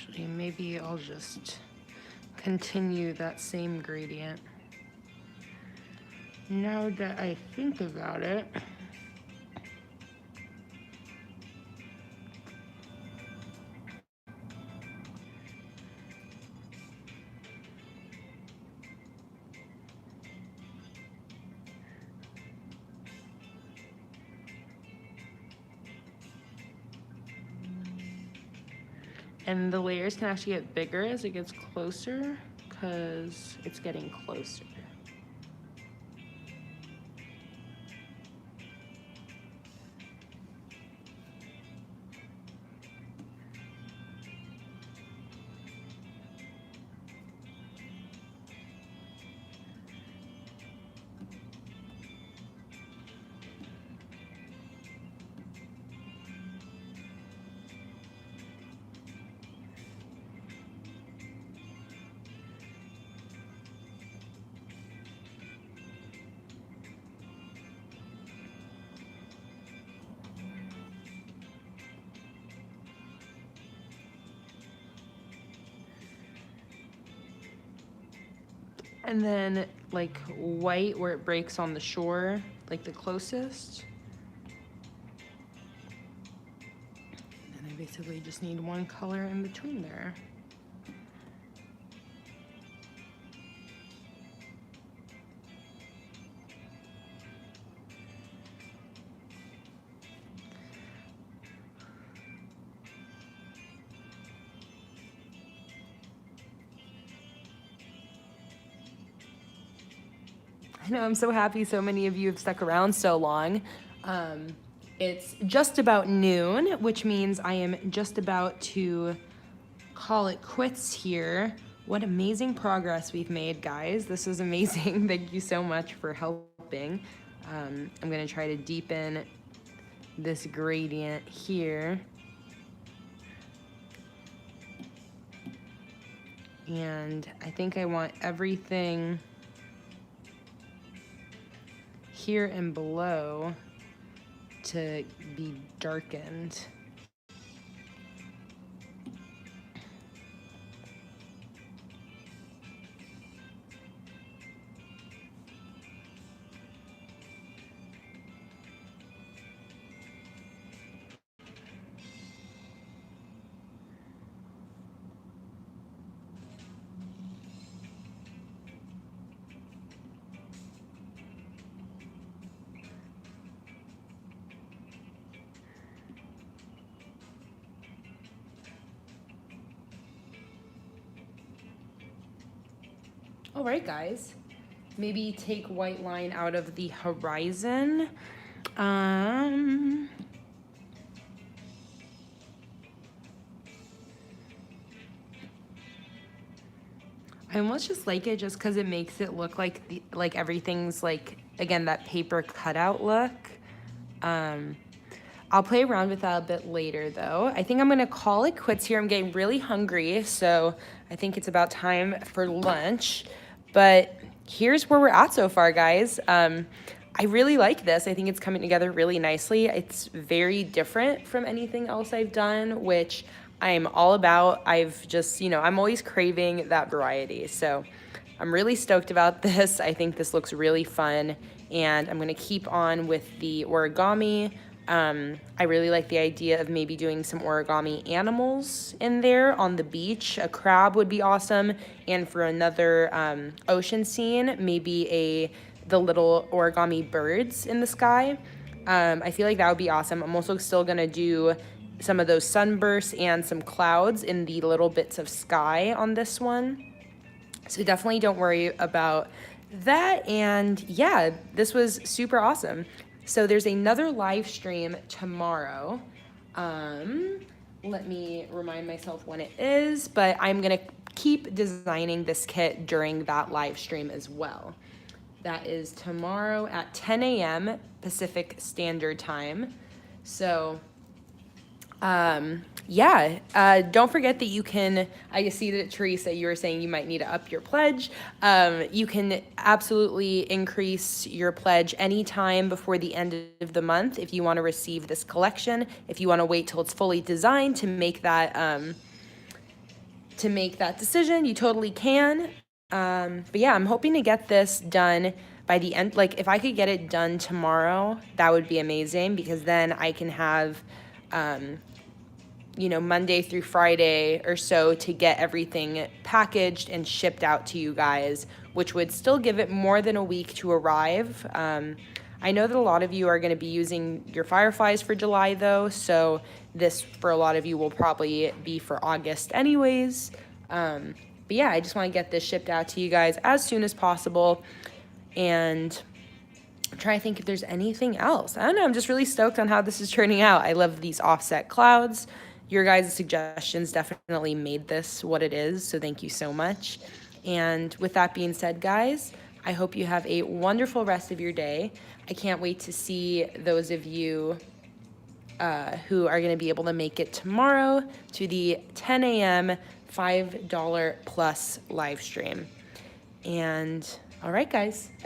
Actually, maybe I'll just continue that same gradient. Now that I think about it, and the layers can actually get bigger as it gets closer because it's getting closer. And then like white where it breaks on the shore, like the closest. And I basically just need one color in between there. I know, I'm so happy so many of you have stuck around so long. It's just about noon, which means I am just about to call it quits here. What amazing progress we've made, guys. This is amazing. Thank you so much for helping. I'm gonna try to deepen this gradient here. And I think I want everything here and below to be darkened. All right, guys, maybe take white line out of the horizon. I almost just like it just because it makes it look like everything's like, again, that paper cutout look. I'll play around with that a bit later though. I think I'm gonna call it quits here. I'm getting really hungry, so I think it's about time for lunch. But here's where we're at so far, guys. I really like this. I think it's coming together really nicely. It's very different from anything else I've done, which I'm all about. I've just, you know, I'm always craving that variety. So I'm really stoked about this. I think this looks really fun, and I'm gonna keep on with the origami. I really like the idea of maybe doing some origami animals in there on the beach. A crab would be awesome. And for another ocean scene, maybe the little origami birds in the sky. I feel like that would be awesome. I'm also still gonna do some of those sunbursts and some clouds in the little bits of sky on this one. So definitely don't worry about that. And yeah, this was super awesome. So there's another live stream tomorrow. Let me remind myself when it is, but I'm gonna keep designing this kit during that live stream as well. That is tomorrow at 10 a.m. Pacific Standard Time. So yeah, don't forget that you can, I see that Teresa, you were saying you might need to up your pledge. You can absolutely increase your pledge anytime before the end of the month if you want to receive this collection. If you want to wait till it's fully designed to make that to make that decision, you totally can. But yeah, I'm hoping to get this done by the end. Like, if I could get it done tomorrow, that would be amazing, because then I can have, you know, Monday through Friday or so to get everything packaged and shipped out to you guys, which would still give it more than a week to arrive. I know that a lot of you are going to be using your Fireflies for July, though, so this, for a lot of you, will probably be for August anyways. But yeah, I just want to get this shipped out to you guys as soon as possible, and I'm trying to think if there's anything else. I don't know, I'm just really stoked on how this is turning out. I love these offset clouds. Your guys' suggestions definitely made this what it is, so thank you so much. And with that being said, guys, I hope you have a wonderful rest of your day. I can't wait to see those of you who are going to be able to make it tomorrow to the 10 a.m. $5 plus live stream. And all right, guys.